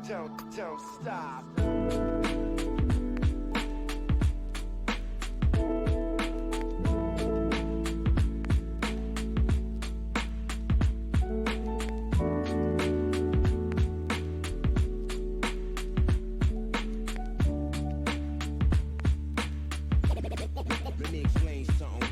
don't stop. Let me explain something.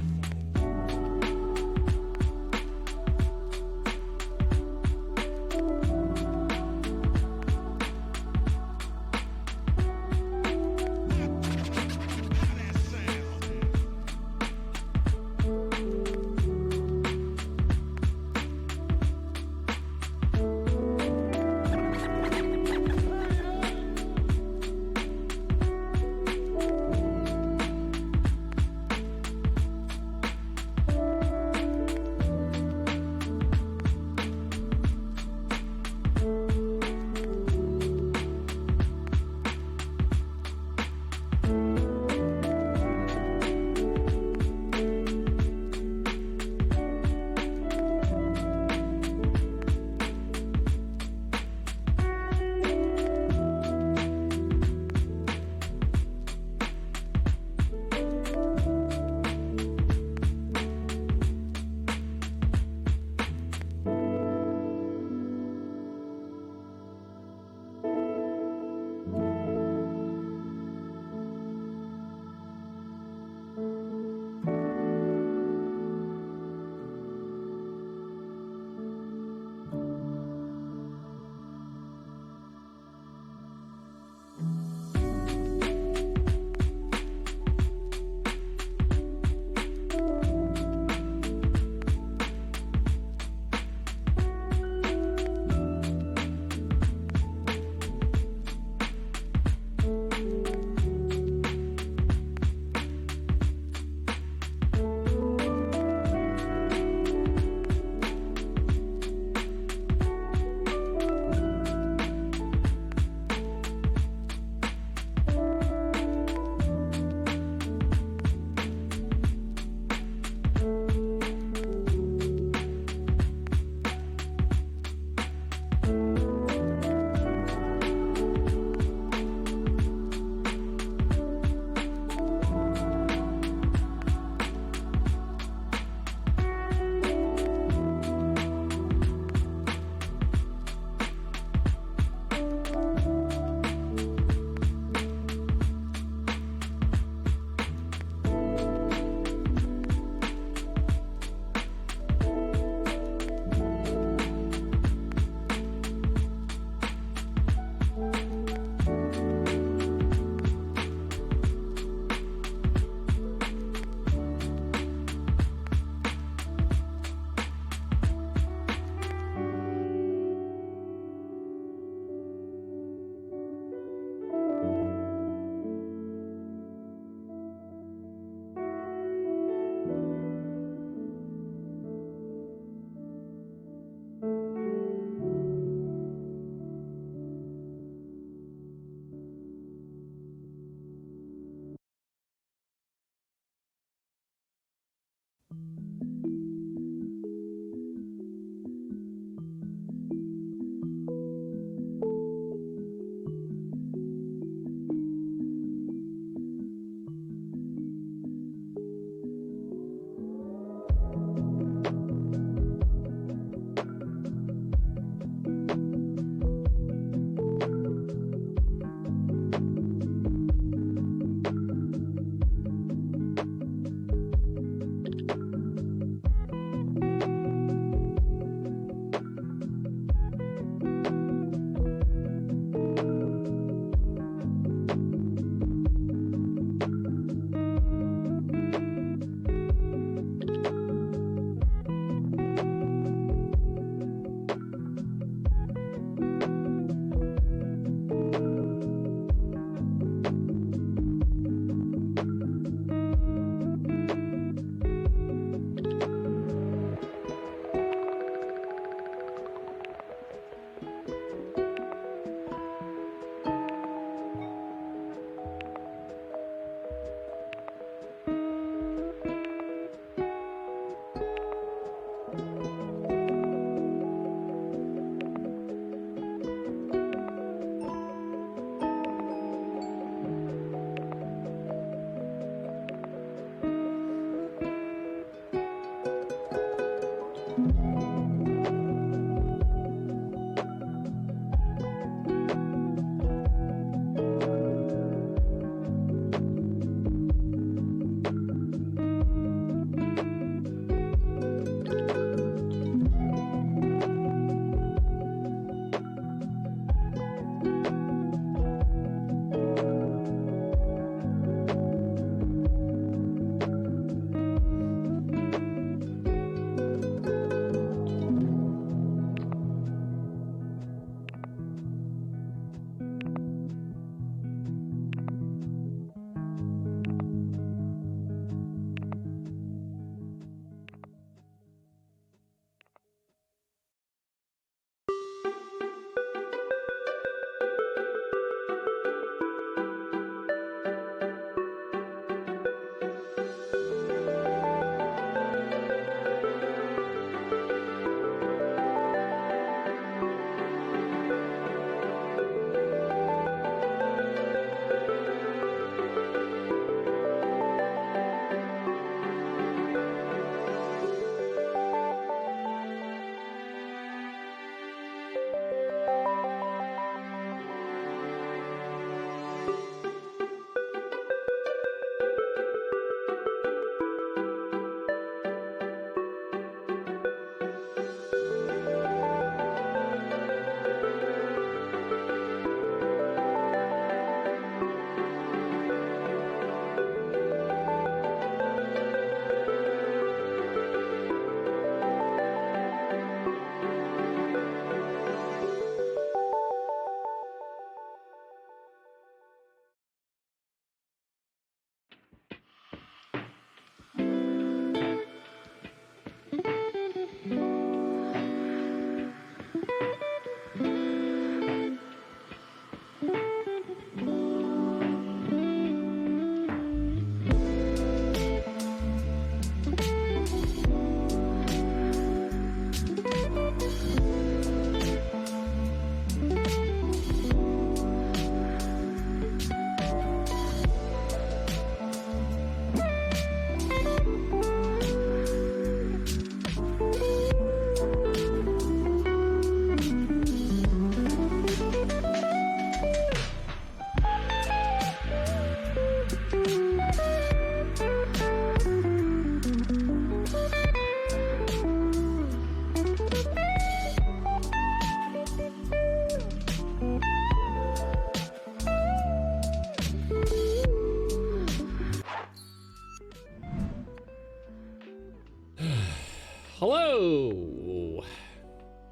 Hello.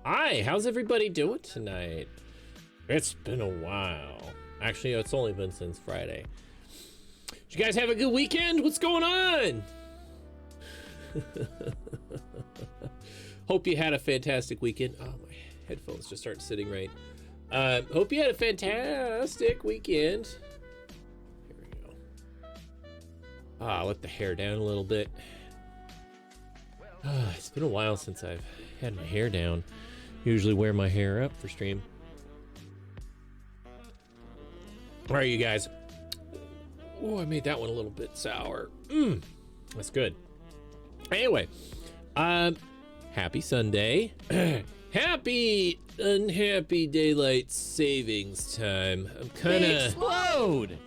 Hi, how's everybody doing tonight? It's been a while. Actually, it's only been since Friday. Did you guys have a good weekend? What's going on? Hope you had a fantastic weekend. Oh, my headphones just aren't sitting right. Hope you had a fantastic weekend. Here we go. Let the hair down a little bit. It's been a while since I've had my hair down. Usually wear my hair up for stream. All right, you guys. Oh, I made that one a little bit sour. That's good. Anyway, happy Sunday. Happy unhappy daylight savings time. I'm kind of explode.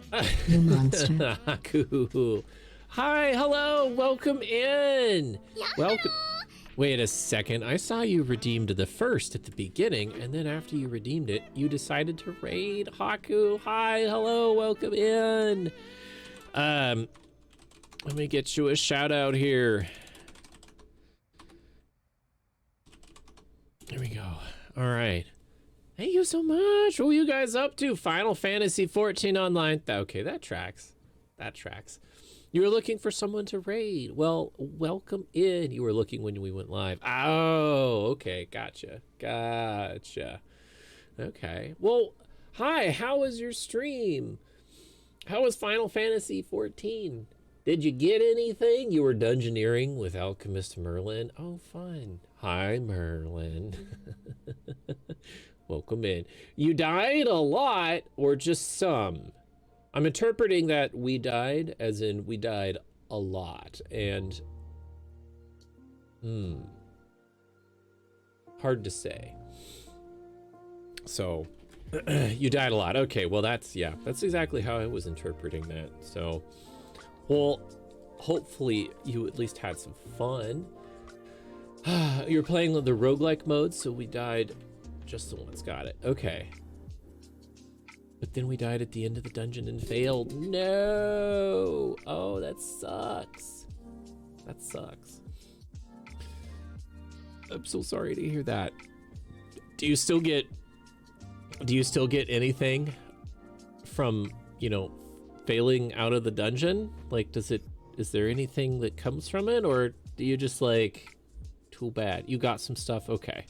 You monster. Cool. Hi, hello, welcome in. Welcome. Wait a second, I saw you redeemed the first at the beginning, and then after you redeemed it, you decided to raid. Haku, hi, hello, welcome in. Let me get you a shout out here. There we go. All right. Thank you so much. What are you guys up to? Final Fantasy 14 online. Okay, that tracks. That tracks. You were looking for someone to raid. Well, welcome in. You were looking when we went live. Oh, okay. Gotcha. Gotcha. Okay. Well, hi. How was your stream? How was Final Fantasy 14? Did you get anything? You were dungeoneering with Alchemist Merlin. Oh, fun. Hi, Merlin. Welcome in. You died a lot or just some? I'm interpreting that we died as in we died a lot, and hard to say. So you died a lot. Okay, well that's exactly how I was interpreting that. So, well, hopefully you at least had some fun. You're playing the roguelike mode, so we died just the once. Got it. Okay. But then we died at the end of the dungeon and failed. No! Oh, that sucks. That sucks. I'm so sorry to hear that. Do you still get anything from, you know, failing out of the dungeon? Like, is there anything that comes from it, or do you just like, too bad? You got some stuff? Okay.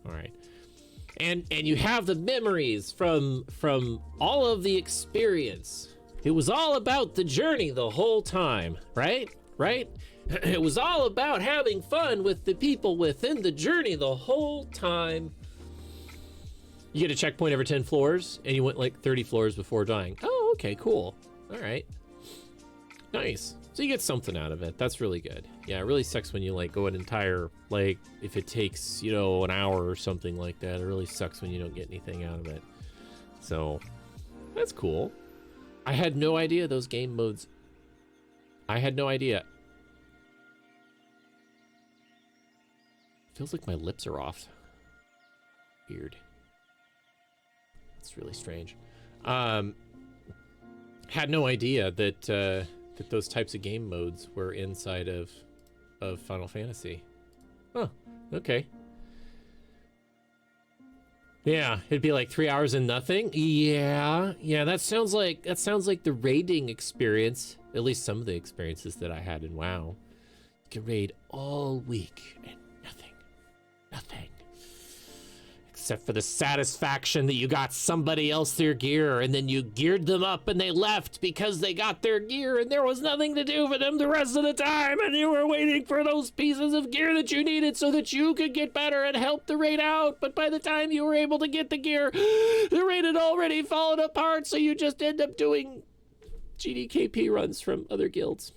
All right. And you have the memories from all of the experience. It was all about the journey the whole time, right? Right? It was all about having fun with the people within the journey the whole time. You get a checkpoint every 10 floors, and you went like 30 floors before dying. Oh, okay, cool. All right. Nice. So you get something out of it. That's really good. Yeah, it really sucks when you like go an entire, like, if it takes, you know, an hour or something like that. It really sucks when you don't get anything out of it. So that's cool. I had no idea those game modes. I had no idea. Feels like my lips are off. Weird. It's really strange. Had no idea that that those types of game modes were inside of Final Fantasy. Huh. Okay. Yeah, it'd be like 3 hours and nothing. Yeah, that sounds like the raiding experience. At least some of the experiences that I had in WoW. You can raid all week and nothing. Except for the satisfaction that you got somebody else their gear, and then you geared them up and they left because they got their gear and there was nothing to do for them the rest of the time, and you were waiting for those pieces of gear that you needed so that you could get better and help the raid out. But by the time you were able to get the gear, the raid had already fallen apart, so you just end up doing GDKP runs from other guilds.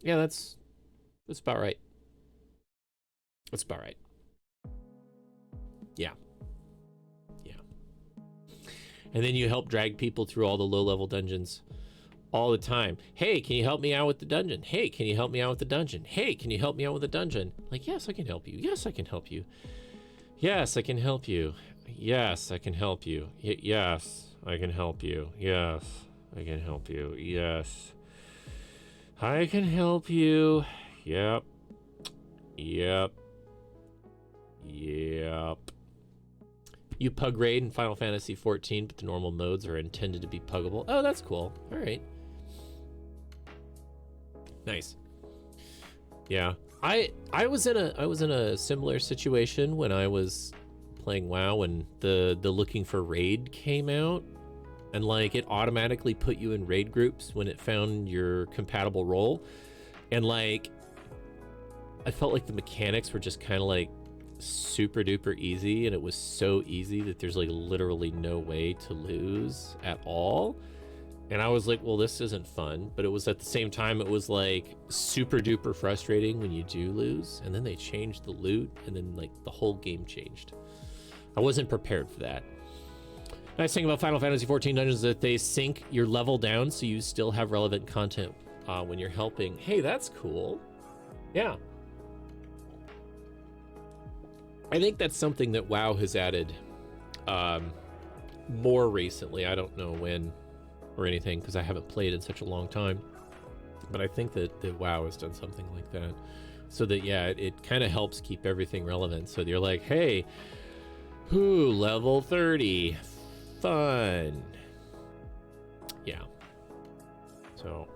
Yeah, that's about right. That's about right. Yeah. And then you help drag people through all the low-level dungeons all the time. Hey, can you help me out with the dungeon? Hey, can you help me out with the dungeon? Hey, can you help me out with the dungeon? Like, yes, I can help you. Yes, I can help you. Yes, I can help you. Yes, I can help you. Yes, I can help you. Yes, I can help you. Yes, I can help you. Yep. Yep. You pug raid in Final Fantasy 14, but the normal modes are intended to be puggable. Oh, that's cool. All right. Nice. Yeah. I was in a similar situation when I was playing WoW when the looking for raid came out, and like it automatically put you in raid groups when it found your compatible role, and like I felt like the mechanics were just kind of like super duper easy, and it was so easy that there's like literally no way to lose at all. And I was like, well, this isn't fun. But it was at the same time, it was like super duper frustrating when you do lose. And then they changed the loot, and then like the whole game changed. I wasn't prepared for that. Nice thing about Final Fantasy 14 dungeons is that they sync your level down so you still have relevant content when you're helping. Hey, that's cool. Yeah. I think that's something that WoW has added more recently. I don't know when or anything because I haven't played in such a long time. But I think that WoW has done something like that. So that, yeah, it kind of helps keep everything relevant. So you're like, hey, level 30. Fun. Yeah. So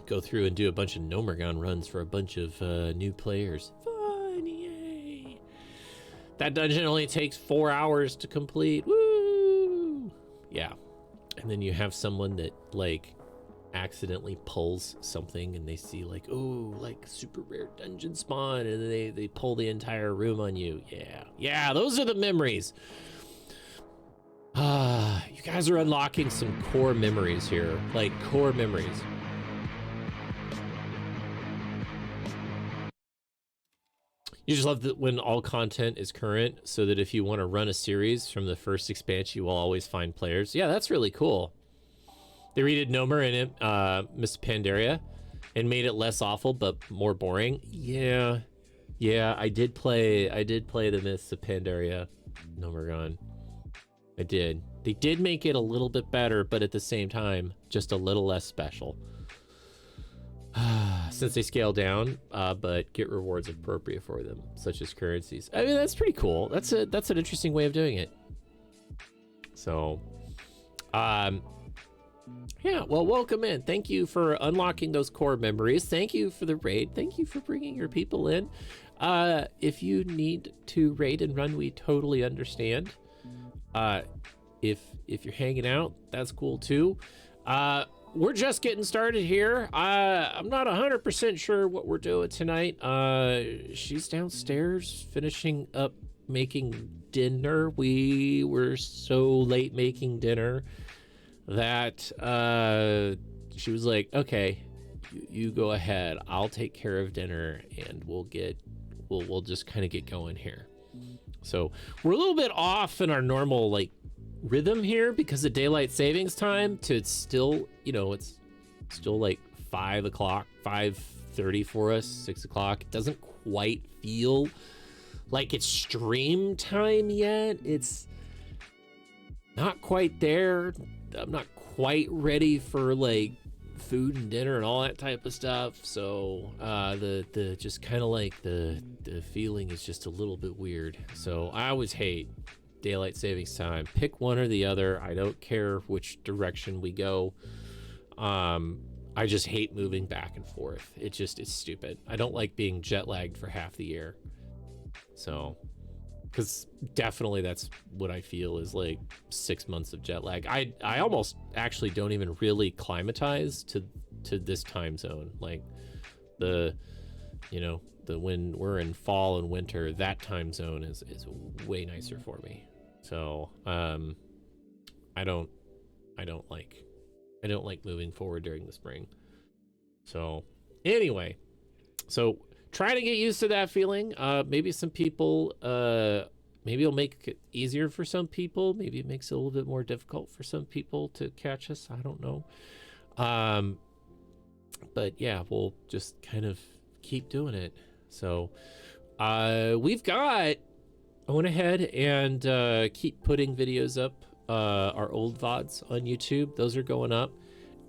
go through and do a bunch of Nomergon runs for a bunch of new players. Fun, yay. That dungeon only takes 4 hours to complete. Woo! Yeah. And then you have someone that like accidentally pulls something and they see like, oh, like super rare dungeon spawn, and then they pull the entire room on you. Yeah, those are the memories. You guys are unlocking some core memories here, like core memories. You just love that when all content is current, so that if you want to run a series from the first expansion, you will always find players. Yeah, that's really cool. They redid Nomer and Miss Pandaria and made it less awful but more boring. Yeah, I did play the Miss Pandaria Nomergon. I did. They did make it a little bit better, but at the same time, just a little less special. Since they scale down, but get rewards appropriate for them, such as currencies. I mean, that's pretty cool. That's an interesting way of doing it. So, yeah, well, welcome in. Thank you for unlocking those core memories. Thank you for the raid. Thank you for bringing your people in. If you need to raid and run, we totally understand. If you're hanging out, that's cool too. We're just getting started here. I'm not 100% sure what we're doing tonight. She's downstairs finishing up making dinner. We were so late making dinner that she was like, okay, you go ahead. I'll take care of dinner and we'll just kind of get going here. So we're a little bit off in our normal like rhythm here because of daylight savings time to it's still, it's still like 5 o'clock, 5:30 for us, 6 o'clock. It doesn't quite feel like it's stream time yet. It's not quite there. I'm not quite ready for like food and dinner and all that type of stuff. So the just kind of like the feeling is just a little bit weird. So I always hate daylight savings time. Pick one or the other. I don't care which direction we go. I just hate moving back and forth. It's stupid. I don't like being jet lagged for half the year. So, because definitely that's what I feel is like 6 months of jet lag. I almost actually don't even really climatize to this time zone. Like the when we're in fall and winter, that time zone is way nicer for me. So I don't like moving forward during the spring. So anyway, so try to get used to that feeling. Maybe some people, maybe it'll make it easier for some people. Maybe it makes it a little bit more difficult for some people to catch us. I don't know. But yeah, we'll just kind of keep doing it. So I went ahead and keep putting videos up, our old VODs on YouTube. Those are going up.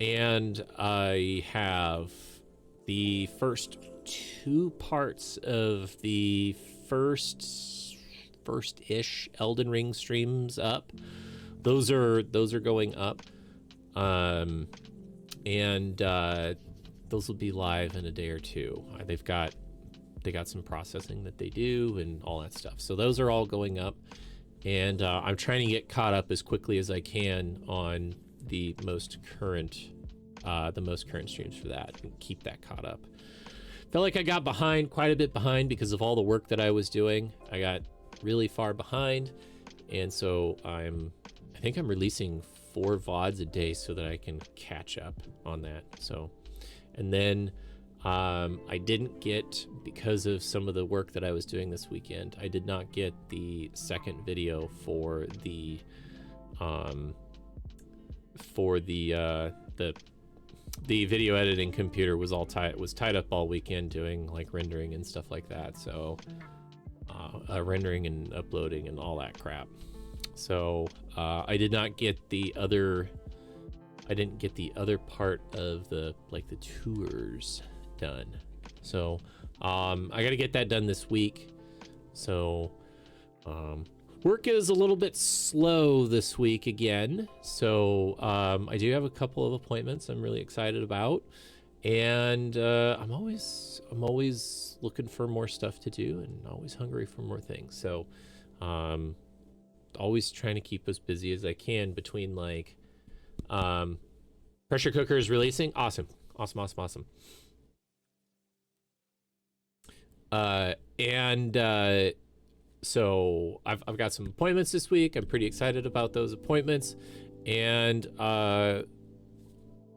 And I have the first 2 parts of the first-ish Elden Ring streams up. Those are going up. And those will be live in a day or two. They got some processing that they do and all that stuff. So those are all going up, and I'm trying to get caught up as quickly as I can on the most current streams for that and keep that caught up. Felt like I got quite a bit behind because of all the work that I was doing. I got really far behind, and so I think I'm releasing 4 VODs a day so that I can catch up on that. So, and then I didn't get, because of some of the work that I was doing this weekend, I did not get the second video for the video editing computer was tied up all weekend doing like rendering and stuff like that. So rendering and uploading and all that crap. So I did not get the other part of the tours done. So I got to get that done this week. So work is a little bit slow this week again. So I do have a couple of appointments I'm really excited about, and I'm always looking for more stuff to do and always hungry for more things. So always trying to keep as busy as I can between like pressure cookers releasing. Awesome. So I've got some appointments this week. I'm pretty excited about those appointments, and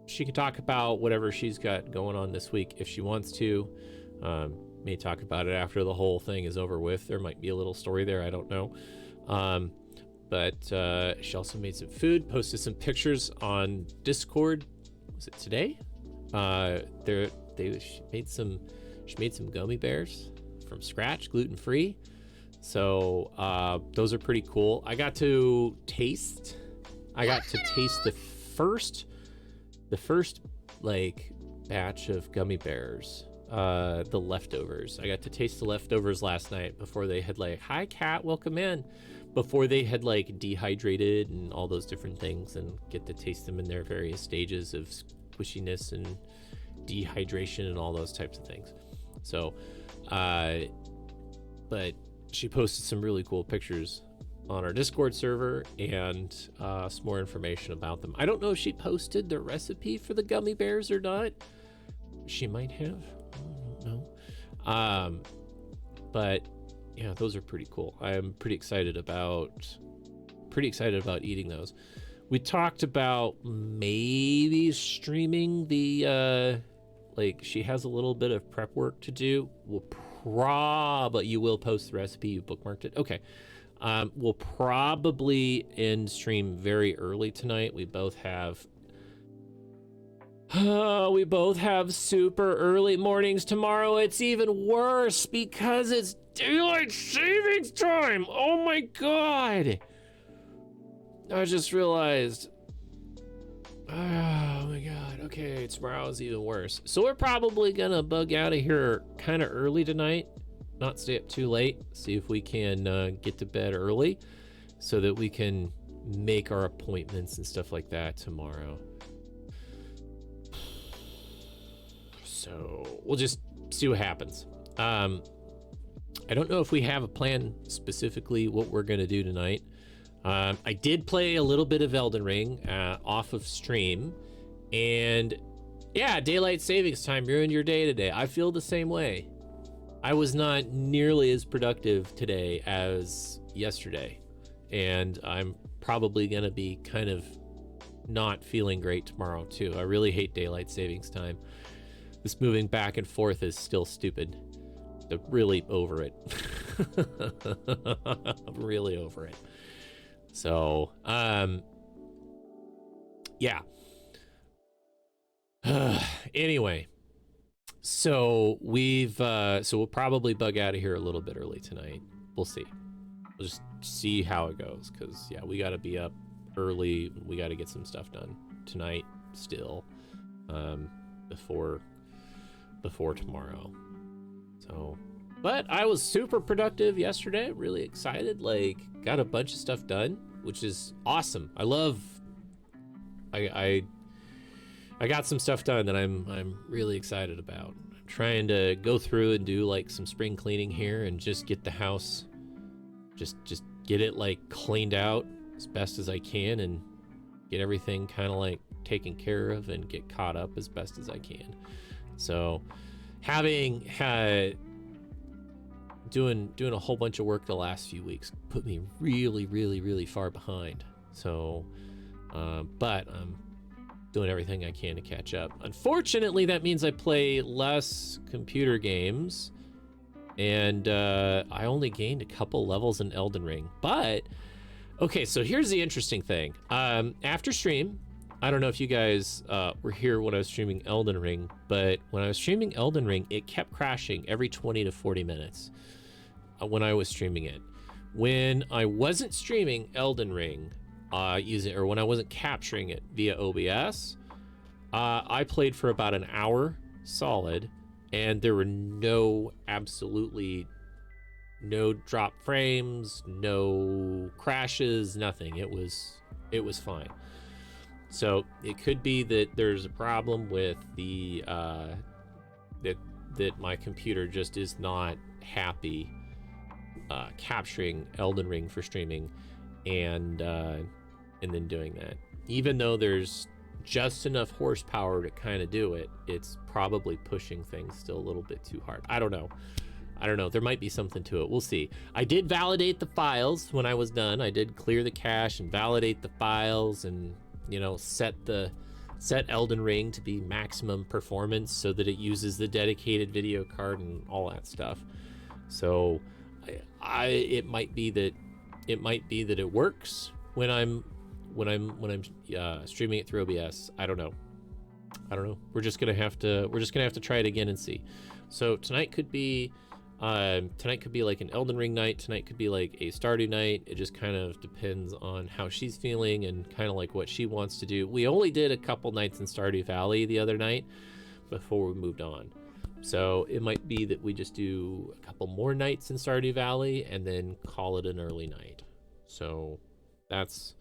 she can talk about whatever she's got going on this week if she wants to. May talk about it after the whole thing is over with. There might be a little story there, I don't know. But she also made some food, posted some pictures on Discord. Was it today? She made some gummy bears from scratch, gluten-free. So those are pretty cool. I got to taste the first like batch of gummy bears, the leftovers. I got to taste the leftovers last night before they had like, hi cat, welcome in, before they had like dehydrated and all those different things, and get to taste them in their various stages of squishiness and dehydration and all those types of things. So but she posted some really cool pictures on our Discord server and some more information about them. I don't know if she posted the recipe for the gummy bears or not. She might have. I don't know. But yeah, those are pretty cool. I'm pretty excited about eating those. We talked about maybe streaming the like she has a little bit of prep work to do. But you will post the recipe. You bookmarked it. Okay. We'll probably end stream very early tonight. We both have super early mornings tomorrow. It's even worse because it's daylight savings time. Oh my god. I just realized. Oh my god. Okay, tomorrow's even worse. So we're probably gonna bug out of here kind of early tonight. Not stay up too late. See if we can get to bed early so that we can make our appointments and stuff like that tomorrow. So we'll just see what happens. I don't know if we have a plan specifically what we're gonna do tonight. I did play a little bit of Elden Ring off of stream, and yeah, daylight savings time ruined your day today. I feel the same way. I was not nearly as productive today as yesterday, and I'm probably gonna be kind of not feeling great tomorrow too. I really hate daylight savings time. This moving back and forth is still stupid. I'm really over it. I'm really over it. So, yeah. Anyway, so we'll probably bug out of here a little bit early tonight. We'll see. We'll just see how it goes, because yeah, we got to be up early. We got to get some stuff done tonight still, before tomorrow. So But I was super productive yesterday, really excited, like got a bunch of stuff done, which is awesome. I got some stuff done that I'm really excited about. I'm trying to go through and do like some spring cleaning here and just get the house, just get it like cleaned out as best as I can and get everything kind of like taken care of and get caught up as best as I can. So having had doing a whole bunch of work the last few weeks put me really far behind. So but I'm doing everything I can to catch up. Unfortunately, that means I play less computer games, and I only gained a couple levels in Elden Ring. But okay, so here's the interesting thing. After stream, I don't know if you guys were here when I was streaming Elden Ring, but when I was streaming Elden Ring, it kept crashing every 20 to 40 minutes when I was streaming it. When I wasn't streaming Elden Ring, when I wasn't capturing it via OBS, I played for about an hour solid, and there were absolutely no drop frames, no crashes, nothing. It was fine. So it could be that there's a problem with the that my computer just is not happy capturing Elden Ring for streaming and then doing that. Even though there's just enough horsepower to kind of do it, it's probably pushing things still a little bit too hard. I don't know. There might be something to it. We'll see. I did validate the files when I was done. I did clear the cache and validate the files and, you know, set Elden Ring to be maximum performance so that it uses the dedicated video card and all that stuff. So it might be that it works when I'm streaming it through OBS. I don't know. We're just gonna have to try it again and see. So tonight could be like an Elden Ring night. Tonight could be like a Stardew night. It just kind of depends on how she's feeling and kind of like what she wants to do. We only did a couple nights in Stardew Valley the other night before we moved on. So it might be that we just do a couple more nights in Stardew Valley and then call it an early night. So that's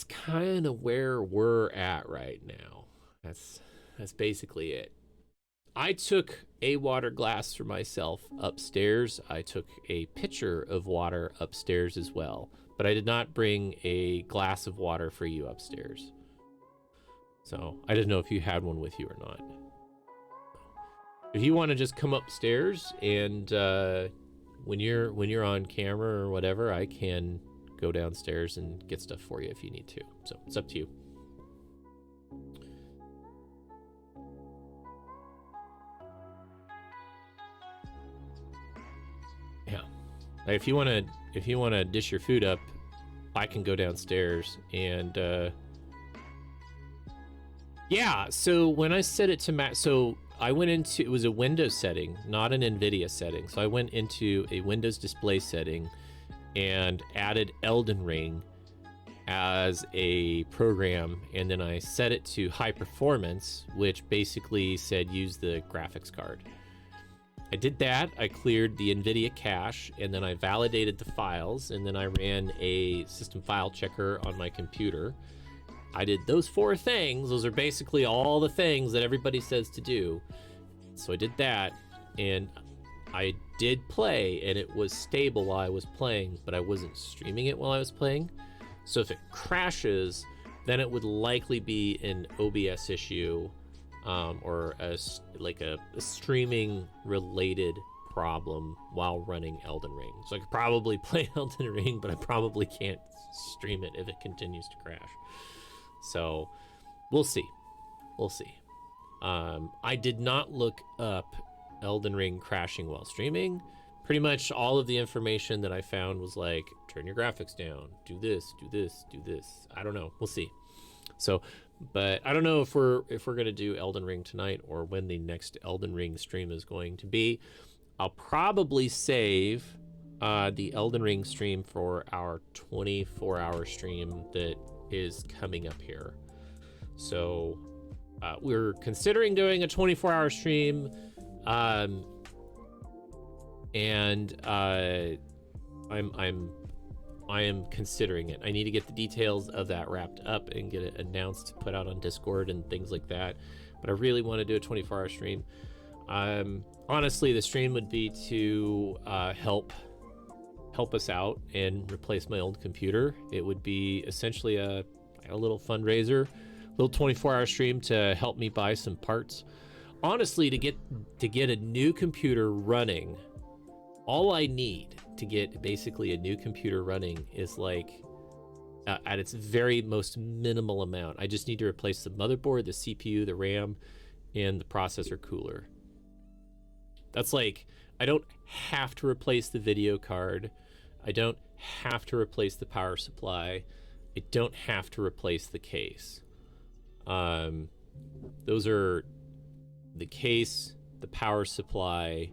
kind of where we're at right now. That's basically it. I took a water glass for myself upstairs. I took a pitcher of water upstairs as well, but I did not bring a glass of water for you upstairs. So I didn't know if you had one with you or not. If you want to just come upstairs and when you're on camera or whatever, I can go downstairs and get stuff for you if you need to. So it's up to you. Yeah. If you want to dish your food up, I can go downstairs and yeah, so when I set it to max, so I went into, it was a Windows setting, not an NVIDIA setting. So I went into a Windows display setting and added Elden Ring as a program, and then I set it to high performance, which basically said use the graphics card. I did that. I cleared the NVIDIA cache, and then I validated the files, and then I ran a system file checker on my computer. I did those 4 things. Those are basically all the things that everybody says to do. So I did that, and I did play, and it was stable while I was playing, but I wasn't streaming it while I was playing. So if it crashes, then it would likely be an OBS issue, or a streaming related problem while running Elden Ring. So I could probably play Elden Ring, but I probably can't stream it if it continues to crash. So we'll see. I did not look up Elden Ring crashing while streaming. Pretty much all of the information that I found was like, turn your graphics down, do this. I don't know. We'll see. So, but I don't know if we're gonna do Elden Ring tonight or when the next Elden Ring stream is going to be. I'll probably save the Elden Ring stream for our 24-hour stream that is coming up here. So we're considering doing a 24-hour stream. and I am considering it. I need to get the details of that wrapped up and get it announced, put out on Discord and things like that. But I really want to do a 24-hour stream. Honestly, the stream would be to help us out and replace my old computer. It would be essentially a little fundraiser, little 24-hour stream to help me buy some parts. Honestly, to get a new computer running, all I need to get basically a new computer running is like at its very most minimal amount. I just need to replace the motherboard, the CPU, the RAM, and the processor cooler. That's like, I don't have to replace the video card. I don't have to replace the power supply. I don't have to replace the case. Those are the case, the power supply,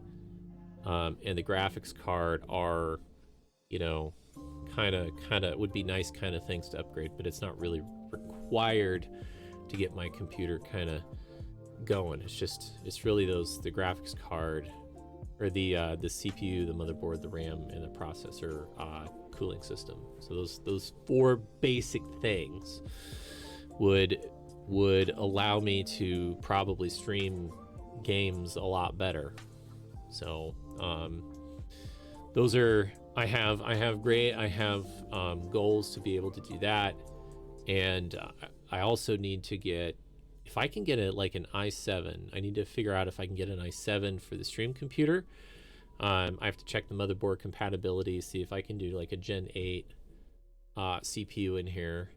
and the graphics card are, you know, kind of would be nice kind of things to upgrade, but it's not really required to get my computer kind of going. It's really the graphics card, or the CPU, the motherboard, the RAM, and the processor cooling system. So those four basic things would allow me to probably stream games a lot better. So those are, I have goals to be able to do that. And I also need to get, if I can get like an i7, I need to figure out if I can get an i7 for the stream computer. I have to check the motherboard compatibility, see if I can do like a Gen 8 CPU in here,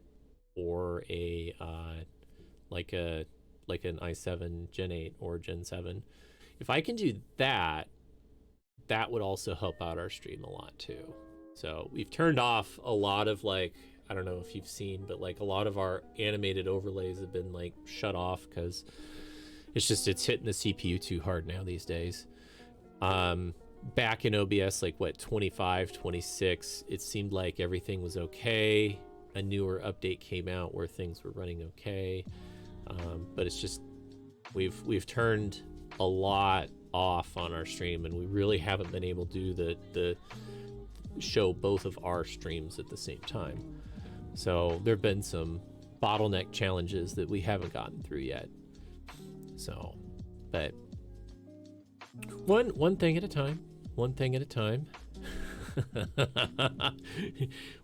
or a like an i7 Gen 8 or Gen 7. If I can do that, that would also help out our stream a lot too. So we've turned off a lot of, like, I don't know if you've seen, but like a lot of our animated overlays have been like shut off because it's hitting the CPU too hard now these days. Back in OBS, like what, 25, 26, it seemed like everything was okay. A newer update came out where things were running okay. But it's just, we've turned a lot off on our stream, and we really haven't been able to do the show both of our streams at the same time. So there have been some bottleneck challenges that we haven't gotten through yet. So, but one thing at a time.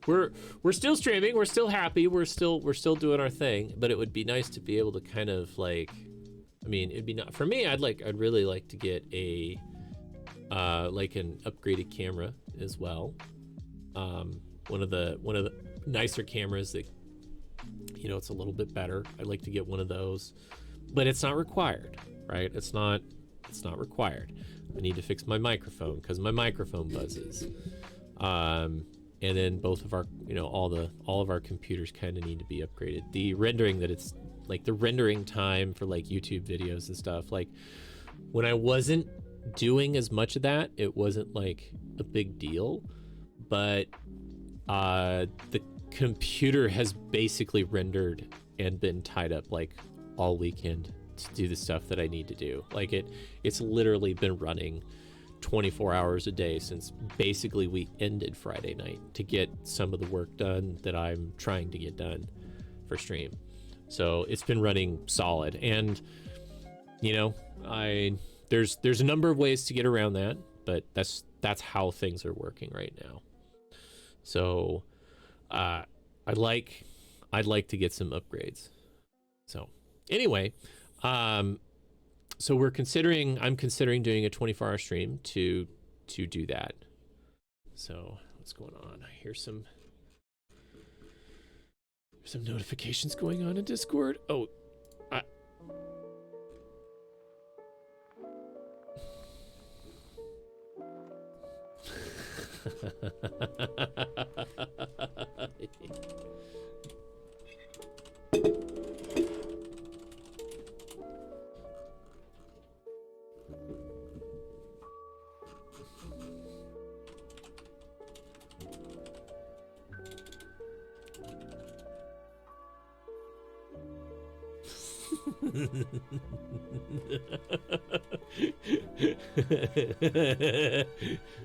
We're still streaming, we're still happy, we're still doing our thing, but it would be nice to be able to kind of like, I mean, it'd be not for me, I'd really like to get a like an upgraded camera as well. One of the nicer cameras that, you know, it's a little bit better. I'd like to get one of those, but it's not required, right? It's not required. I need to fix my microphone because my microphone buzzes. And then both of our, you know, all of our computers kind of need to be upgraded. The rendering, that it's like the rendering time for like YouTube videos and stuff, like when I wasn't doing as much of that, it wasn't like a big deal, but the computer has basically rendered and been tied up like all weekend to do the stuff that I need to do. Like it's literally been running 24 hours a day since basically we ended Friday night to get some of the work done that I'm trying to get done for stream. So it's been running solid, and you know, there's a number of ways to get around that, but that's how things are working right now. So I'd like to get some upgrades. So anyway, so I'm considering doing a 24-hour stream to do that. So what's going on? I hear some notifications going on in Discord. Oh,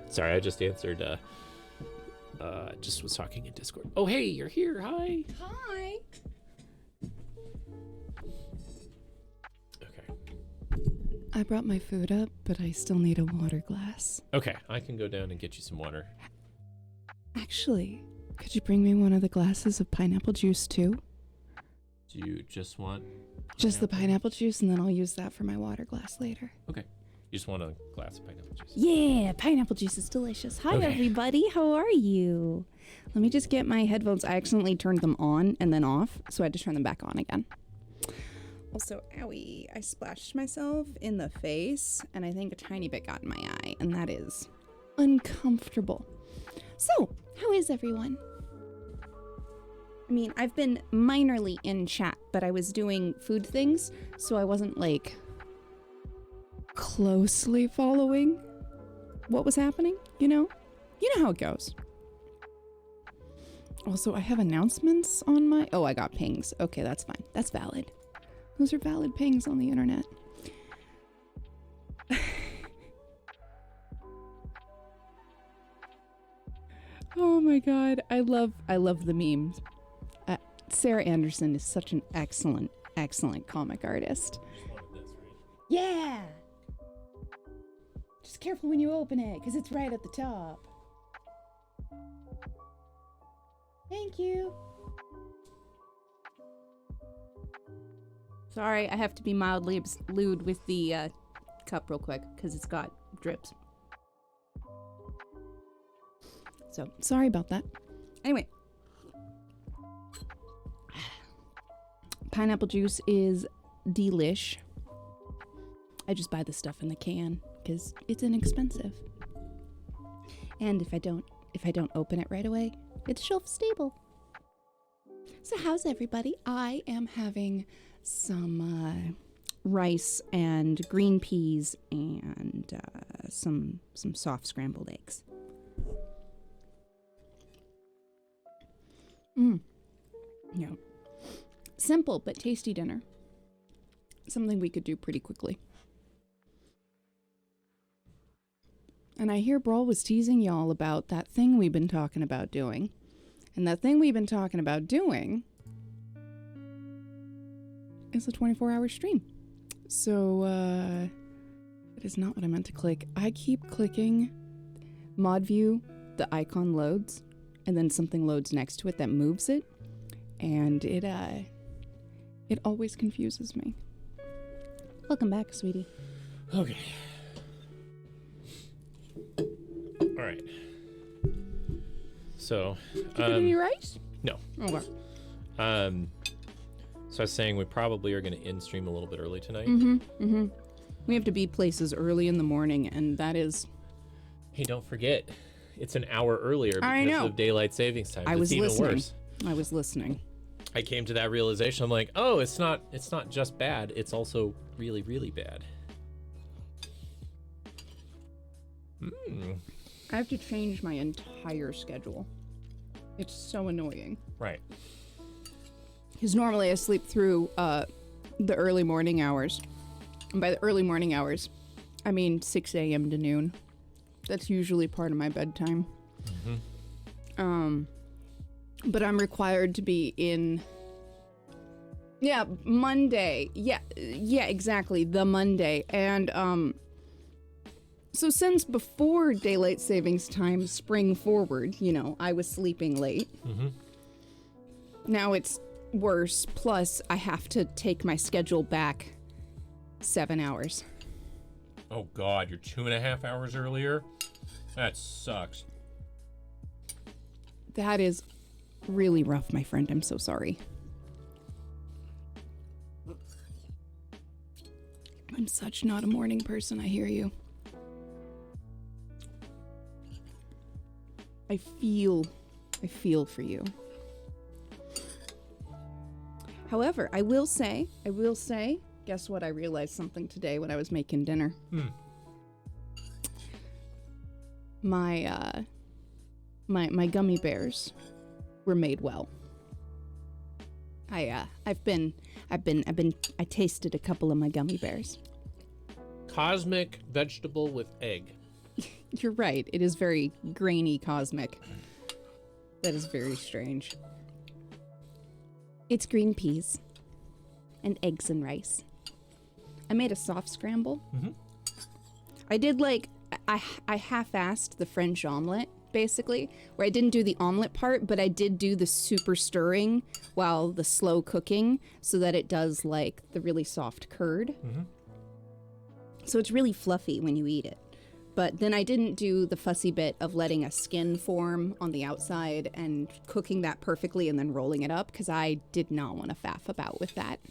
Sorry, I just answered. Just was talking in Discord. Oh, hey, you're here. Hi. Hi. Okay. I brought my food up, but I still need a water glass. Okay, I can go down and get you some water. Actually, could you bring me one of the glasses of pineapple juice too? Do you just want Just the pineapple juice, and then I'll use that for my water glass later. Okay. You just want a glass of pineapple juice. Yeah, pineapple juice is delicious. Hi, Okay. everybody. How are you? Let me just get my headphones. I accidentally turned them on and then off, so I had to turn them back on again. Also, owie, I splashed myself in the face, and I think a tiny bit got in my eye, and that is uncomfortable. So, how is everyone? I mean, I've been minorly in chat, but I was doing food things, so I wasn't, like, closely following what was happening, you know? You know how it goes. Also, I have announcements on my... Oh, I got pings. Okay, that's fine. That's valid. Those are valid pings on the internet. Oh my god, I love the memes. Sarah Anderson is such an excellent comic artist. Yeah! Just careful when you open it, because it's right at the top. Thank you. Sorry, I have to be mildly lewd with the cup real quick, because it's got drips. So, sorry about that. Anyway. Pineapple juice is delish. I just buy the stuff in the can because it's inexpensive. And if I don't open it right away, it's shelf stable. So how's everybody? I am having some rice and green peas and some soft scrambled eggs. Yeah. Simple but tasty dinner. Something we could do pretty quickly. And I hear Brawl was teasing y'all about that thing we've been talking about doing. And that thing we've been talking about doing is a 24-hour stream. So, that is not what I meant to click. I keep clicking mod view, the icon loads, and then something loads next to it that moves it. And it always confuses me. Welcome back, sweetie. Okay. All right. So, Did you get any rice? No. Okay. So I was saying we probably are going to end stream a little bit early tonight. We have to be places early in the morning, and that is... Hey, don't forget, it's an hour earlier I because know. of daylight savings time. I was it's even listening. worse. I was listening. I came to that realization. I'm like, oh, it's not just bad. It's also really, really bad. I have to change my entire schedule. It's so annoying. Right. Because normally I sleep through the early morning hours. And by the early morning hours, I mean 6 a.m. to noon. That's usually part of my bedtime. But I'm required to be in... Yeah, Monday. Yeah, exactly. The Monday. And, so since before daylight savings time spring forward, you know, I was sleeping late. Now it's worse. Plus, I have to take my schedule back 7 hours. Oh, God, you're 2.5 hours earlier? That sucks. That is really rough, my friend. I'm so sorry. I'm such not a morning person, I hear you. I feel for you. However, I will say, guess what? I realized something today when I was making dinner. My gummy bears were made well. I tasted a couple of my gummy bears. Cosmic vegetable with egg. You're right. It is very grainy cosmic. That is very strange. It's green peas and eggs and rice. I made a soft scramble. Mm-hmm. I did like, I half-assed the French omelet, basically, where I didn't do the omelet part, but I did do the super stirring while the slow cooking so that it does like the really soft curd. Mm-hmm. So it's really fluffy when you eat it. But then I didn't do the fussy bit of letting a skin form on the outside and cooking that perfectly and then rolling it up because I did not want to faff about with that.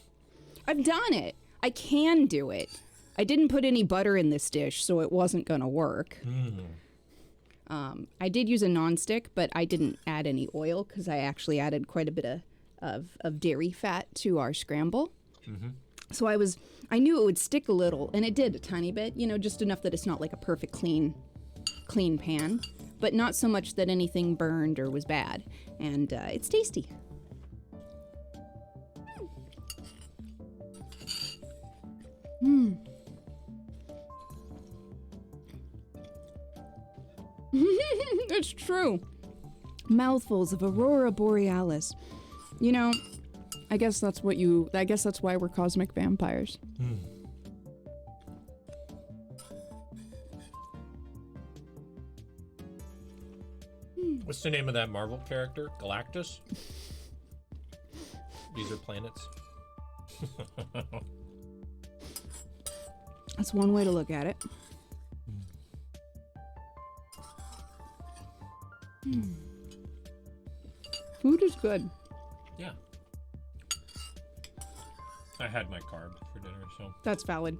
I've done it. I can do it. I didn't put any butter in this dish, so it wasn't going to work. I did use a nonstick, but I didn't add any oil because I actually added quite a bit of dairy fat to our scramble. Mm-hmm. So I knew it would stick a little, and it did a tiny bit, you know, just enough that it's not like a perfect clean pan, but not so much that anything burned or was bad. And it's tasty. It's true. Mouthfuls of Aurora Borealis. You know, I guess that's why we're cosmic vampires. What's the name of that Marvel character? Galactus? These are planets. That's one way to look at it. Food is good. Yeah. I had my carb for dinner, so. That's valid.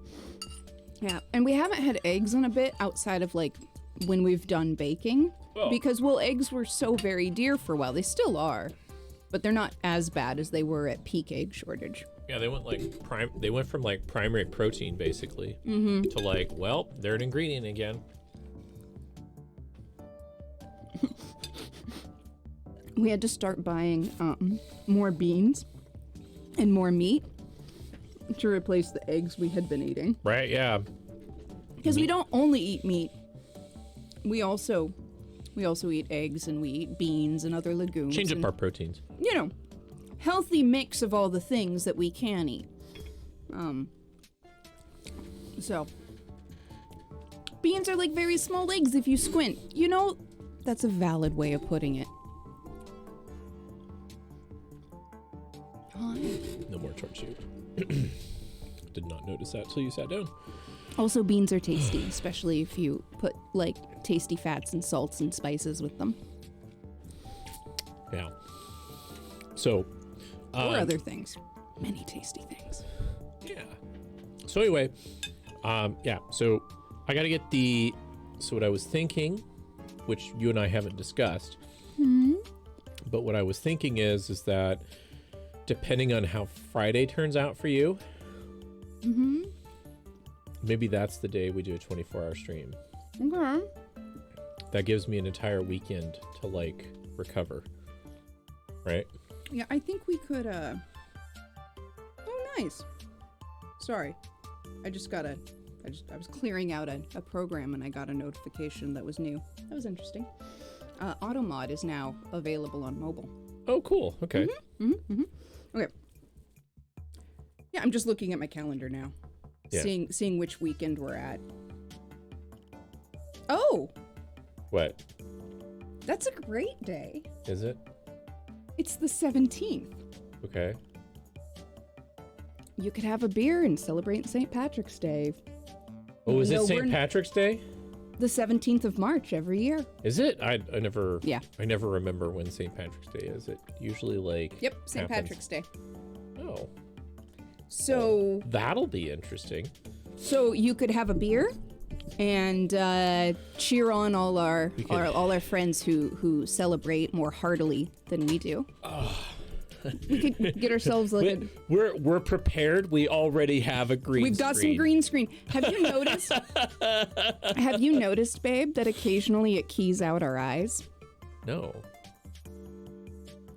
Yeah, and we haven't had eggs in a bit outside of like when we've done baking. Oh. Because, well, eggs were so very dear for a while. They still are. But they're not as bad as they were at peak egg shortage. Yeah, they went from like primary protein basically to like, well, they're an ingredient again. We had to start buying more beans and more meat to replace the eggs we had been eating. Right, yeah. Because we don't only eat meat. We also eat eggs and we eat beans and other legumes. Change up our proteins. You know, healthy mix of all the things that we can eat. So, beans are like very small eggs if you squint. You know, that's a valid way of putting it. No more towards you. Did not notice that till you sat down. Also, beans are tasty, especially if you put like tasty fats and salts and spices with them. Yeah. So. Or other things. Many tasty things. Yeah. So anyway, yeah. So I got to get the. So what I was thinking, which you and I haven't discussed, but what I was thinking is that depending on how Friday turns out for you, maybe that's the day we do a 24-hour stream. Okay. That gives me an entire weekend to like recover. Right? Yeah, I think we could, Oh, nice. Sorry. I was clearing out a program and I got a notification that was new. That was interesting. Automod is now available on mobile. Oh, cool. Okay. Okay. Yeah, I'm just looking at my calendar now. Yeah. Seeing which weekend we're at. Oh! What? That's a great day. Is it? It's the 17th. Okay. You could have a beer and celebrate St. Patrick's Day. Oh, is No, it St. Patrick's Day? The 17th of March every year. Is it? I never. Yeah. I never remember when St. Patrick's Day is. It usually like. Yep, St. happens- Patrick's Day. Oh. So, That'll be interesting. so you could have a beer and cheer on all our friends who celebrate more heartily than we do. We could get ourselves like We're prepared. We already have a green. We've got some green screen. Have you noticed? Have you noticed, babe, that occasionally it keys out our eyes? No.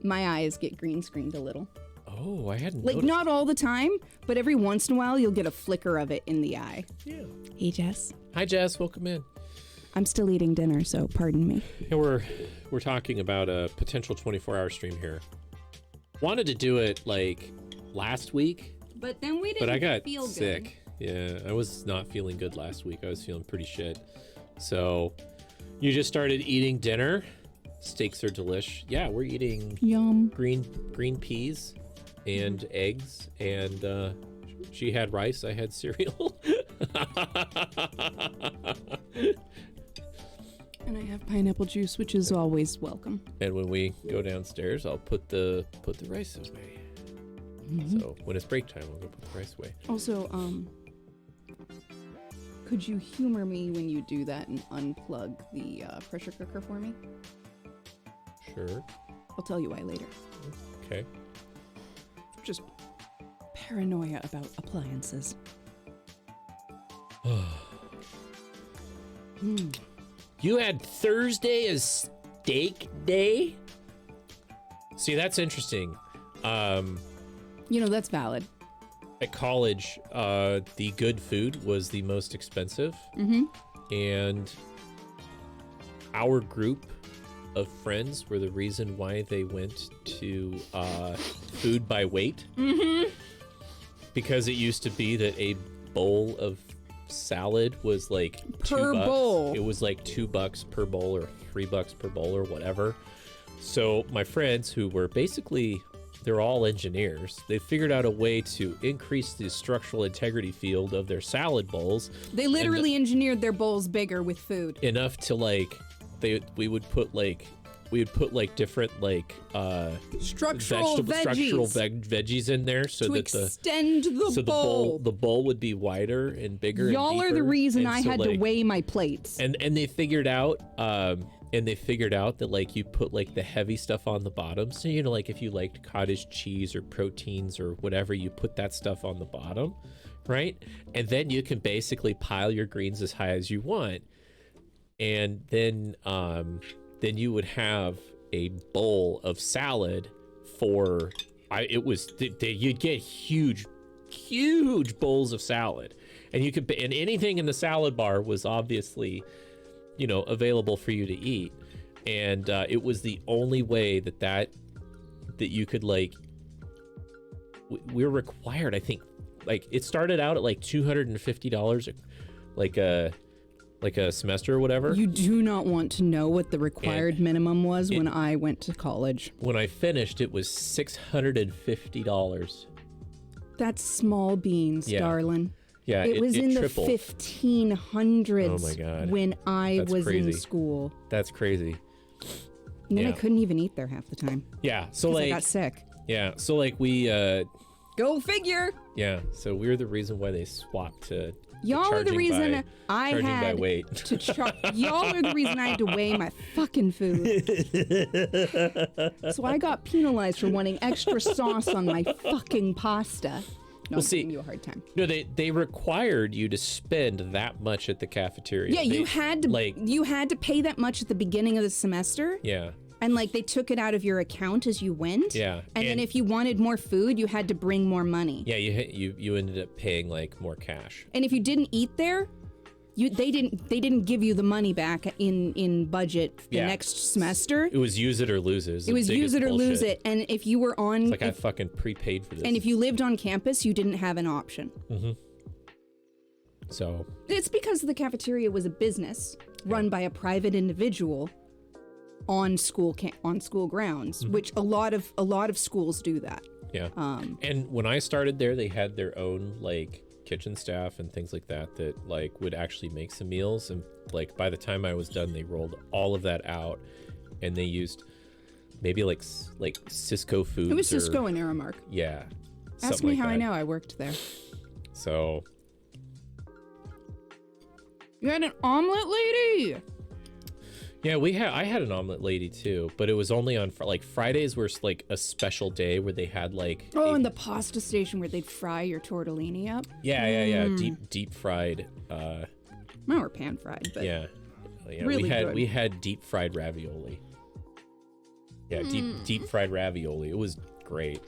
My eyes get green screened a little. Oh, I hadn't Like, noticed. not all the time, but every once in a while, you'll get a flicker of it in the eye. Yeah. Hey, Jess. Hi, Jess. Welcome in. I'm still eating dinner, so pardon me. Yeah, we're talking about a potential 24-hour stream here. Wanted to do it like last week, But then we didn't but I got feel sick. Yeah, I was not feeling good last week. I was feeling pretty shit. So you just started eating dinner. Steaks are delish. Yeah, we're eating good. Yum. green peas and eggs, and she had rice. I had cereal. And I have pineapple juice, which is always welcome. And when we go downstairs, I'll put the rice away. So when it's break time, I'll go put the rice away. Also, could you humor me when you do that and unplug the pressure cooker for me? Sure. I'll tell you why later. Okay. Just paranoia about appliances. You had Thursday as steak day? See, that's interesting. You know, that's valid. At college, the good food was the most expensive. And our group of friends were the reason why they went to food by weight. Because it used to be that a bowl of salad was like Per $2. bowl. It was like $2 per bowl or $3 per bowl or whatever. So my friends, who were basically, they're all engineers, they figured out a way to increase the structural integrity field of their salad bowls They literally engineered their bowls bigger with food. enough to like we would put different like Structural veggies. veggies in there so to that extend the bowl. the bowl would be wider and bigger. Y'all and are the deeper. reason And I so, had to like, weigh my plates. and they figured out that like you put like the heavy stuff on the bottom, so you know, like if you liked cottage cheese or proteins or whatever, you put that stuff on the bottom, right? And then you can basically pile your greens as high as you want, and then you would have a bowl of salad for you'd get huge bowls of salad, and you could, and anything in the salad bar was obviously, you know, available for you to eat. And it was the only way that you could, like, we're required, I think, like, it started out at like $250 like a semester or whatever. You do not want to know what the required minimum was when I went to college. When I finished, it was $650. That's small beans, Yeah. darling. Yeah, It was in tripled. the 1500s Oh my God. when I That's was in crazy. school. That's crazy. And then I Yeah. couldn't even eat there half the time Yeah, so because I like, got sick. yeah, so like we, Go figure. yeah, so we're the reason why they swapped to Y'all are the charging reason by- I charging by had weight. to y'all are the reason I had to weigh my fucking food. So I got penalized for wanting extra sauce on my fucking pasta. No, I'm see- giving you a hard time. No, they required you to spend that much at the cafeteria. Yeah, you They- had to like, you had to pay that much at the beginning of the semester. yeah, And like they took it out of your account as you went. Yeah, And then and- if you wanted more food, you had to bring more money. yeah. You ended up paying like more cash. And if you didn't eat there, they didn't give you the money back in budget the Yeah. next semester. It was use it or lose it. It was use it or lose it. And if you were on It's like I fucking prepaid for this. and if you lived on campus, you didn't have an option. So It's because the cafeteria was a business run by a private individual on school grounds, which a lot of schools do that. yeah. And when I started there, they had their own like kitchen staff and things like that like would actually make some meals. And like by the time I was done, they rolled all of that out, and they used maybe like Cisco Foods. It was or- Cisco and Aramark. Yeah. Ask something me like how I that. know I worked there. So You had an omelet lady. yeah, I had an omelet lady too, but it was only on like Fridays were like a special day where they had like Oh, and the pasta station where they'd fry your tortellini up. yeah deep fried Well, or pan fried, but yeah Really good. we had deep fried ravioli. Yeah, deep fried ravioli. It was great.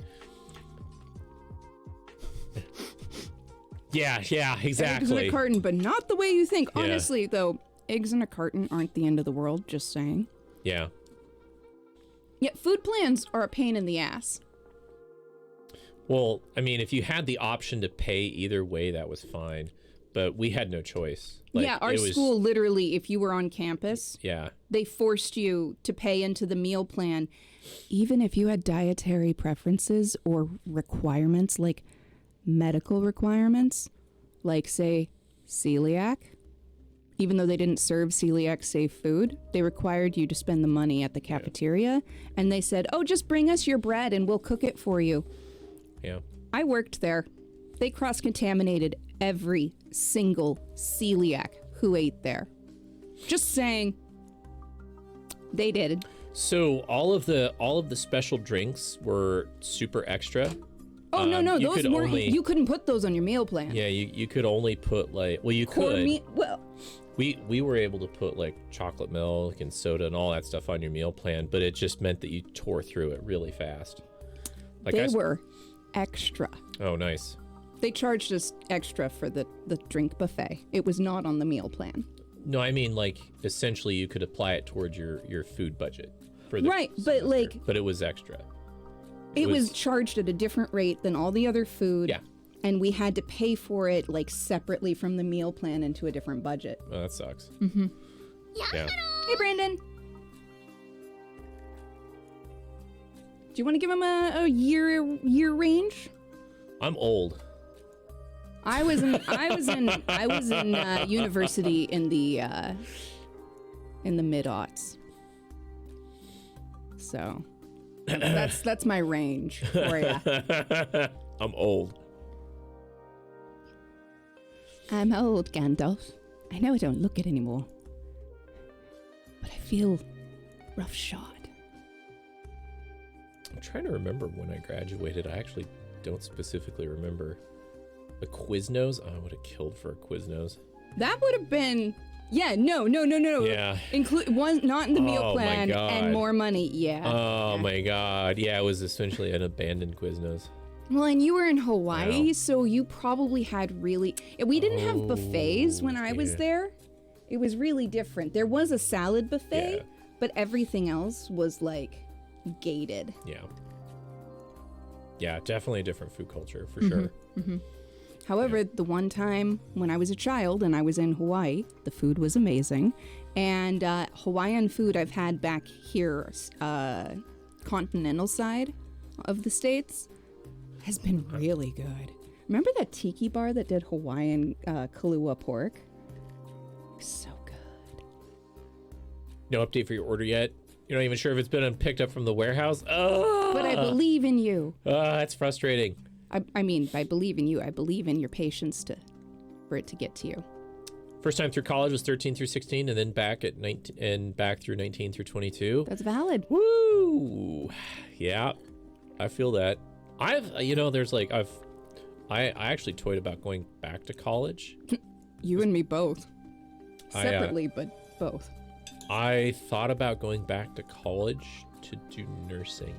Yeah, Eggs in exactly. a carton, but not the way you think. Yeah. Honestly, though, eggs in a carton aren't the end of the world, just saying. Yeah. Yet food plans are a pain in the ass. Well, I mean, if you had the option to pay either way, that was fine. But we had no choice. Yeah, our school literally, if you were on campus, Yeah. they forced you to pay into the meal plan, even if you had dietary preferences or requirements, like medical requirements, like, say, celiac. Even though they didn't serve celiac-safe food, they required you to spend the money at the cafeteria, and they said, oh, just bring us your bread and we'll cook it for you. Yeah. I worked there. They cross-contaminated every single celiac who ate there. Just saying. They did. So all of the special drinks were super extra. Oh, no, you those could weren't. only- You couldn't put those on your meal plan. Yeah, you could only put like, well, you Core could. meat. Well, We were able to put like chocolate milk and soda and all that stuff on your meal plan, but it just meant that you tore through it really fast. Like they were extra. Oh, nice. They charged us extra for the drink buffet. It was not on the meal plan. No, I mean like essentially you could apply it towards your food budget for the Right, but, semester, like- but it was extra. It was charged at a different rate than all the other food. Yeah. And we had to pay for it like separately from the meal plan into a different budget. Oh, that sucks. Mm-hmm. Yeah. Hey, Brandon. Do you want to give him a year range? I'm old. I was in university in the mid-aughts. So that's my range for you. I'm old. I'm old, Gandalf. I know I don't look it anymore, but I feel roughshod. I'm trying to remember when I graduated. I actually don't specifically remember. A Quiznos? Oh, I would have killed for a Quiznos. That would have been, no. Yeah. Include one, not in the meal Oh my plan, God. and more money. Yeah. Oh my god. Yeah, it was essentially an abandoned Quiznos. Well, and you were in Hawaii, Wow. so you probably had really. We didn't have buffets when I was yeah. there. It was really different. There was a salad buffet, Yeah. but everything else was like gated. Yeah. Yeah, definitely a different food culture for Mm-hmm. sure. However, the one time when I was a child and I was in Hawaii, the food was amazing. And Hawaiian food I've had back here, continental side of the States, has been really good. Remember that tiki bar that did Hawaiian Kahlua pork? So good. No update for your order yet? You're not even sure if it's been picked up from the warehouse? Oh, But I believe in you. that's frustrating. I mean, I believe in you. I believe in your patience for it to get to you. First time through college was 13 through 16, and then back at 19 and back through 19 through 22. That's valid. Woo! Yeah, I feel that. I actually toyed about going back to college. You and me both. I, Separately, but both. I thought about going back to college to do nursing.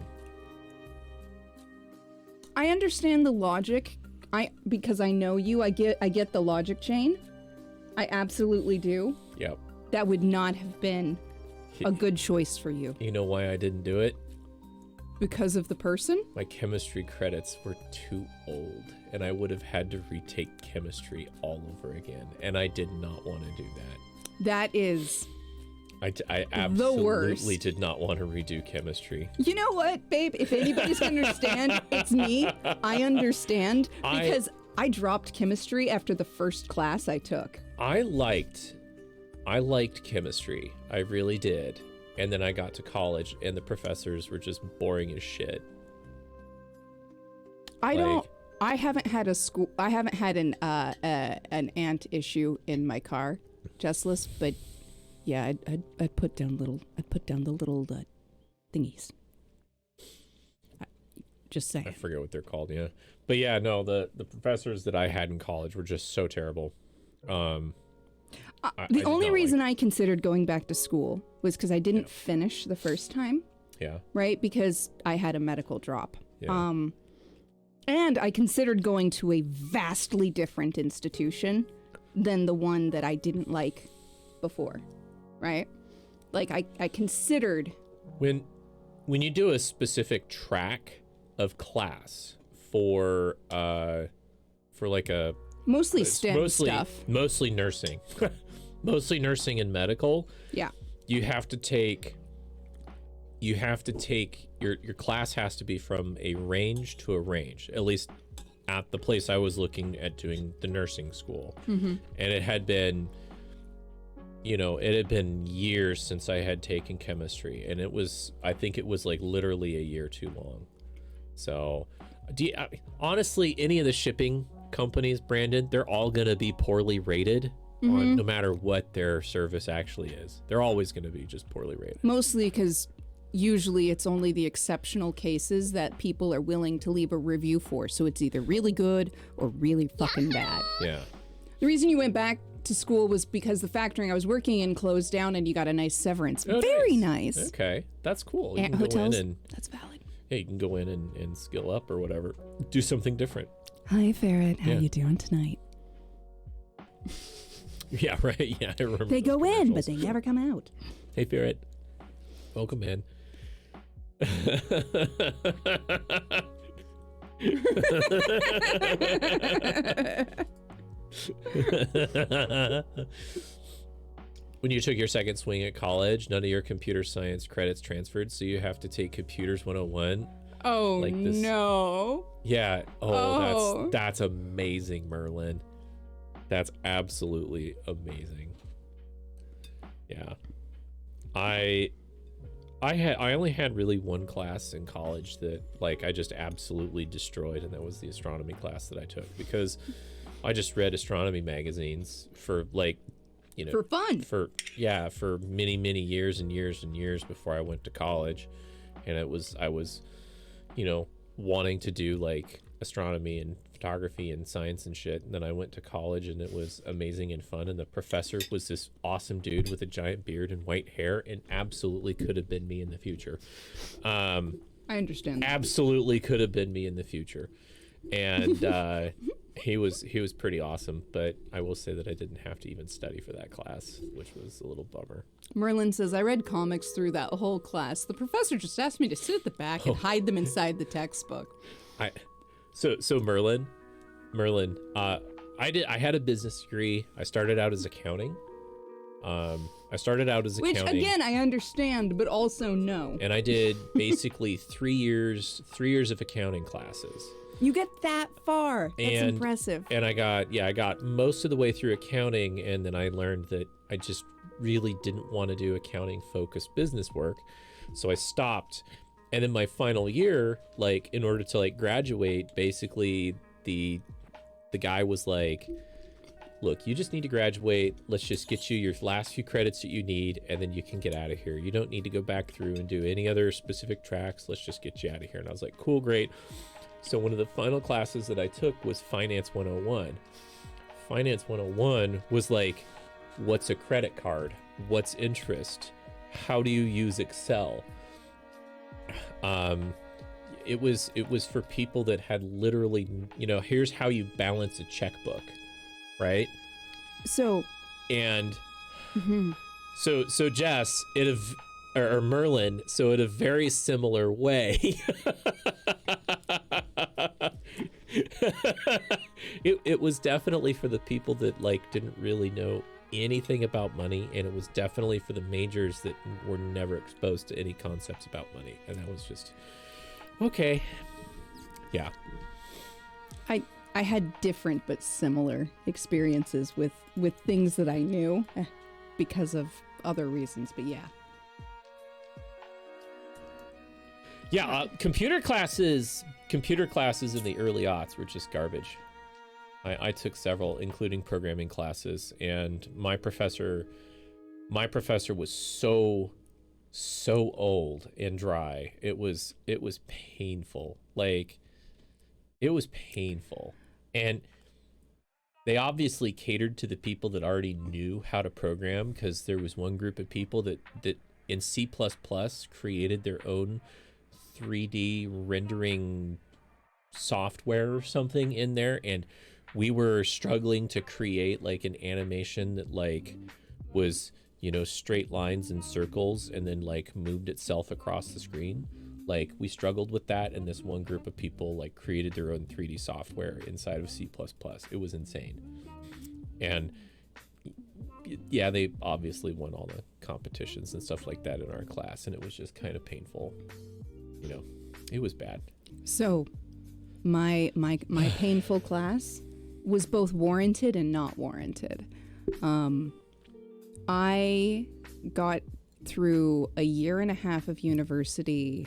I understand the logic. Because I know you, I get the logic chain. I absolutely do. Yep. That would not have been a good choice for you. You know why I didn't do it? Because of the person? My chemistry credits were too old, and I would have had to retake chemistry all over again, and I did not want to do that. That is... I absolutely did not want to redo chemistry. You know what, babe? If anybody's gonna understand, it's me. I understand because I dropped chemistry after the first class I took. I liked chemistry. I really did. And then I got to college, and the professors were just boring as shit. I haven't had an ant issue in my car, Jessless, but yeah, I'd put down the little thingies. Just saying. I forget what they're called, yeah. But yeah, no, the professors that I had in college were just so terrible. The only reason I considered going back to school was because I didn't finish the first time. Yeah. Right? Because I had a medical drop. Yeah. And I considered going to a vastly different institution than the one that I didn't like before, right? Like, I considered... When you do a specific track of class for like a... Mostly STEM stuff. Mostly nursing. Mostly nursing and medical. Yeah. You have to take your class has to be from a range to a range, at least at the place I was looking at doing the nursing school. And it had been years since I had taken chemistry, and I think it was like literally a year too long. So honestly, any of the shipping companies, Brandon, they're all gonna be poorly rated on no matter what their service actually is. They're always gonna be just poorly rated. Mostly because usually it's only the exceptional cases that people are willing to leave a review for, so it's either really good or really fucking bad. Yeah. The reason you went back to school was because the factory I was working in closed down and you got a nice severance. Oh, Very nice. Okay, that's cool. You And can hotels, go in and that's valid. you can go in and skill up or whatever. Do something different. Hi, Ferret. How Yeah. you doing tonight? Yeah, right. Yeah, I remember. They those go in, but commercials. they never come out. Hey, Ferret. Welcome in. When you took your second swing at college, none of your computer science credits transferred, so you have to take Computers 101. Oh, Like this- no. Yeah. Oh. That's amazing, Merlin. That's absolutely amazing. Yeah. I only had really one class in college that like I just absolutely destroyed, and that was the astronomy class that I took, because I just read astronomy magazines for like, For fun. for many years and years and years before I went to college. And I was wanting to do like astronomy and photography and science and shit. And then I went to college, and it was amazing and fun. And the professor was this awesome dude with a giant beard and white hair, and absolutely could have been me in the future. I understand. Absolutely could have been me in the future. And he was pretty awesome, but I will say that I didn't have to even study for that class, which was a little bummer. Merlin says, I read comics through that whole class. The professor just asked me to sit at the back and hide them inside the textbook. So Merlin, I had a business degree. I started out as accounting. Which, again, I understand, but also no. And I did basically 3 years of accounting classes. You get that far. That's And- impressive. And I got most of the way through accounting, and then I learned that I just really didn't want to do accounting focused business work. So I stopped. And in my final year, like in order to like graduate, basically the guy was like, look, you just need to graduate. Let's just get you your last few credits that you need, and then you can get out of here. You don't need to go back through and do any other specific tracks. Let's just get you out of here. And I was like, cool, great. So one of the final classes that I took was Finance 101. Finance 101 was like, what's a credit card? What's interest? How do you use Excel? It was for people that had literally, here's how you balance a checkbook, right? So, And so Jess, or Merlin, so in a very similar way, it was definitely for the people that like didn't really know anything about money, and it was definitely for the majors that were never exposed to any concepts about money, and that was just okay. Yeah. I had different but similar experiences with things that I knew because of other reasons, but yeah. Yeah, computer classes in the early aughts were just garbage. I took several, including programming classes, and my professor was so old and dry. It was painful. Like, it was painful. And they obviously catered to the people that already knew how to program, because there was one group of people that in C++ created their own 3D rendering software or something in there, and we were struggling to create like an animation that like was, you know, straight lines and circles and then like moved itself across the screen. Like we struggled with that, and this one group of people like created their own 3D software inside of C++. It was insane. And yeah, they obviously won all the competitions and stuff like that in our class, and it was just kind of painful. You know, it was bad. So my painful class was both warranted and not warranted. I got through a year and a half of university,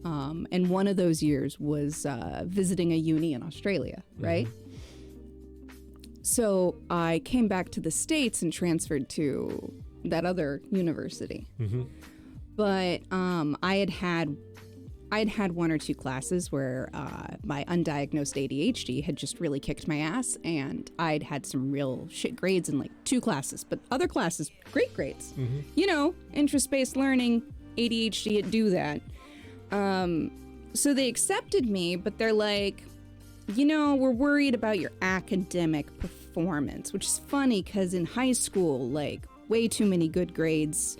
and one of those years was visiting a uni in Australia, right? So I came back to the States and transferred to that other university. But I had had one or two classes where my undiagnosed ADHD had just really kicked my ass, and I'd had some real shit grades in like 2 classes, but other classes, great grades. You know, interest-based learning, ADHD, do that. So they accepted me, but they're like, you know, we're worried about your academic performance, which is funny because in high school, like, way too many good grades,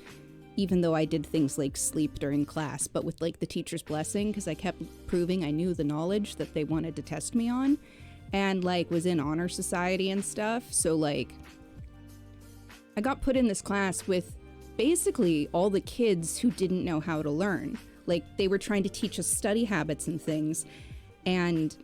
even though I did things like sleep during class, but with like the teacher's blessing, because I kept proving I knew the knowledge that they wanted to test me on, and like was in honor society and stuff. So like I got put in this class with basically all the kids who didn't know how to learn. Like they were trying to teach us study habits and things, and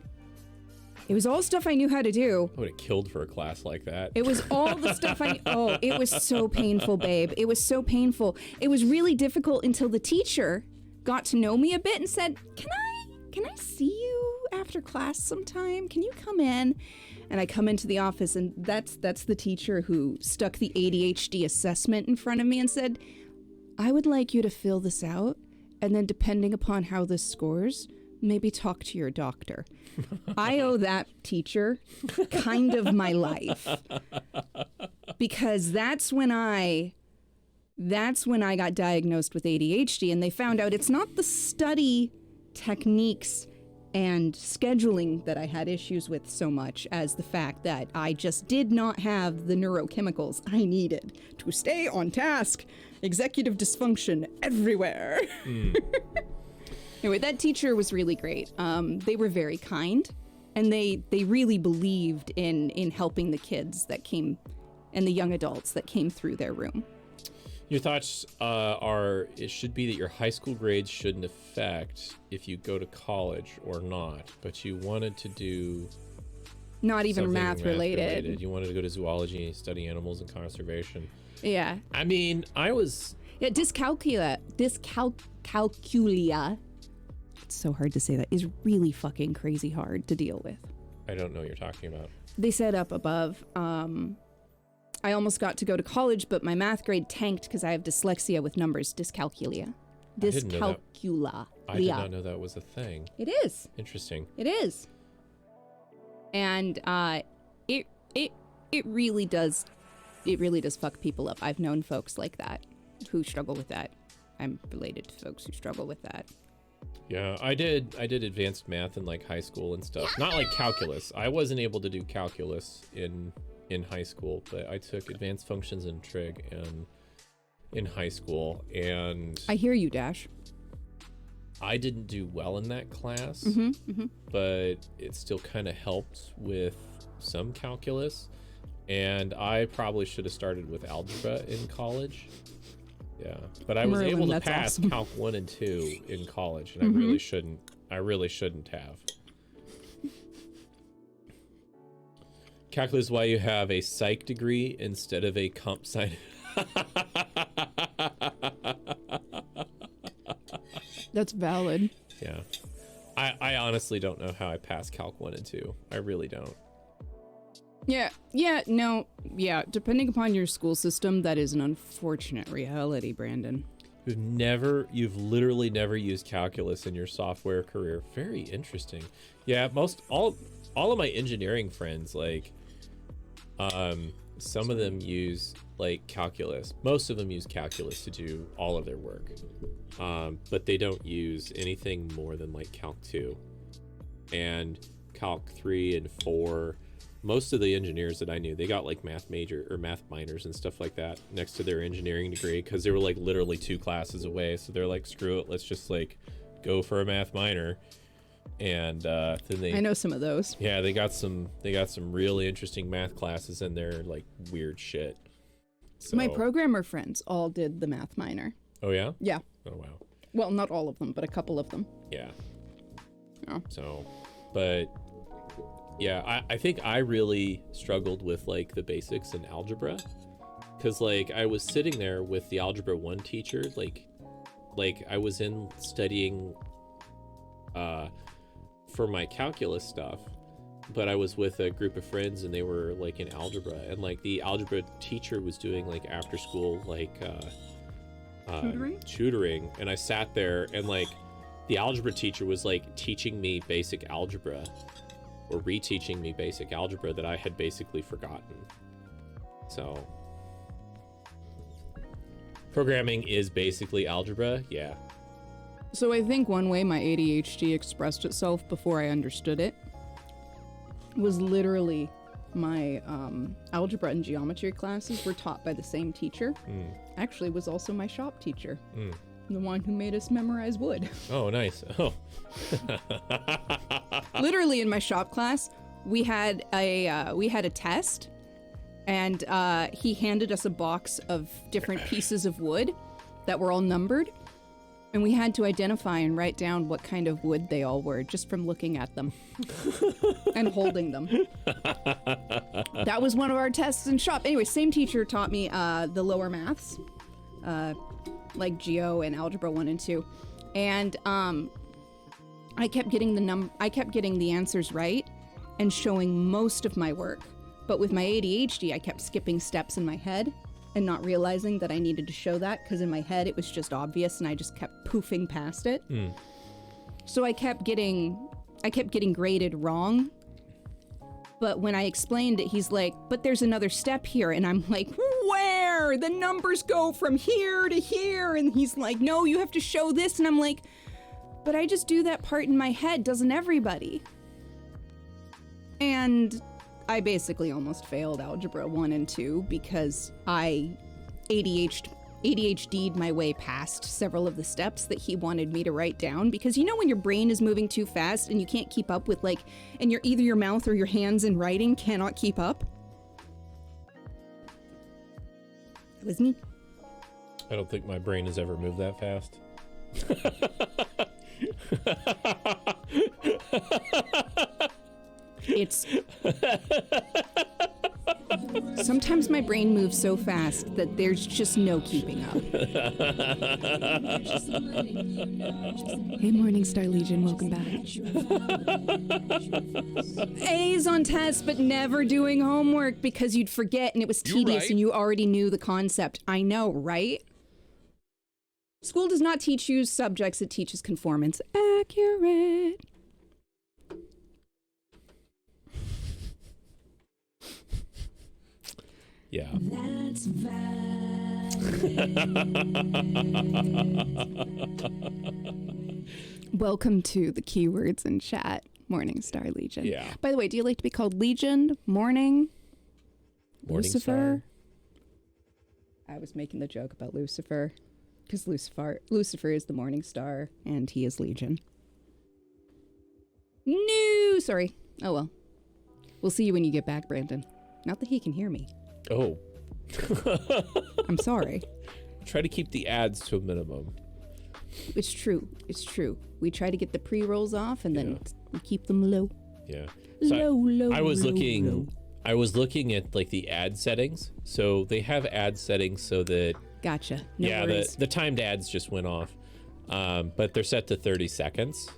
it was all stuff I knew how to do. I would have killed for a class like that. It was all the stuff oh, it was so painful, babe. It was so painful. It was really difficult until the teacher got to know me a bit and said, can I see you after class sometime? Can you come in? And I come into the office, and that's the teacher who stuck the ADHD assessment in front of me and said, I would like you to fill this out, and then depending upon how this scores, maybe talk to your doctor. I owe that teacher kind of my life, because that's when I got diagnosed with ADHD, and they found out it's not the study techniques and scheduling that I had issues with so much as the fact that I just did not have the neurochemicals I needed to stay on task. Executive dysfunction everywhere. Anyway, that teacher was really great. They were very kind, and they really believed in helping the kids that came, and the young adults that came through their room. Your thoughts are, it should be that your high school grades shouldn't affect if you go to college or not, but you wanted to do Not even something math related. You wanted to go to zoology, study animals and conservation. Yeah. I mean, I was... Yeah, dyscalculia. It's so hard to say that. Is really fucking crazy hard to deal with. I don't know what you're talking about. They said up above, I almost got to go to college, but my math grade tanked because I have dyslexia with numbers. Dyscalculia. Dyscalculia. I did not know that was a thing. It is. Interesting. It is. And it really does fuck people up. I've known folks like that who struggle with that. I'm related to folks who struggle with that. Yeah, I did advanced math in like high school and stuff. Not like calculus. I wasn't able to do calculus in high school, but I took advanced functions and trig in high school, and I hear you, Dash. I didn't do well in that class, but it still kind of helped with some calculus, and I probably should have started with algebra in college. Yeah, but I was able to pass awesome. Calc 1 and 2 in college, and I really shouldn't have. Calculus is why you have a psych degree instead of a comp sci. That's valid. Yeah. I honestly don't know how I passed Calc 1 and 2. I really don't. Yeah, depending upon your school system, that is an unfortunate reality, Brandon. You've literally never used calculus in your software career. Very interesting. Yeah, all of my engineering friends, like, some of them use like calculus. Most of them use calculus to do all of their work. But they don't use anything more than like Calc 2. and Calc 3 and 4. Most of the engineers that I knew, they got like math major or math minors and stuff like that next to their engineering degree, because they were like literally 2 classes away. So they're like, screw it, let's just like go for a math minor. And then I know some of those. yeah, they got some really interesting math classes in there, like weird shit. So, My programmer friends all did the math minor. oh yeah? Yeah. Oh wow. Well, not all of them, but a couple of them. Yeah. Oh. So, but yeah, I think I really struggled with like the basics in algebra, because like I was sitting there with the algebra 1 teacher, like I was in studying for my calculus stuff, but I was with a group of friends and they were like in algebra, and like the algebra teacher was doing like after school like tutoring, and I sat there and like the algebra teacher was like teaching me basic algebra, or reteaching me basic algebra that I had basically forgotten. So programming is basically algebra, yeah. So I think one way my ADHD expressed itself before I understood it was literally my algebra and geometry classes were taught by the same teacher. Actually was also my shop teacher. The one who made us memorize wood. Oh, nice. Oh. Literally in my shop class, we had a test, and he handed us a box of different pieces of wood that were all numbered, and we had to identify and write down what kind of wood they all were just from looking at them and holding them. That was one of our tests in shop. Anyway, same teacher taught me the lower maths, like Geo and Algebra 1 and 2. And I kept getting the answers right and showing most of my work. But with my ADHD, I kept skipping steps in my head and not realizing that I needed to show that, because in my head it was just obvious and I just kept poofing past it. So I kept getting graded wrong. But when I explained it, he's like, but there's another step here. And I'm like, where? The numbers go from here to here. And he's like, no, you have to show this. And I'm like, but I just do that part in my head. Doesn't everybody? And I basically almost failed Algebra 1 and 2 because I ADHD'd my way past several of the steps that he wanted me to write down, because you know when your brain is moving too fast and you can't keep up with, like, and either your mouth or your hands in writing cannot keep up? That was me. I don't think my brain has ever moved that fast. It's... Sometimes my brain moves so fast that there's just no keeping up. Hey, Morningstar Legion, welcome back. A's on tests, but never doing homework because you'd forget and it was tedious and you already knew the concept. I know, right? School does not teach you subjects, it teaches conformance. Accurate. Yeah. That's valid. Welcome to the keywords in chat, Morningstar Legion. Yeah. By the way, do you like to be called Legion, Morning, Lucifer? I was making the joke about Lucifer, because Lucifer is the morning star, and he is Legion. No, sorry. Oh well. We'll see you when you get back, Brandon. Not that he can hear me. Oh. I'm sorry. Try to keep the ads to a minimum. It's true. It's true. We try to get the pre-rolls off, and then we keep them low. Yeah. Low. I was looking at like the ad settings. So they have ad settings so that Gotcha. No worries. the timed ads just went off. But they're set to 30 seconds.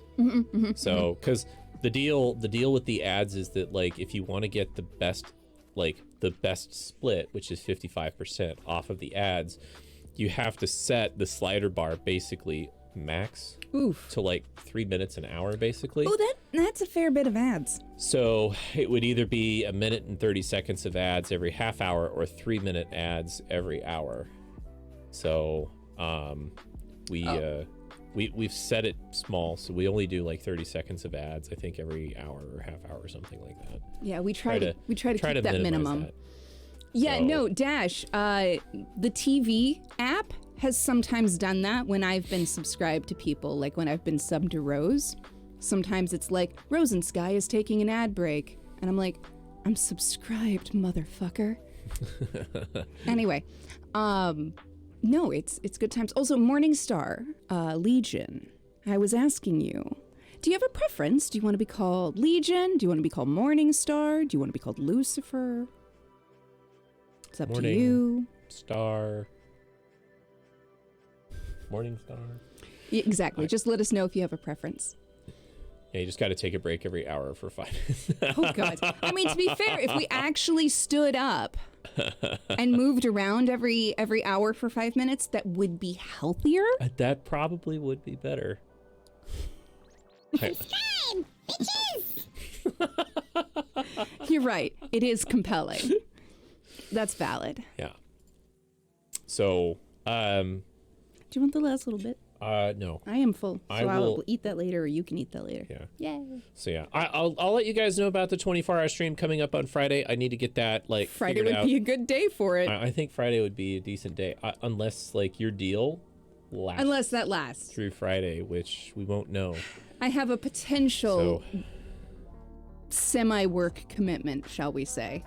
So because the deal with the ads is that, like, if you want to get the best split, which is 55% off of the ads, you have to set the slider bar basically max to like 3 minutes an hour basically. Oh, that's a fair bit of ads. So it would either be 1 minute and 30 seconds of ads every half hour or 3 minute ads every hour. So we we've set it small, so we only do like 30 seconds of ads, I think, every hour or half hour or something like that. Yeah, we try to keep that minimize minimum. that. Yeah, So- no, Dash, the TV app has sometimes done that when I've been subscribed to people, like when I've been subbed to Rose. Sometimes it's like, Rose and Sky is taking an ad break. And I'm like, I'm subscribed, motherfucker. Anyway, no, it's good times. Also, Morningstar, Legion, I was asking you, do you have a preference? Do you want to be called Legion? Do you want to be called Morningstar? Do you want to be called Lucifer? It's up to you. Morning Star. Yeah, exactly. Just let us know if you have a preference. Yeah, you just got to take a break every hour for 5 minutes. Oh, God. I mean, to be fair, if we actually stood up and moved around every hour for 5 minutes, that would be healthier. That probably would be better. You're right. It is compelling. That's valid. Yeah. So, Do you want the last little bit? no. I am full, so I I will will- eat that later, or you can eat that later. Yeah. Yay. So yeah, I'll let you guys know about the 24-hour stream coming up on Friday. I need to get that like Friday figured would out. be a good day for it. I think Friday would be a decent day, unless like your deal lasts Unless that lasts. through Friday, which we won't know. I have a potential So semi-work commitment, shall we say.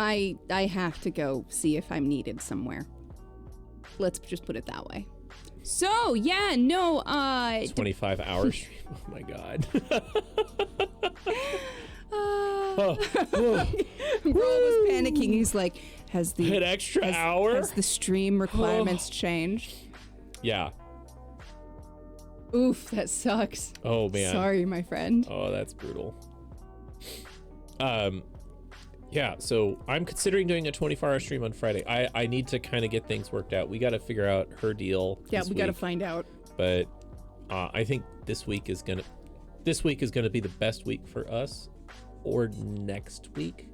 I have to go see if I'm needed somewhere. Let's just put it that way. So, yeah, no, 25-hour stream. Oh my god. Brawl was panicking. He's like, has the An extra hour? has the stream requirements changed? Yeah. Oof, that sucks. Oh man. Sorry, my friend. Oh, that's brutal. Yeah, so I'm considering doing a 24-hour stream on Friday. I need to kind of get things worked out. We got to figure out her deal. Yeah, this we got to week, find out. But I think this week is gonna be the best week for us, or next week.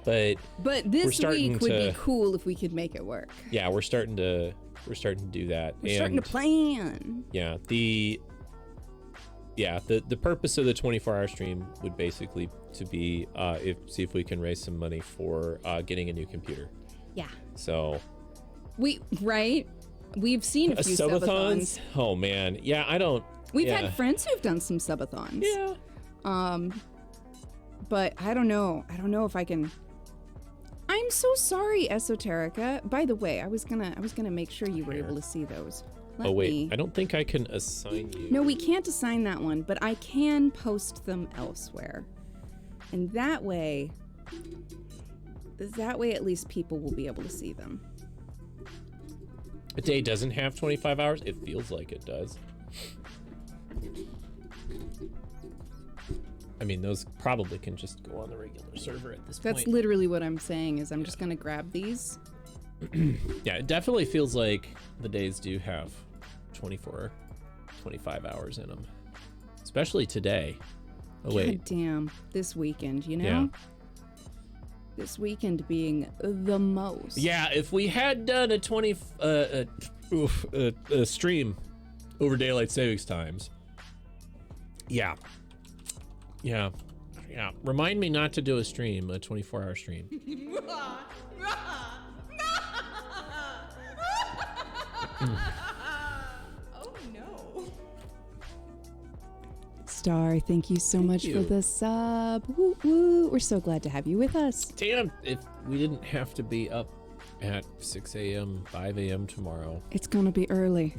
But this starting week would be to- cool if we could make it work. yeah, we're starting to do that. We're starting to plan. Yeah, the purpose of the 24-hour stream would basically to be see if we can raise some money for getting a new computer. Yeah. So We've seen a few subathons. Oh man, yeah, I don't. We've yeah. had friends who've done some subathons. Yeah. But I don't know. I don't know if I can. I'm so sorry, Esoterica. By the way, I was gonna make sure you were Here. able to see those. Oh wait, I don't think I can assign you. No, we can't assign that one, but I can post them elsewhere. And that way at least people will be able to see them. A day doesn't have 25 hours. It feels like it does. I mean, those probably can just go on the regular server at this That's point. literally what I'm saying is I'm just gonna grab these. Yeah, it definitely feels like the days do have 25 hours in them. Especially today. Oh, wait. God damn, this weekend, you know? Yeah. This weekend being the most. Yeah, if we had done a stream over daylight savings times. Yeah. Remind me not to do a stream, a 24-hour stream. Oh no. Star, thank you so much you. for the sub. Woo woo. We're so glad to have you with us. Damn, if we didn't have to be up at 6 a.m., 5 a.m. tomorrow. It's gonna be early.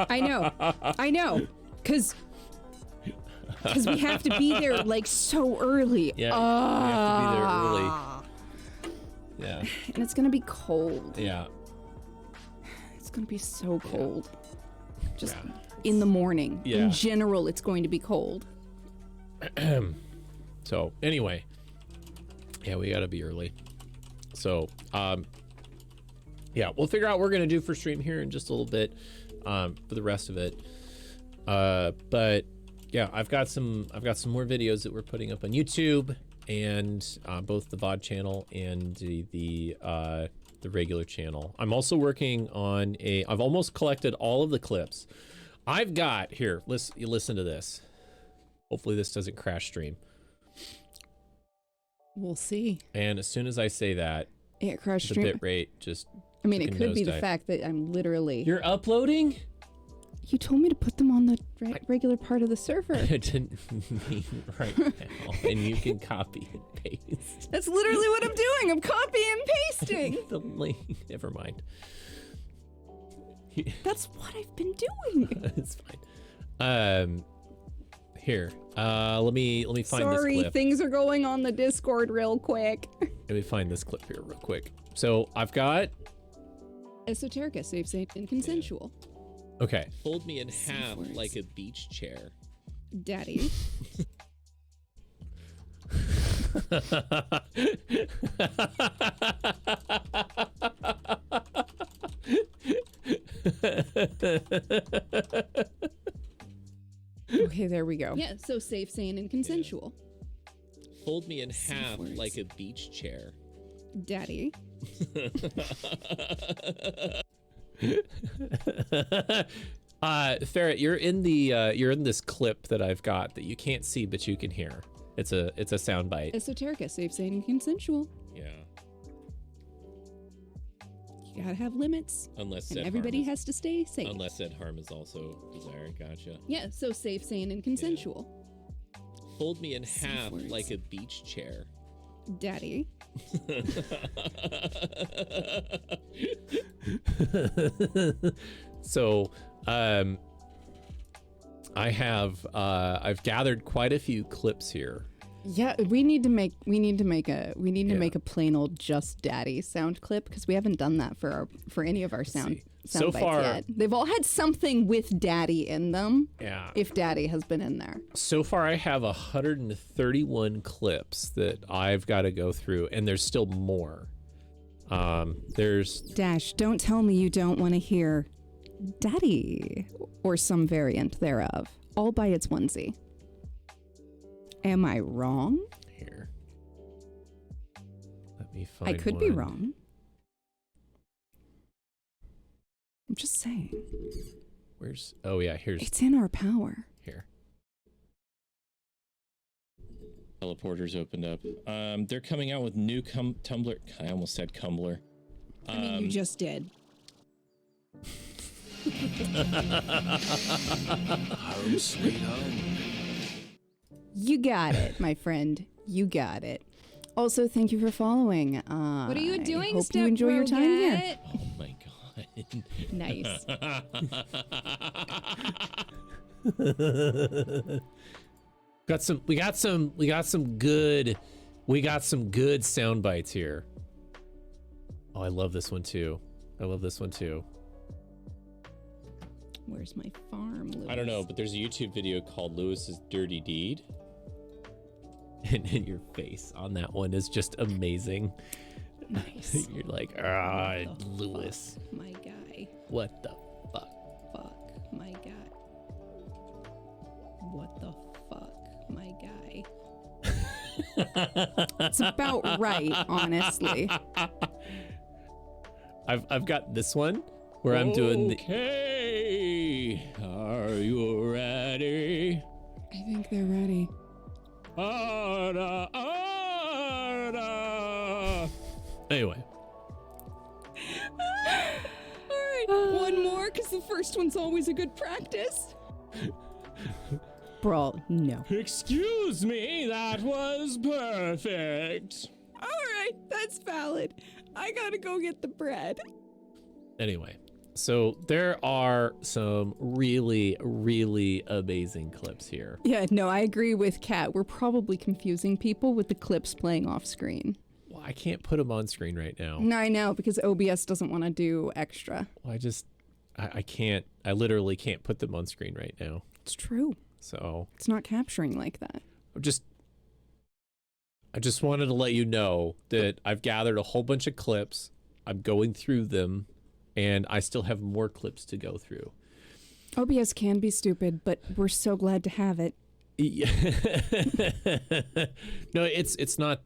I know. Cause we have to be there like so early. Yeah, we have to be there early. Yeah, And it's gonna be cold. yeah. It's gonna be so cold. Just Yeah. in the morning. Yeah. In general, it's going to be cold. So anyway, yeah, we gotta be early. So yeah, we'll figure out what we're gonna do for stream here in just a little bit for the rest of it. But yeah, I've got some more videos that we're putting up on YouTube. and both the VOD channel and the regular channel. I'm also working on I've almost collected all of the clips. I've got here. Listen to this. Hopefully this doesn't crash stream. We'll see. And as soon as I say that, It crashed the stream. bit rate just. I mean, it freaking could be the nosedive. fact that I'm literally. You're uploading? You told me to put them on the regular part of the server. I didn't mean right now. And you can copy and paste. That's literally what I'm doing. I'm copying and pasting. The link. Never mind. That's what I've been doing. It's fine. Here. Let me find this Sorry, clip. things are going on the Discord real quick. Let me find this clip here real quick. So I've got. Esoterica, safe, safe, and consensual. Okay. Fold me in half words. like a beach chair. Daddy. Okay, there we go. Yeah, so safe, sane, and consensual. Fold me in half words. like a beach chair. Daddy. Ferret, you're in this clip that I've got that you can't see but you can hear. It's a sound bite. Esoterica, safe, sane, and consensual. Yeah. You gotta have limits. Unless And said everybody harm has to stay safe. unless said harm is also desired. Gotcha. Yeah, so safe, sane, and consensual. Fold me in half words. like a beach chair. Daddy. So, I've gathered quite a few clips here. Yeah, we need to make a plain old just daddy sound clip because we haven't done that for any of our sound So bites far- yet. They've all had something with daddy in them. Yeah. If daddy has been in there. So far, I have 131 clips that I've got to go through, and there's still more. There's Dash, don't tell me you don't want to hear daddy or some variant thereof, all by its onesie. Am I wrong? here. Let me find. I could be one. wrong. I'm just saying. Where's? Oh yeah, here's It's in our power. here. Teleporters opened up. They're coming out with new Tumblr. I almost said Cumbler. I mean, you just did. Home sweet home. You got it, my friend. You got it. Also, thank you for following. What are you doing, Hope Step you enjoy your time here. Roget? Oh my god. Nice. We got some good sound bites here. Oh, I love this one too. Where's my farm, Lewis? I don't know, but there's a YouTube video called Lewis's Dirty Deed. And your face on that one is just amazing. Nice. You're like, What the Lewis. fuck, my guy. What the fuck? Fuck, my guy. What the fuck, my guy. It's about right, honestly. I've got this one where I'm doing the. Okay, are you ready? I think they're ready. Arda, arda. Anyway, All right, one more, because the first one's always a good practice. Brawl, no. Excuse me, that was perfect. All right, that's valid. I gotta go get the bread. anyway. So there are some really, really amazing clips here. Yeah, no, I agree with Kat. We're probably confusing people with the clips playing off screen. Well, I can't put them on screen right now. No, I know, because OBS doesn't want to do extra. Well, I can't. I literally can't put them on screen right now. It's true. So It's not capturing like that. I just wanted to let you know that I've gathered a whole bunch of clips. I'm going through them, and I still have more clips to go through. OBS can be stupid, but we're so glad to have it. Yeah. No, it's not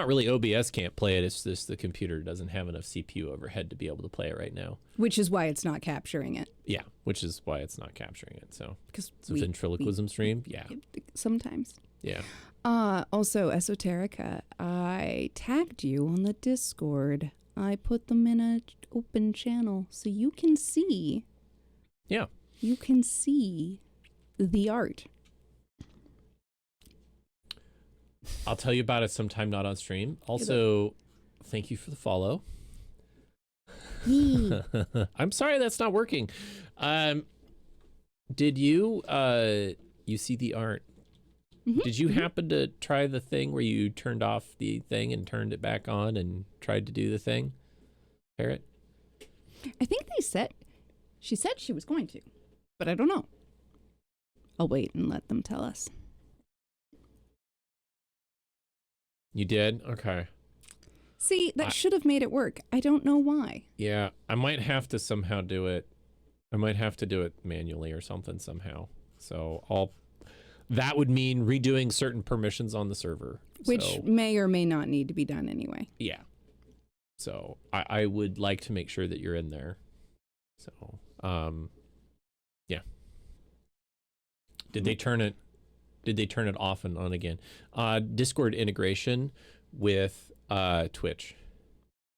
really OBS can't play it. It's just the computer doesn't have enough CPU overhead to be able to play it right now. Which is why it's not capturing it. Yeah, which is why it's not capturing it. So Because it's a ventriloquism stream. Yeah. Sometimes. Yeah. Also, Esoterica, I tagged you on the Discord. I put them in a open channel so you can see. Yeah. You can see the art. I'll tell you about it sometime, not on stream. Also, thank you for the follow. I'm sorry that's not working. Did you you see the art? Did you happen to try the thing where you turned off the thing and turned it back on and tried to do the thing? Parrot? I think she said she was going to, but I don't know. I'll wait and let them tell us. You did? Okay. See, that should have made it work. I don't know why. Yeah, I might have to somehow do it. I might have to do it manually or something somehow. So that would mean redoing certain permissions on the server. Which may or may not need to be done anyway. Yeah. So I would like to make sure that you're in there. So, yeah. Did they turn it off and on again? Discord integration with Twitch.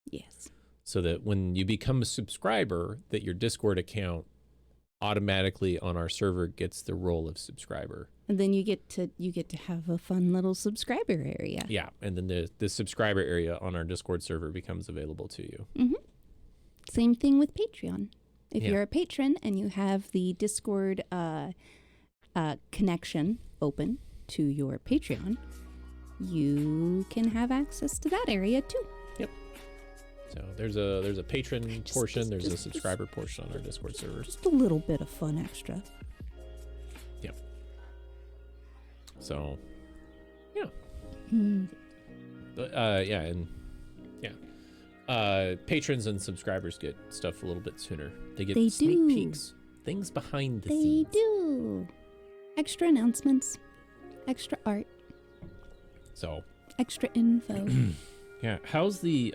Yes. So that when you become a subscriber, that your Discord account automatically on our server gets the role of subscriber. And then you get to have a fun little subscriber area. Yeah, and then the subscriber area on our Discord server becomes available to you. Same thing with Patreon. If Yeah. you're a patron and you have the Discord connection open to your Patreon, you can have access to that area too. Yep. So there's a patron portion, there's a subscriber portion on our Discord server. Just a little bit of fun extra. Yep. So, yeah. Yeah, and yeah. Patrons and subscribers get stuff a little bit sooner. They get sneak peeks, things behind the scenes. They do. Extra announcements, extra art, So, extra info. yeah. How's the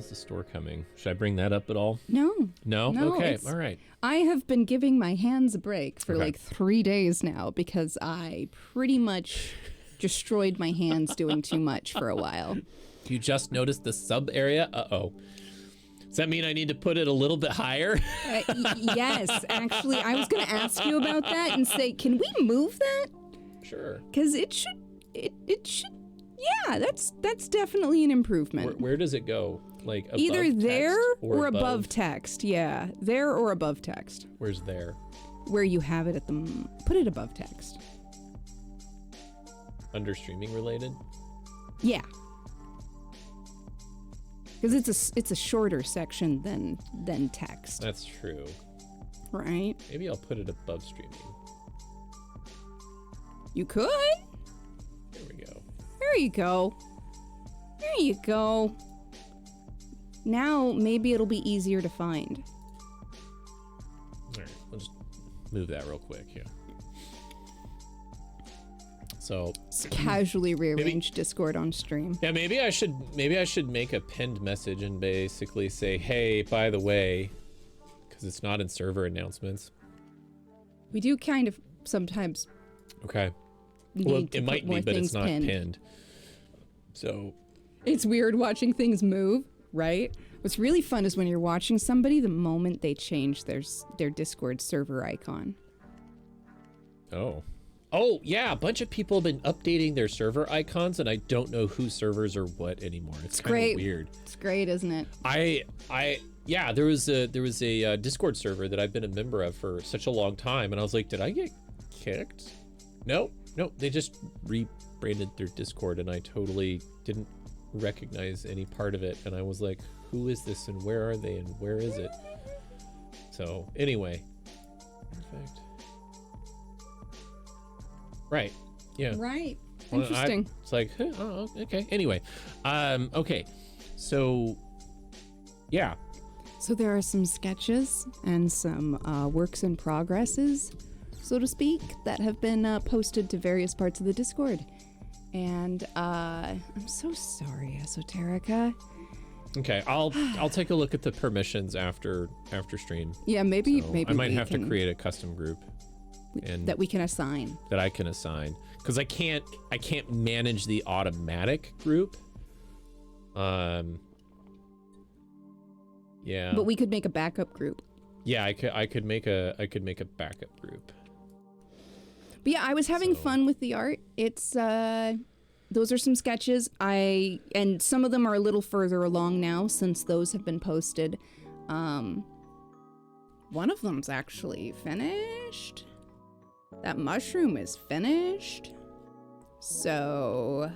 store coming? Should I bring that up at all? No. No? No, Okay. it's- All right. I have been giving my hands a break for Okay. like 3 days now because I pretty much destroyed my hands doing too much for a while. You just noticed the sub area? Uh-oh. Does that mean I need to put it a little bit higher? Yes, actually, I was going to ask you about that and say, can we move that? Sure. Because it should, yeah, that's definitely an improvement. Where does it go? Like above Either text there or above above text. Yeah, there or above text. Where's there? Where you have it at the, put it above text. Under streaming related? Yeah. Because it's a shorter section than text, That's true. right? Maybe I'll put it above streaming. You could. There we go. There you go. There you go. Now maybe it'll be easier to find. All right, we'll just move that real quick. Yeah. So Casually rearrange Discord on stream. yeah, maybe I should make a pinned message and basically say, hey, by the way, because it's not in server announcements. We do kind of sometimes Okay. need Well, to it put might more be, but it's things not pinned. pinned. So It's weird watching things move, right? What's really fun is when you're watching somebody the moment they change their Discord server icon. Oh, yeah, a bunch of people have been updating their server icons, and I don't know whose servers are what anymore. It's kind great. of weird. It's great, isn't it? Yeah, there was a Discord server that I've been a member of for such a long time, and I was like, did I get kicked? No, they just rebranded their Discord, and I totally didn't recognize any part of it, and I was like, who is this, and where are they, and where is it? So, anyway. Perfect. Right. Yeah. Right. Well, Interesting. it's like, huh, oh, okay. Anyway, okay. So, yeah. So there are some sketches and some works in progresses so to speak, that have been posted to various parts of the Discord. And I'm so sorry, Esoterica. Okay, I'll take a look at the permissions after stream. Yeah, maybe So maybe I might we have to can- create a custom group and that we can assign. that I can assign, because I can't manage the automatic group. Yeah. But we could make a backup group. Yeah, I could make a backup group. But yeah, I was having So- fun with the art. It's those are some sketches. And some of them are a little further along now since those have been posted. One of them's actually finished. That mushroom is finished. So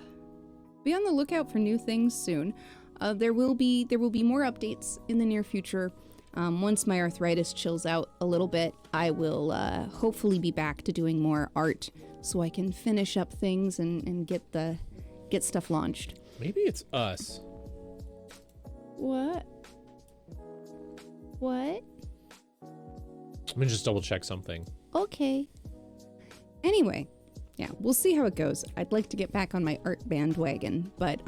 be on the lookout for new things soon. There will be more updates in the near future. Once my arthritis chills out a little bit, I will hopefully be back to doing more art so I can finish up things and get stuff launched. Maybe it's us. What? Let me just double check something. Okay. Anyway, yeah, we'll see how it goes. I'd like to get back on my art bandwagon, but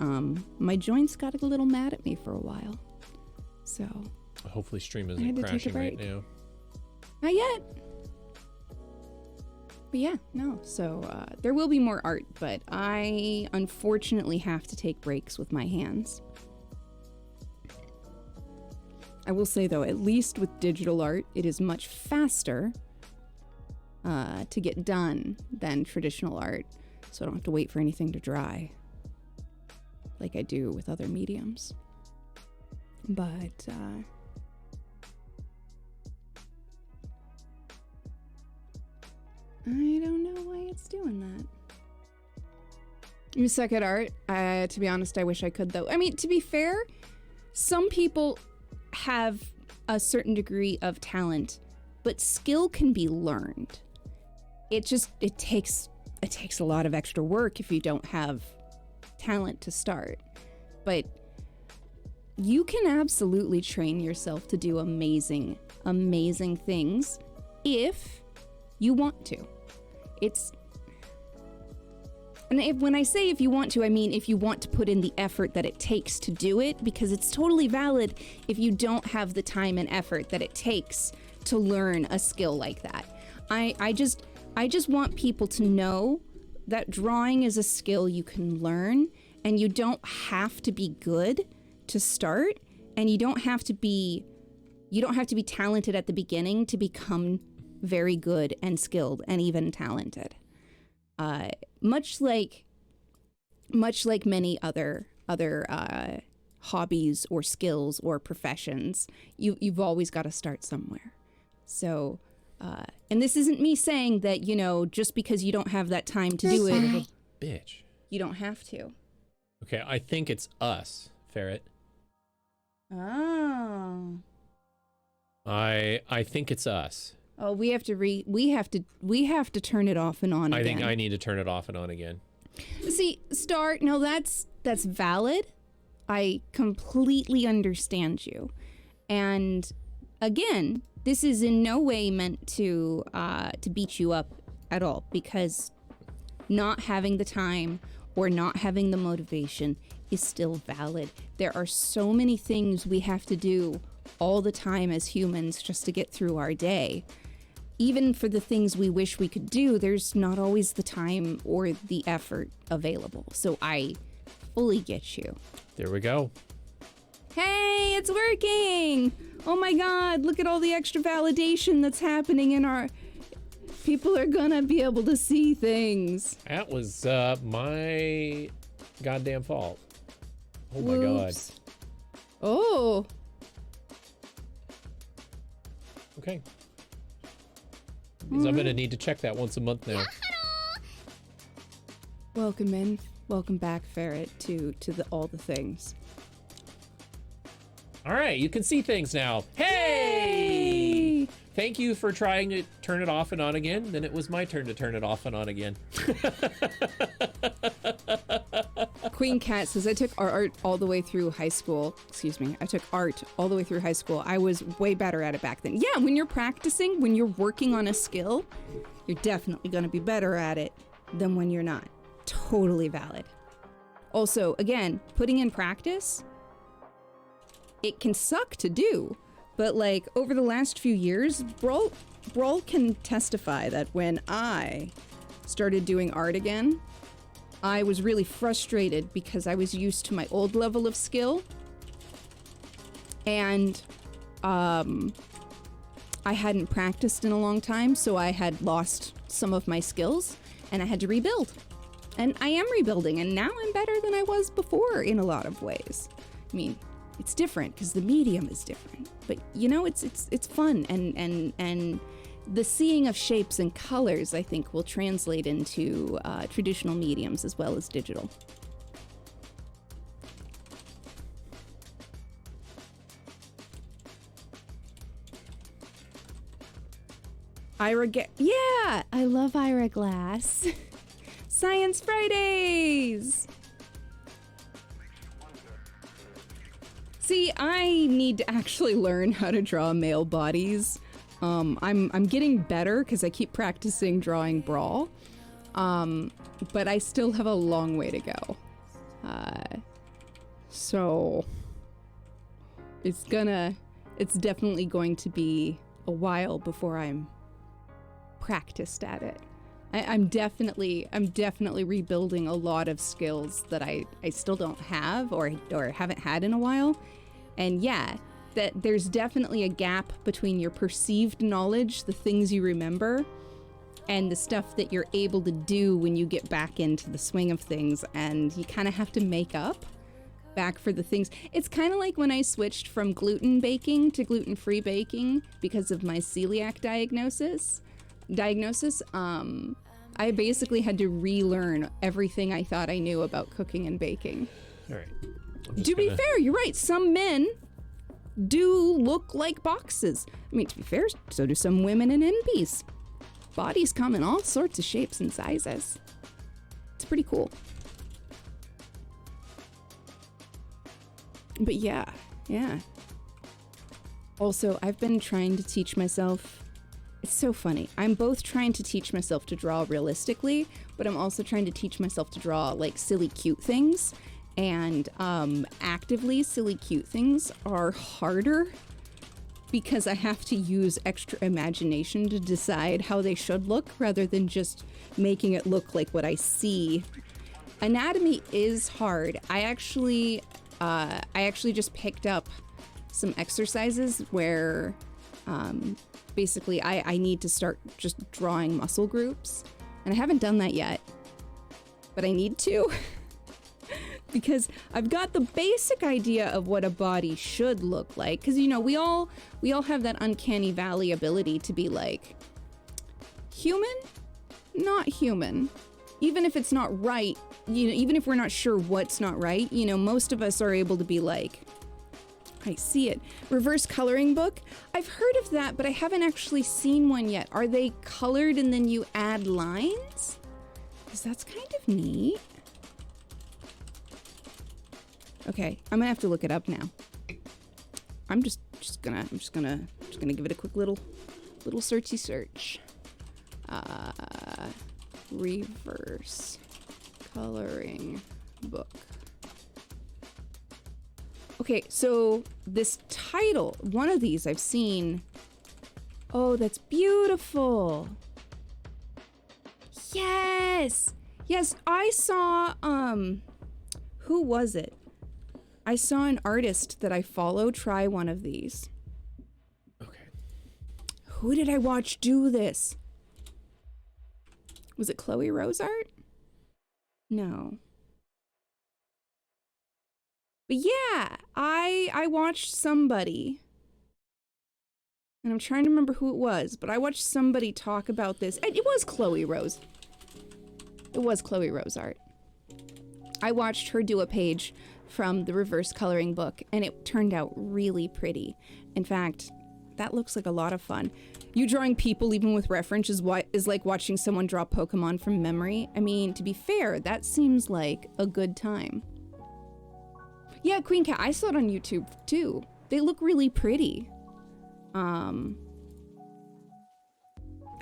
my joints got a little mad at me for a while. So, Hopefully stream had isn't to take a crashing right break. now. not yet. But yeah, no. So there will be more art, but I unfortunately have to take breaks with my hands. I will say though, at least with digital art, it is much faster to get done than traditional art, so I don't have to wait for anything to dry like I do with other mediums. But I don't know why it's doing that. You suck at art. To be honest, I wish I could though. I mean, to be fair, some people have a certain degree of talent, but skill can be learned. It takes a lot of extra work if you don't have talent to start. But you can absolutely train yourself to do amazing, amazing things if you want to. When I say if you want to, I mean if you want to put in the effort that it takes to do it, because it's totally valid if you don't have the time and effort that it takes to learn a skill like that. I just want people to know that drawing is a skill you can learn, and you don't have to be good to start, and you don't have to be talented at the beginning to become very good and skilled and even talented. Much like many other hobbies or skills or professions, you've always got to start somewhere. So, and this isn't me saying that, just because you don't have that time to do it, Bitch. you don't have to. Okay, I think it's us, Ferret. Oh. I think it's us. Oh, we have to turn it off and on I again. think I need to turn it off and on again. See, Star, no, that's valid. I completely understand you. And again, this is in no way meant to beat you up at all, because not having the time or not having the motivation is still valid. There are so many things we have to do all the time as humans just to get through our day. Even for the things we wish we could do, there's not always the time or the effort available. So I fully get you. There we go. Hey, it's working! Oh my god, look at all the extra validation that's happening in our... People are gonna be able to see things. That was my goddamn fault. Oh my god. Whoops. Oh. Okay. Means I'm gonna need to check that once a month now. Welcome in. Welcome back, Ferret, to all the things. All right, you can see things now. Hey! Thank you for trying to turn it off and on again. Then it was my turn to turn it off and on again. Queen Cat says, I took art all the way through high school. Excuse me. I took art all the way through high school. I was way better at it back then. Yeah, when you're practicing, when you're working on a skill, you're definitely going to be better at it than when you're not. Totally valid. Also, again, putting in practice, it can suck to do, but like over the last few years, Brawl can testify that when I started doing art again, I was really frustrated because I was used to my old level of skill, and I hadn't practiced in a long time, so I had lost some of my skills, and I had to rebuild. And I am rebuilding, and now I'm better than I was before in a lot of ways. I mean, it's different because the medium is different, but you know, it's fun, and the seeing of shapes and colors, I think, will translate into traditional mediums as well as digital. Yeah, I love Ira Glass. Science Fridays! See, I need to actually learn how to draw male bodies. I'm getting better because I keep practicing drawing Brawl. But I still have a long way to go. So it's definitely going to be a while before I'm practiced at it. I'm definitely rebuilding a lot of skills that I still don't have or haven't had in a while. And yeah, that there's definitely a gap between your perceived knowledge, the things you remember, and the stuff that you're able to do when you get back into the swing of things, and you kind of have to make up back for the things. It's kind of like when I switched from gluten baking to gluten-free baking because of my celiac diagnosis. I basically had to relearn everything I thought I knew about cooking and baking. All right. To be fair, you're right. Some men do look like boxes. I mean, to be fair, so do some women and NPs. Bodies come in all sorts of shapes and sizes. It's pretty cool. But yeah. Also, I've been trying to teach myself. It's so funny. I'm both trying to teach myself to draw realistically, but I'm also trying to teach myself to draw like silly, cute things. And actively silly, cute things are harder because I have to use extra imagination to decide how they should look rather than just making it look like what I see. Anatomy is hard. I actually just picked up some exercises where basically I need to start just drawing muscle groups. And I haven't done that yet, but I need to. Because I've got the basic idea of what a body should look like. Because, you know, we all have that uncanny valley ability to be like, human? Not human. Even if it's not right, you know, even if we're not sure what's not right, you know, most of us are able to be like, I see it. Reverse coloring book? I've heard of that, but I haven't actually seen one yet. Are they colored and then you add lines? Because that's kind of neat. Okay, I'm gonna have to look it up now. I'm just gonna give it a quick little searchy search. Reverse coloring book. Okay, so this title, one of these I've seen. Oh, that's beautiful. Yes, I saw. Who was it? I saw an artist that I follow try one of these. Okay. Who did I watch do this? Was it Chloe Rose Art? No. But yeah, I watched somebody, and I'm trying to remember who it was, but I watched somebody talk about this. It was Chloe Rose. It was Chloe Rose Art. I watched her do a page from the reverse coloring book, and it turned out really pretty. In fact, That looks like a lot of fun. You drawing people even with reference is like watching someone draw Pokemon from memory. I mean, to be fair, that seems like a good time. Yeah, Queen Cat, I saw it on YouTube too. They look really pretty. I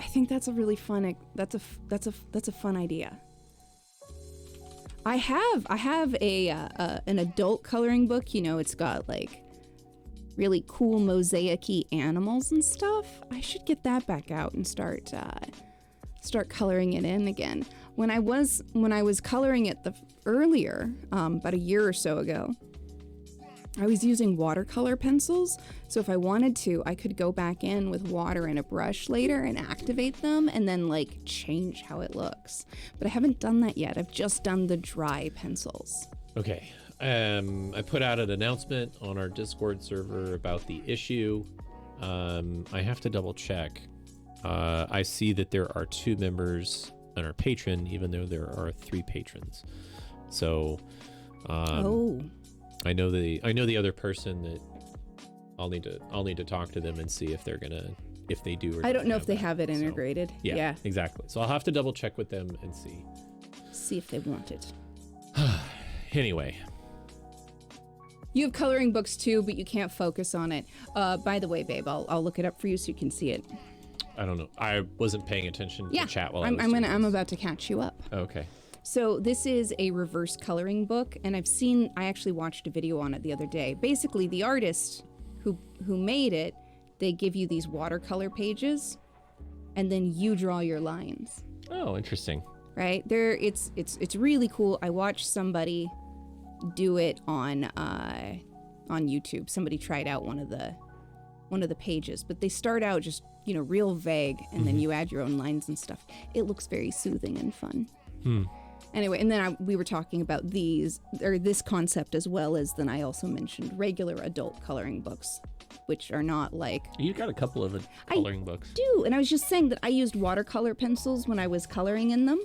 think that's a really fun. That's a fun idea. I have an adult coloring book. You know, it's got like really cool mosaic-y animals and stuff. I should get that back out and start coloring it in again. When I was coloring it earlier, about a year or so ago, I was using watercolor pencils, so if I wanted to, I could go back in with water and a brush later and activate them and then like change how it looks. But I haven't done that yet. I've just done the dry pencils. Okay. I put out an announcement on our Discord server about the issue. I have to double check. I see that there are 2 members on our patron, even though there are 3 patrons. So, I know the other person that I'll need to talk to them and see if they do or I don't know if they that. have it integrated. So, yeah, exactly. So I'll have to double check with them and see if they want it. Anyway, you have coloring books too, but you can't focus on it. By the way, babe, I'll look it up for you so you can see it. I don't know. I wasn't paying attention to the chat while I'm about to catch you up. Okay. So this is a reverse coloring book, and I actually watched a video on it the other day. Basically, the artist who made it, they give you these watercolor pages, and then you draw your lines. Oh, interesting. Right? It's really cool. I watched somebody do it on YouTube. Somebody tried out one of the pages, but they start out just, you know, real vague, and then you add your own lines and stuff. It looks very soothing and fun. Anyway, and then we were talking about this concept as well as then I also mentioned regular adult coloring books, which are not like... You got a couple of coloring books. do, and I was just saying that I used watercolor pencils when I was coloring in them.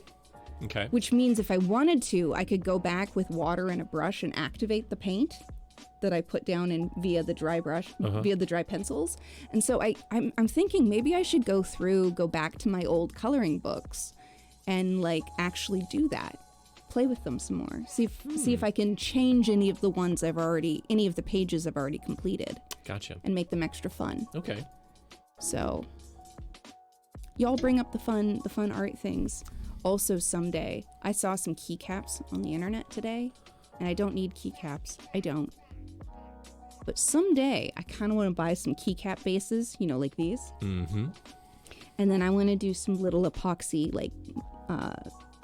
Okay. Which means if I wanted to, I could go back with water and a brush and activate the paint that I put down via the dry pencils. And so I'm thinking maybe I should go back to my old coloring books and like actually do that. Play with them some more. See if I can change any of the pages I've already completed. Gotcha. And make them extra fun. Okay. So y'all bring up the fun art things. Also someday, I saw some keycaps on the internet today, and I don't need keycaps. I don't. But someday, I kind of want to buy some keycap bases, you know, like these. Mm-hmm. And then I want to do some little epoxy, like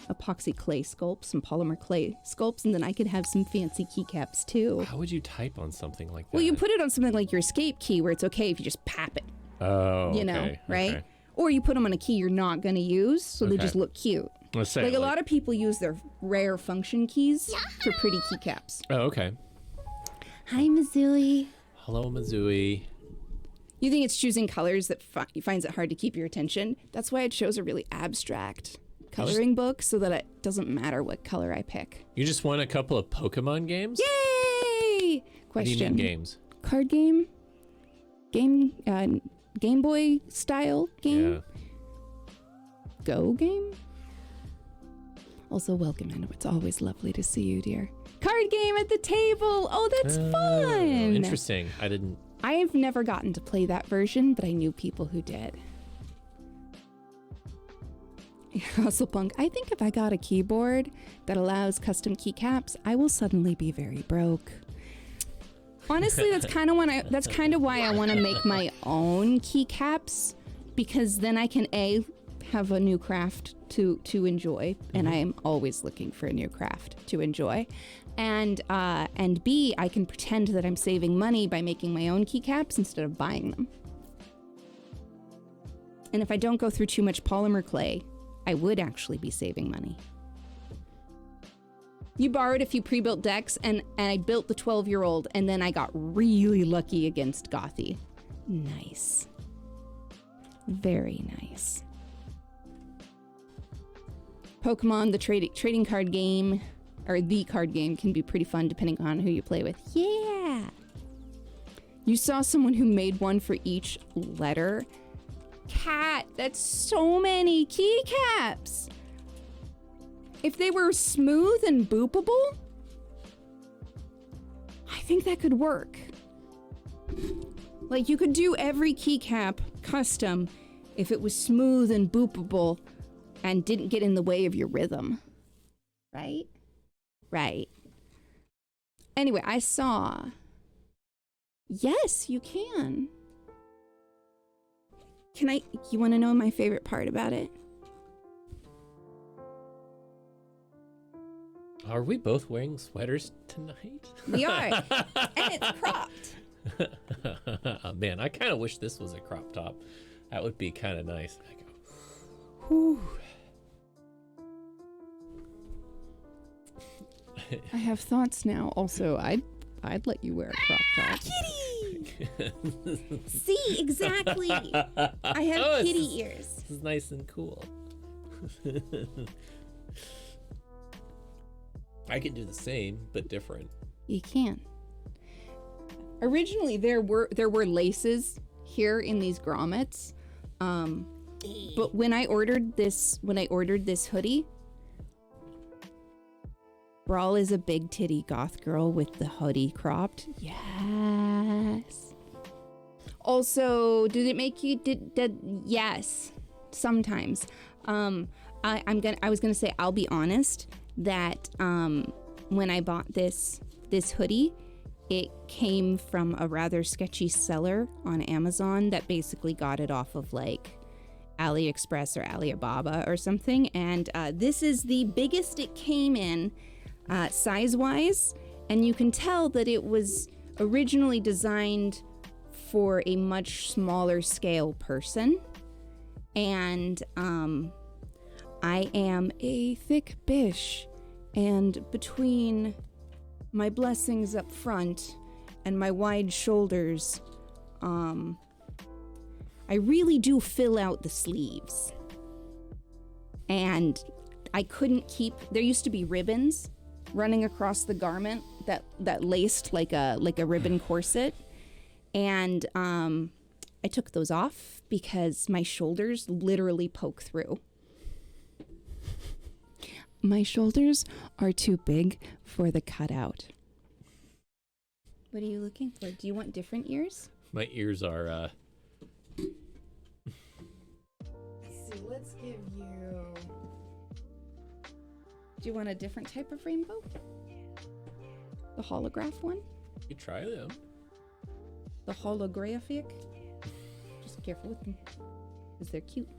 epoxy clay sculpts, some polymer clay sculpts, and then I could have some fancy keycaps too. How would you type on something like that? Well, you put it on something like your escape key, where it's okay if you just pap it. Oh, you know, right? Okay. Or you put them on a key you're not going to use, so they just look cute. Let's say, like a lot of people use their rare function keys for pretty keycaps. Oh, okay. Hi, Mizui. Hello, Mizui. You think it's choosing colors that finds it hard to keep your attention? That's why I chose a really abstract coloring book, so that it doesn't matter what color I pick. You just won a couple of Pokemon games? Yay! Question. What do you mean games? Card game? Game Boy style game? Yeah. Go game? Also, welcome, Anna. It's always lovely to see you, dear. Card game at the table! Oh, that's fun! Interesting. I've never gotten to play that version, but I knew people who did. Hustlepunk, I think if I got a keyboard that allows custom keycaps, I will suddenly be very broke. Honestly, that's kind of why I want to make my own keycaps, because then I can have a new craft to enjoy, and I am always looking for a new craft to enjoy, and B, I can pretend that I'm saving money by making my own keycaps instead of buying them. And if I don't go through too much polymer clay, I would actually be saving money. You borrowed a few pre-built decks, and I built the 12-year-old, and then I got really lucky against Gothy. Nice. Very nice. Pokemon, the trading card game, or the card game, can be pretty fun depending on who you play with. Yeah! You saw someone who made one for each letter. Cat, that's so many keycaps. If they were smooth and boopable, I think that could work. Like, you could do every keycap custom if it was smooth and boopable and didn't get in the way of your rhythm. Right? Right. Anyway, I saw... Yes, you can. You want to know my favorite part about it? Are we both wearing sweaters tonight? We are. And it's cropped. Man, I kind of wish this was a crop top. That would be kind of nice. I go, whew. I have thoughts now. Also, I'd let you wear a crop top. Kitty! See, exactly. I have kitty ears. This is nice and cool. I could do the same, but different. You can. Originally, there were laces here in these grommets, but when I ordered this hoodie, Brawl is a big titty goth girl with the hoodie cropped. Yes. Also, did it make you yes, sometimes. I was gonna say, I'll be honest that when I bought this hoodie, it came from a rather sketchy seller on Amazon that basically got it off of like AliExpress or Alibaba or something, and this is the biggest it came in size-wise, and you can tell that it was originally designed for a much smaller scale person, and I am a thick bish, and between my blessings up front and my wide shoulders, I really do fill out the sleeves. And I couldn't keep, there used to be ribbons running across the garment that laced like a ribbon corset, and I took those off because my shoulders literally poke through. My shoulders are too big for the cutout. What are you looking for? Do you want different ears? My ears are Let's give you... Do you want a different type of rainbow? The holograph one? you try them. The holographic? Just careful with them, because they're cute.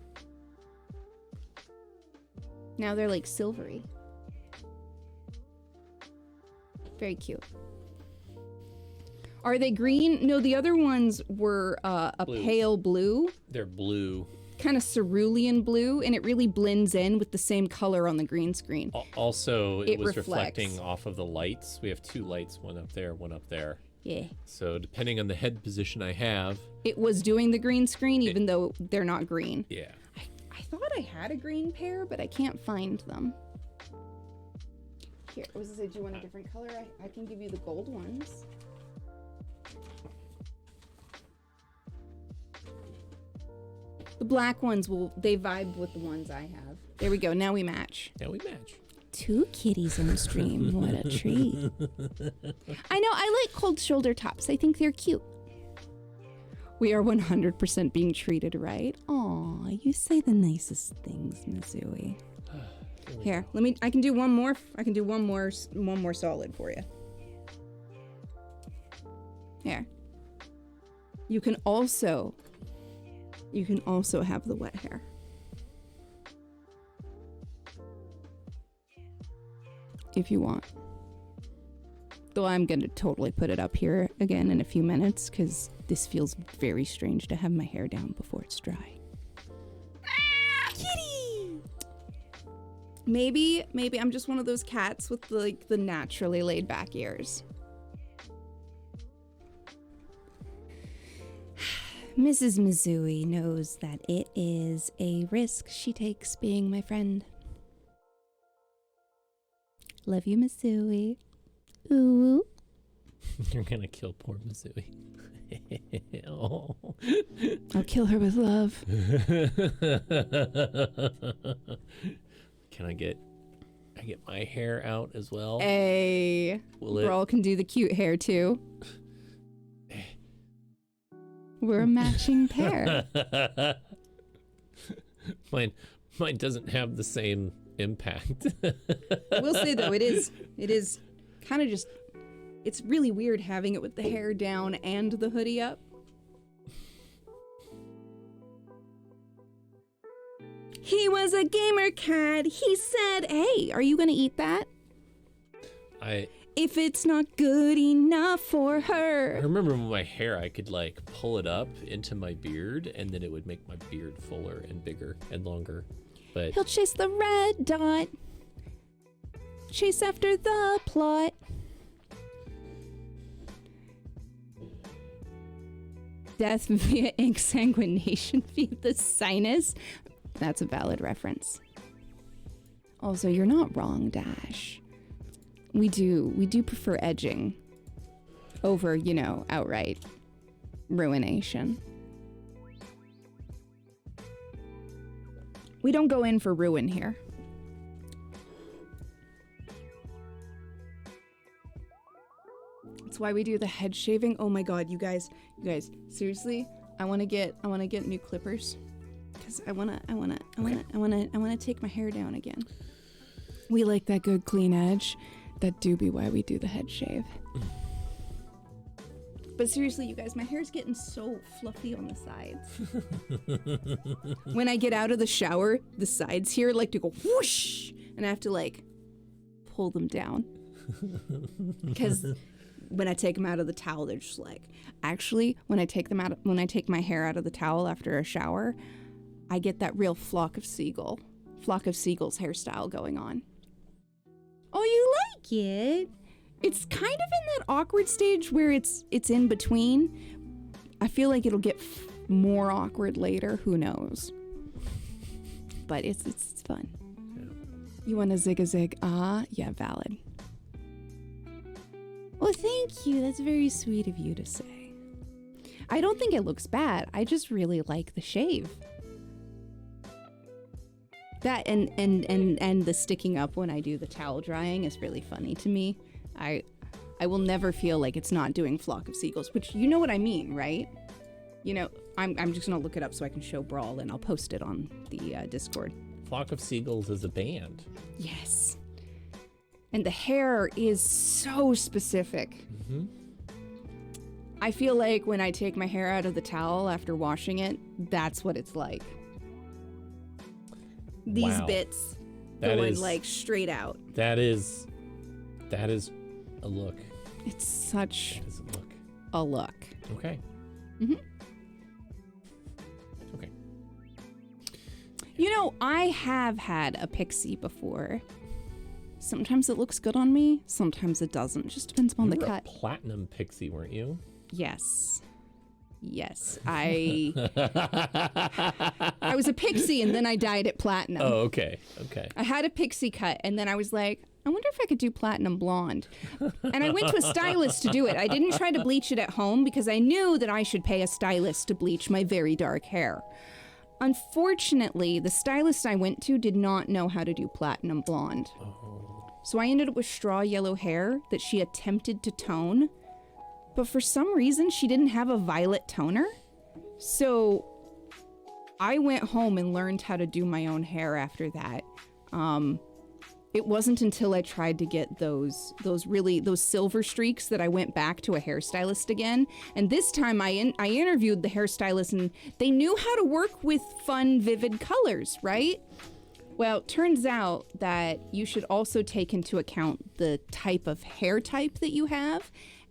Now they're like silvery. Very cute. Are they green? No, the other ones were a Blue. pale blue. They're blue. Kind of cerulean blue, and it really blends in with the same color on the green screen. Also, it was reflects. reflecting off of the lights. We have two lights, one up there, one up there. Yeah. So depending on the head position I have, It was doing the green screen, even though they're not green. yeah. I thought I had a green pair, but I can't find them. Here, I was gonna say, do you want a different color? I can give you the gold ones. The black ones they vibe with the ones I have. There we go, now we match. Now we match. Two kitties in the stream, what a treat. I know, I like cold shoulder tops. I think they're cute. We are 100% being treated right. Aw, you say the nicest things, Mizui. Here, I can do one more. I can do one more solid for you. Here. You can also have the wet hair. If you want. Though I'm going to totally put it up here again in a few minutes, because this feels very strange to have my hair down before it's dry. Ah, kitty! Maybe I'm just one of those cats with the naturally laid back ears. Mrs. Mizui knows that it is a risk she takes being my friend. Love you, Mizui. Ooh. You're gonna kill poor Mizui. Oh. I'll kill her with love. Can I get my hair out as well? Hey, Will it? Brawl can do the cute hair too. We're a matching pair. Mine doesn't have the same impact. I will say though, it is kind of just, it's really weird having it with the hair down and the hoodie up. He was a gamer cat. He said, hey, are you gonna eat that? If it's not good enough for I her. remember with my hair, I could like pull it up into my beard, and then it would make my beard fuller and bigger and longer. But He'll chase the red dot. Chase after the plot. Death via exsanguination via the sinus. That's a valid reference. Also, you're not wrong, Dash. We do prefer edging over, you know, outright ruination. We don't go in for ruin here. That's why we do the head shaving. Oh my god, you guys, seriously, I want to get new clippers cuz I want to take my hair down again. We like that good clean edge. That do be why we do the head shave. But seriously, you guys, my hair's getting so fluffy on the sides. When I get out of the shower, the sides here like to go whoosh, and I have to like pull them down. Because when I take them out of the towel, they're just like. Actually, when I take my hair out of the towel after a shower, I get that real flock of seagulls hairstyle going on. Oh, you like it? It's kind of in that awkward stage where it's in between. I feel like it'll get more awkward later. Who knows? But it's fun. Yeah. You want to zig a zig? Yeah, valid. Well, thank you. That's very sweet of you to say. I don't think it looks bad. I just really like the shave. That and the sticking up when I do the towel drying is really funny to me. I will never feel like it's not doing Flock of Seagulls, which you know what I mean, right? You know, I'm just gonna look it up so I can show Brawl, and I'll post it on the Discord. Flock of Seagulls is a band. Yes. And the hair is so specific. Mm-hmm. I feel like when I take my hair out of the towel after washing it, that's what it's like. These Wow. bits That going is- like straight out. That is a look. It's such That is a look. a look. Okay. Mhm. Okay. You know, I have had a pixie before. Sometimes it looks good on me, sometimes it doesn't. It just depends on You the were cut. a platinum pixie, weren't you? Yes. I was a pixie and then I dyed it platinum. Oh, okay. Okay. I had a pixie cut and then I was like, I wonder if I could do platinum blonde. And I went to a stylist to do it. I didn't try to bleach it at home because I knew that I should pay a stylist to bleach my very dark hair. Unfortunately, the stylist I went to did not know how to do platinum blonde. So I ended up with straw yellow hair that she attempted to tone. But for some reason, she didn't have a violet toner. So I went home and learned how to do my own hair after that. It wasn't until I tried to get those silver streaks that I went back to a hairstylist again. And this time I interviewed the hairstylist and they knew how to work with fun, vivid colors, right? Well, it turns out that you should also take into account the type of hair type that you have.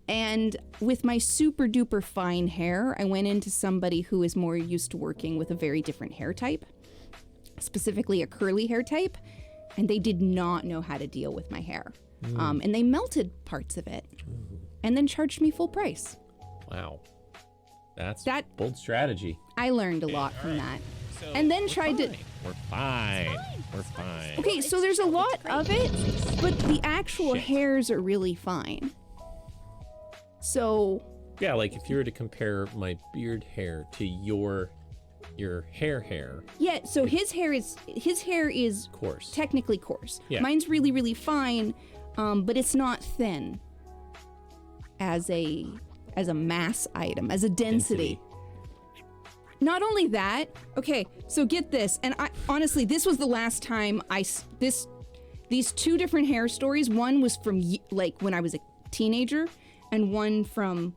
And with my super duper fine hair, I went into somebody who is more used to working with a very different hair type, specifically a curly hair type, and they did not know how to deal with my hair. And they melted parts of it and then charged me full price. Wow. That's That- bold strategy. I learned a lot from that. And then tried to... We're fine. We're fine. Okay, so there's a lot of it, but the actual hairs are really fine. So Yeah, like if you were to compare my beard hair to your hair, Yeah, so his hair is coarse. technically coarse. Yeah. Mine's really, really fine, but it's not thin as a mass item, as a density. Not only that, okay, so get this, and I honestly, this was the last time these two different hair stories. One was from like when I was a teenager, and one from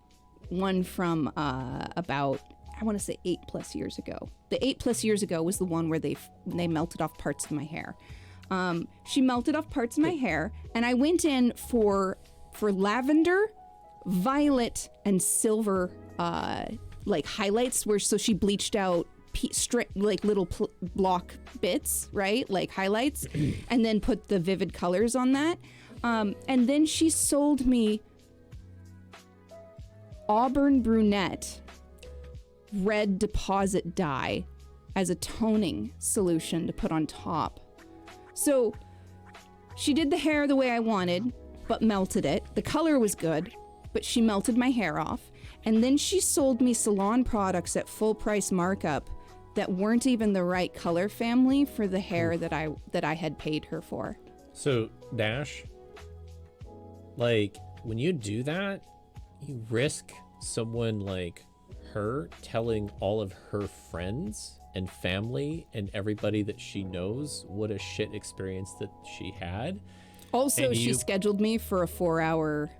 about, I want to say 8+ years ago. The 8+ years ago was the one where they melted off parts of my hair. She melted off parts of my hair, and I went in for lavender, violet, and silver like highlights. So she bleached out like little block bits, right? Like highlights, and then put the vivid colors on that. And then she sold me auburn brunette red deposit dye as a toning solution to put on top. So she did the hair the way I wanted, but melted it. The color was good, but she melted my hair off. And then she sold me salon products at full price markup that weren't even the right color family for the hair that I had paid her for. So, Dash, like, when you do that, you risk someone like her telling all of her friends and family and everybody that she knows what a shit experience that she had. Also, And she scheduled me for a 4-hour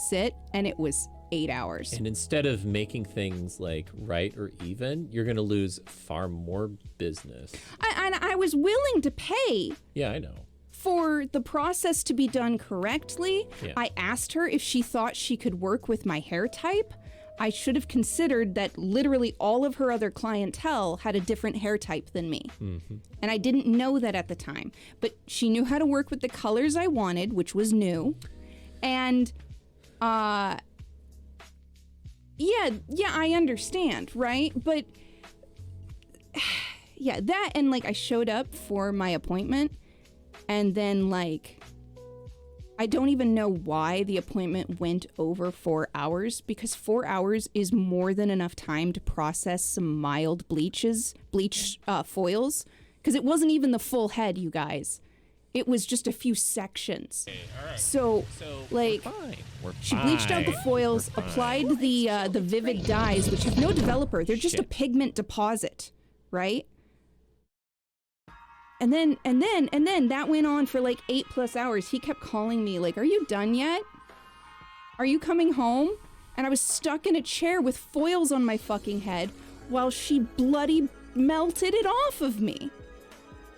sit, and it was 8 hours. And instead of making things like right or even, you're gonna lose far more business. I was willing to pay Yeah, I know. for the process to be done correctly. Yeah. I asked her if she thought she could work with my hair type. I should have considered that literally all of her other clientele had a different hair type than me. Mm-hmm. And I didn't know that at the time. But she knew how to work with the colors I wanted, which was new. And, yeah, I understand, right? But, yeah, that, and like I showed up for my appointment, and then like, I don't even know why the appointment went over 4 hours, because 4 hours is more than enough time to process some mild bleach foils, because it wasn't even the full head, you guys. It was just a few sections. Okay, all right. So like, We're she bleached out the foils, applied the vivid dyes, which have no developer. They're just a pigment deposit, right? And then that went on for like 8+ hours. He kept calling me like, "Are you done yet? Are you coming home?" And I was stuck in a chair with foils on my fucking head while she bloody melted it off of me.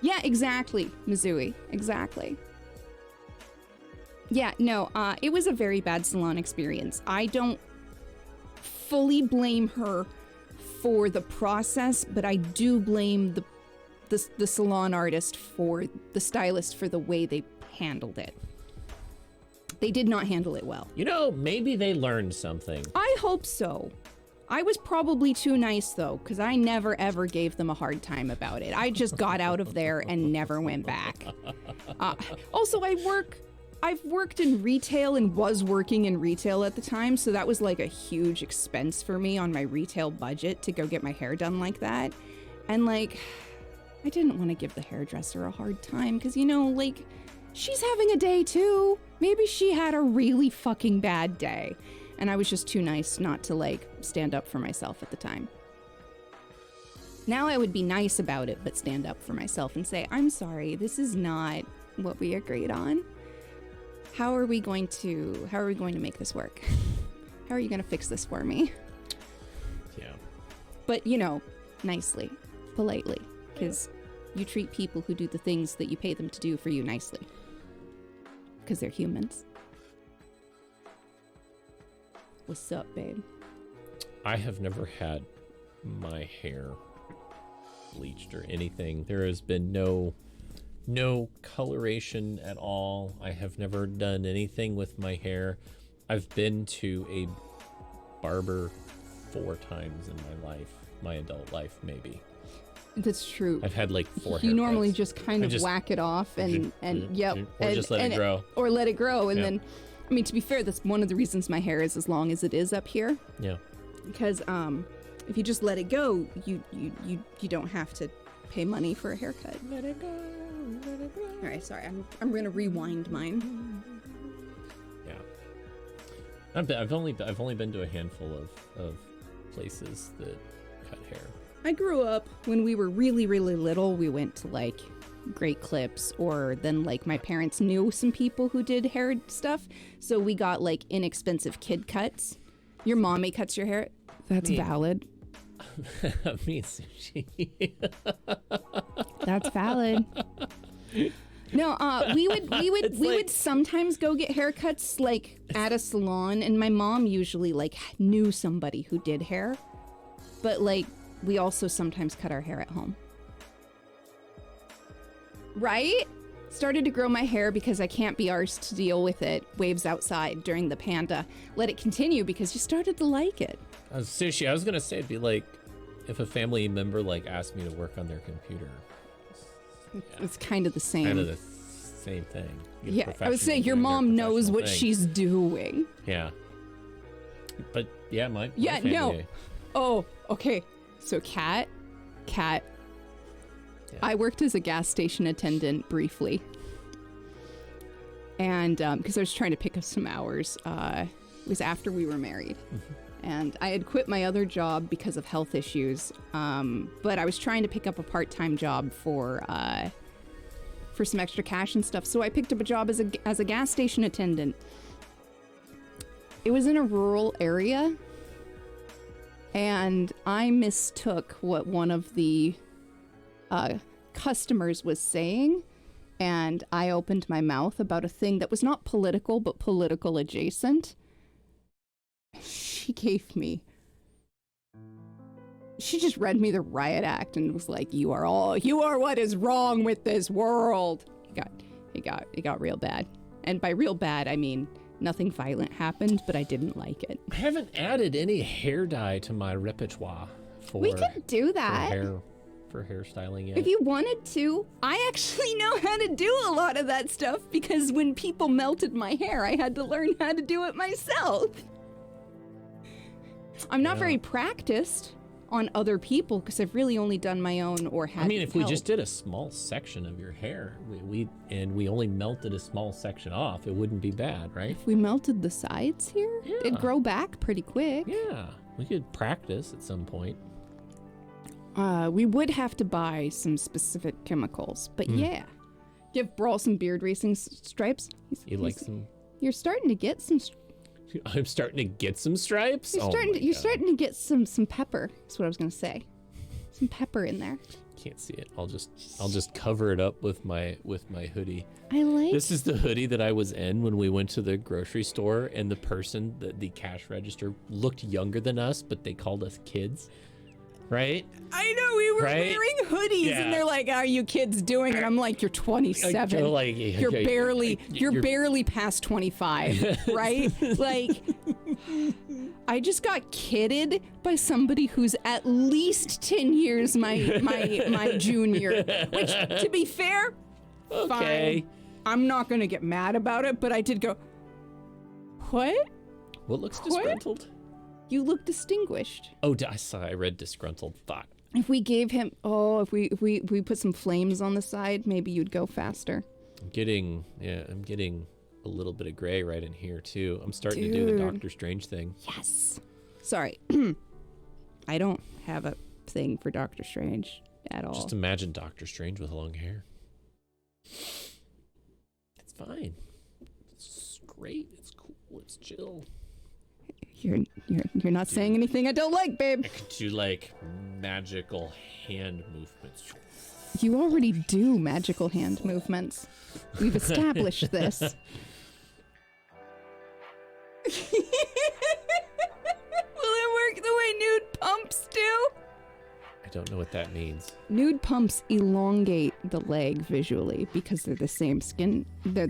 Yeah, exactly, Mizui. Exactly. Yeah, no, it was a very bad salon experience. I don't fully blame her for the process, but I do blame the salon artist for the stylist for the way they handled it. They did not handle it well. You know, maybe they learned something. I hope so. I was probably too nice though, because I never ever gave them a hard time about it. I just got out of there and never went back. Also, I've worked in retail and was working in retail at the time, so that was like a huge expense for me on my retail budget to go get my hair done like that. And like, I didn't want to give the hairdresser a hard time because, you know, like, she's having a day too. Maybe she had a really fucking bad day. And I was just too nice not to, like, stand up for myself at the time. Now I would be nice about it, but stand up for myself and say, "I'm sorry, this is not what we agreed on. How are we going to make this work? How are you going to fix this for me?" Yeah. But, you know, nicely, politely, because you treat people who do the things that you pay them to do for you nicely. Because they're humans. What's up, babe? I have never had my hair bleached or anything. There has been no coloration at all. I have never done anything with my hair. I've been to a barber 4 times in my life, my adult life, maybe. That's true. I've had like 4 haircuts. You normally just kind of whack it off and yep. Or just let it grow. And then I mean, to be fair, that's one of the reasons my hair is as long as it is up here. Yeah. Because if you just let it go, you don't have to pay money for a haircut. Let it go. Let it go. All right, sorry, I'm gonna rewind mine. Yeah. I've only been to a handful of places that cut hair. I grew up when we were really, really little. We went to like Great Clips, or then like my parents knew some people who did hair stuff, so we got like inexpensive kid cuts. Your mommy cuts your hair. That's valid. Me, sushi. That's valid. No, we would sometimes go get haircuts like at a salon, and my mom usually like knew somebody who did hair, but like we also sometimes cut our hair at home. Right? Started to grow my hair because I can't be arsed to deal with it. Waves outside during the panda. Let it continue because you started to like it. Sushi, I was gonna say, it'd be like if a family member like asked me to work on their computer. It's kind of the same. Kind of the same thing. Get a Yeah, I would professional say your doing their mom knows professional what thing. she's doing. Yeah. But yeah, my Yeah, family, no. Oh, okay. So Kat. Yeah. I worked as a gas station attendant briefly. And because I was trying to pick up some hours. It was after we were married. And I had quit my other job because of health issues. But I was trying to pick up a part-time job for some extra cash and stuff. So I picked up a job as a gas station attendant. It was in a rural area. And I mistook what one of the customers was saying, and I opened my mouth about a thing that was not political, but political adjacent. She just read me the riot act and was like, you are what is wrong with this world. It got real bad. And by real bad, I mean nothing violent happened, but I didn't like it. I haven't added any hair dye to my repertoire for We could do that. for hairstyling yet. If you wanted to. I actually know how to do a lot of that stuff because when people melted my hair, I had to learn how to do it myself. I'm not very practiced on other people because I've really only done my own or had I mean, if we help. just did a small section of your hair, we only melted a small section off, it wouldn't be bad, right? If we melted the sides here, Yeah. it'd grow back pretty quick. Yeah, we could practice at some point. We would have to buy some specific chemicals, but yeah. Give Brawl some beard racing stripes. You're starting to get some. I'm starting to get some stripes. You're starting to get some pepper. That's what I was gonna say. Some pepper in there. Can't see it. I'll just cover it up with my hoodie. I like. This is the hoodie that I was in when we went to the grocery store, and the person, the cash register, looked younger than us, but they called us kids. Right? I know, we were Right? wearing hoodies, Yeah. and they're like, "How are you kids doing?" And I'm like, "You're 27. You're barely past 25, right?" Like, I just got kidded by somebody who's at least 10 years my junior. Which, to be fair, Okay. fine. I'm not gonna get mad about it, but I did go, "What? What looks disgruntled? You look distinguished." Oh, I read disgruntled. Fuck. If we gave him, if we put some flames on the side, maybe you'd go faster. I'm getting a little bit of gray right in here too. I'm starting to do the Doctor Strange thing. Yes. Sorry. I don't have a thing for Doctor Strange at all. Just imagine Doctor Strange with long hair. It's fine. It's great. It's cool. It's chill. You're not saying anything I don't like, babe. I could do like magical hand movements. You already do magical hand movements. We've established this. Will it work the way nude pumps do? I don't know what that means. Nude pumps elongate the leg visually because they're the same skin. They're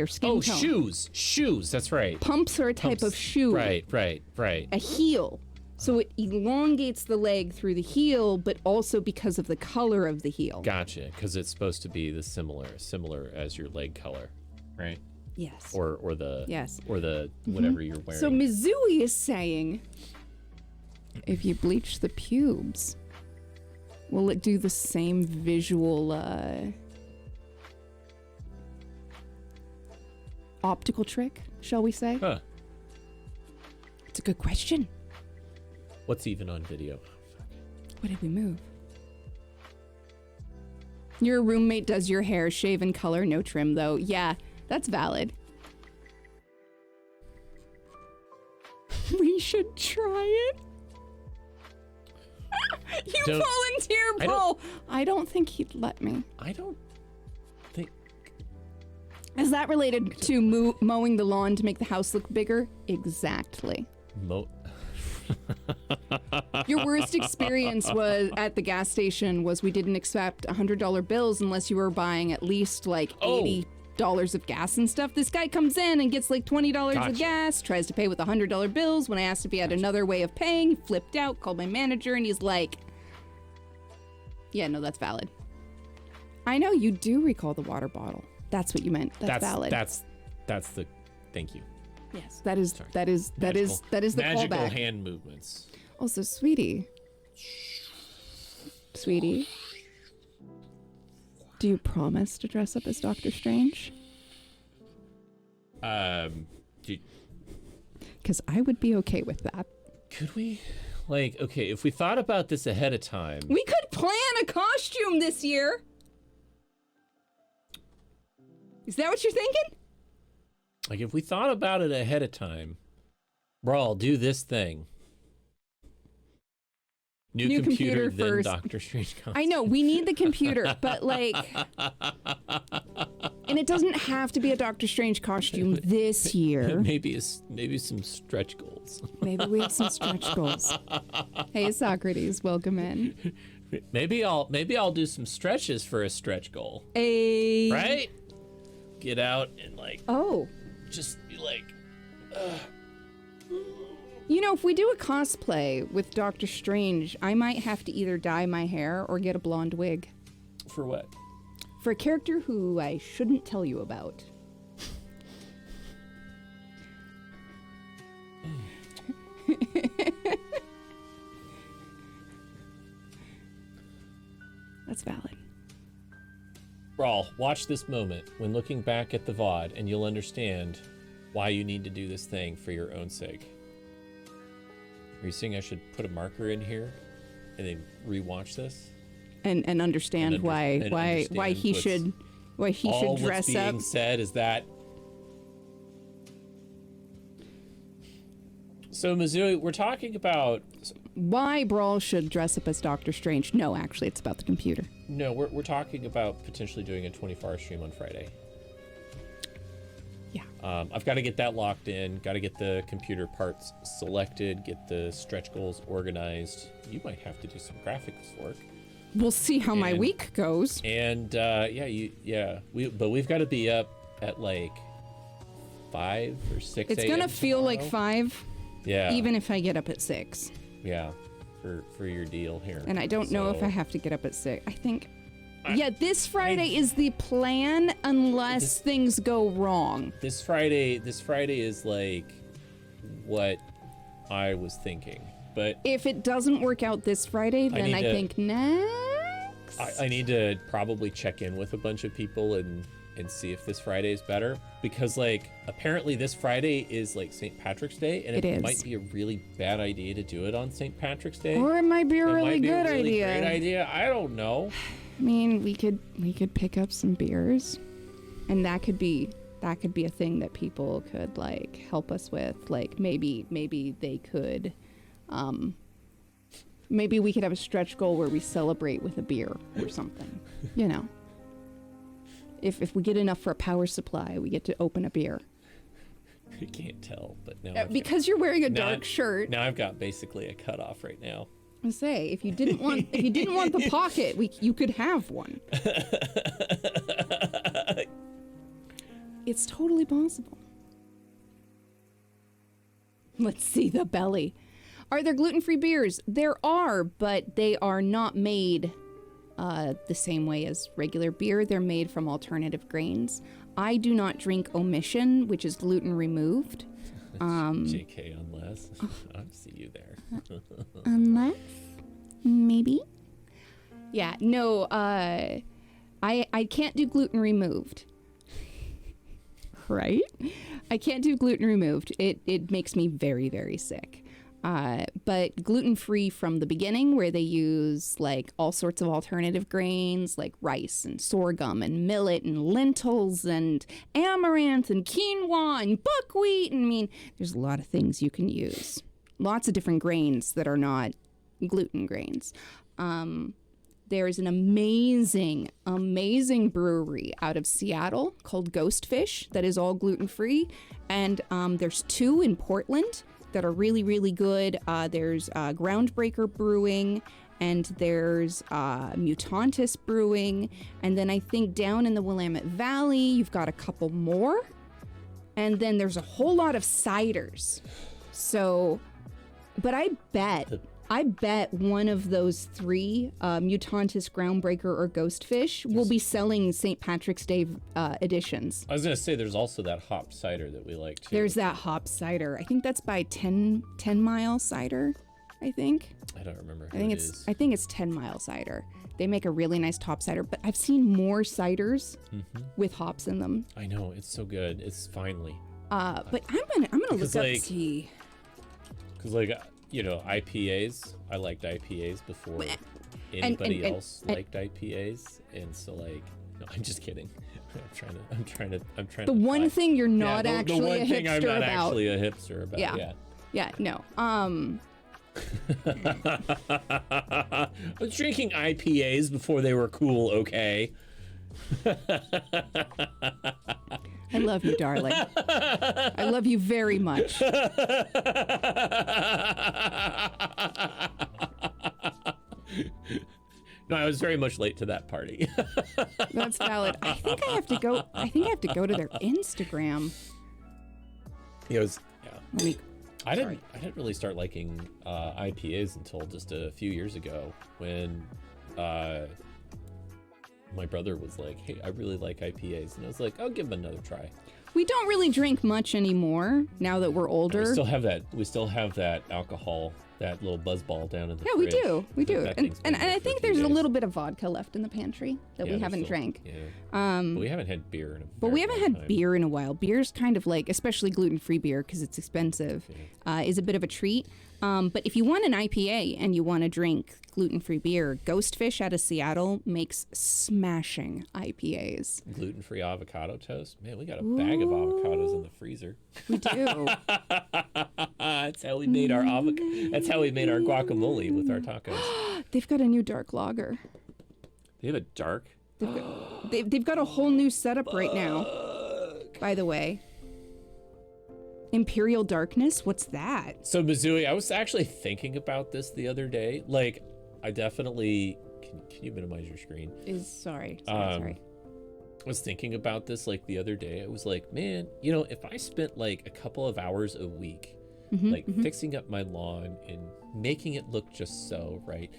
skin Oh, tone. shoes. That's right. Pumps are a type of shoe. Right. A heel. So it elongates the leg through the heel, but also because of the color of the heel. Gotcha. Because it's supposed to be the similar as your leg color, right? Yes. or the Yes. or the whatever you're wearing. So Mizui is saying, if you bleach the pubes, will it do the same visual optical trick, shall we say? Huh. It's a good question. What's even on video? What did we move? Your roommate does your hair, shave and color, no trim though. Yeah, that's valid. We should try it. You Don't- volunteer, Paul. I don't think he'd let me. I don't think. Is that related to mowing the lawn to make the house look bigger? Exactly. Your worst experience was at the gas station was we didn't accept $100 bills unless you were buying at least like $80 of gas and stuff. This guy comes in and gets like $20 Gotcha. of gas, tries to pay with $100 bills. When I asked if he had another way of paying, he flipped out, called my manager, and he's like, yeah, no, that's valid. I know you do recall the water bottle. That's what you meant. That's valid. That's the. Thank you. Yes, that is Sorry. that is the magical callback. hand movements. Also, sweetie, do you promise to dress up as Doctor Strange? Because I would be okay with that. Could we? Like, okay, if we thought about this ahead of time. We could plan a costume this year. Is that what you're thinking? Like, if we thought about it ahead of time, Brawl, do this thing. New computer then first. Doctor Strange costume. I know, we need the computer, but like... And it doesn't have to be a Doctor Strange costume this year. Maybe some stretch goals. Maybe we have some stretch goals. Hey, Socrates, welcome in. Maybe I'll do some stretches for a stretch goal. Right? Get out and like just be like You know, if we do a cosplay with Doctor Strange, I might have to either dye my hair or get a blonde wig. For what? For a character who I shouldn't tell you about. That's valid. Brawl, watch this moment when looking back at the VOD and you'll understand why you need to do this thing for your own sake. Are you saying I should put a marker in here and then rewatch this? And understand why he should dress All what's up. being said is that. So Mizui, we're talking about. Why Brawl should dress up as Doctor Strange. No, actually, it's about the computer. No, we're talking about potentially doing a 24-hour stream on Friday. Yeah. I've got to get that locked in. Got to get the computer parts selected. Get the stretch goals organized. You might have to do some graphics work. We'll see how my week goes. And we've got to be up at like 5 or 6. It's gonna feel like 5. Yeah. Even if I get up at 6. Yeah. For your deal here. And I don't know if I have to get up at 6. I think. Yeah, this Friday is the plan unless things go wrong. This Friday is like what I was thinking. But if it doesn't work out this Friday, then I think next. I need to probably check in with a bunch of people and see if this Friday is better, because like apparently this Friday is like St. Patrick's Day, and it might be a really bad idea to do it on St. Patrick's Day. Or it might be a really good idea. Great idea. I don't know. I mean, we could pick up some beers, and that could be a thing that people could like help us with. Like maybe they could. Maybe we could have a stretch goal where we celebrate with a beer or something, you know. If we get enough for a power supply, we get to open a beer. You can't tell, but now because you're wearing a dark shirt. Now I've got basically a cutoff right now. I say, if you didn't want the pocket, you could have one. It's totally possible. Let's see the belly. Are there gluten-free beers? There are, but they are not made the same way as regular beer. They're made from alternative grains. I do not drink omission, which is gluten removed. JK unless. I see you there. Unless, maybe. Yeah, no, I can't do gluten removed. Right? I can't do gluten removed. It makes me very, very sick. But gluten-free from the beginning, where they use like all sorts of alternative grains like rice and sorghum and millet and lentils and amaranth and quinoa and buckwheat. And I mean, there's a lot of things you can use. Lots of different grains that are not gluten grains. There's an amazing, amazing brewery out of Seattle called Ghostfish that is all gluten-free. And there's 2 in Portland that are really, really good. There's Groundbreaker Brewing, and there's Mutantis Brewing. And then I think down in the Willamette Valley, you've got a couple more. And then there's a whole lot of ciders. So, but I bet one of those 3, Mutantis, Groundbreaker, or Ghostfish, will be selling St. Patrick's Day editions. I was gonna say there's also that hop cider that we like too. There's that hop cider. I think that's by 10 Mile Cider, I think. I don't remember. I think it's 10 Mile Cider. They make a really nice top cider, but I've seen more ciders with hops in them. I know, it's so good. It's finally. But I'm gonna look up tea. Because like, you know, IPAs. I liked IPAs before anybody else liked IPAs, and so like, no, I'm just kidding. I'm trying to. The one thing you're not actually the one a thing hipster I'm not about. actually a hipster about. Yeah. No. I was drinking IPAs before they were cool. Okay. I love you, darling. I love you very much. No, I was very much late to that party. That's valid. I think I have to go to their Instagram. It was, yeah. Let me, I didn't really start liking IPAs until just a few years ago when my brother was like, hey, I really like IPAs. And I was like, I'll give them another try. we don't really drink much anymore now that we're older. We still have that alcohol, that little buzzball down in the Yeah, fridge. we do. That And thing's been I there for think a few there's a days. little bit of vodka left in the pantry that we there's haven't still- drank. Yeah. But we haven't had beer in a But we very haven't long had time. beer in a while. Beer's kind of like, especially gluten-free beer because it's expensive, is a bit of a treat. But if you want an IPA and you want to drink gluten-free beer, Ghostfish out of Seattle makes smashing IPAs. Gluten-free avocado toast. Man, we got a bag of avocados in the freezer. We do. That's how we made our That's how we made our guacamole with our tacos. They've got a new dark lager. They have a dark. They've got a whole new setup right now, by the way. Imperial Darkness? What's that? So Mizui, I was actually thinking about this the other day. Like, I definitely can you minimize your screen? Sorry. I was thinking about this like the other day. I was like, man, you know, if I spent like a couple of hours a week, like fixing up my lawn and making it look just so right,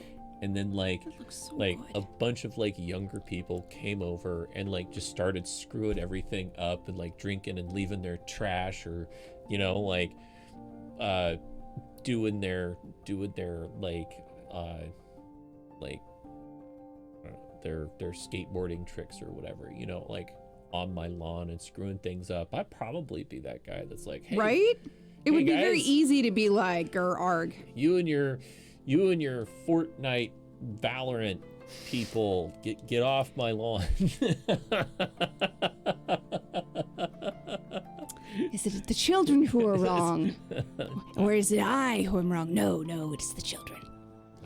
and then like So like good. a bunch of like younger people came over and like just started screwing everything up and like drinking and leaving their trash, or you know, like doing their their skateboarding tricks or whatever, you know, like on my lawn and screwing things up. I'd probably be that guy that's like, hey, Right? It would be guys. very easy to be like, arg. you and your Fortnite Valorant people, get off my lawn. Is it the children who are wrong? Or is it I who am wrong? No, it's the children.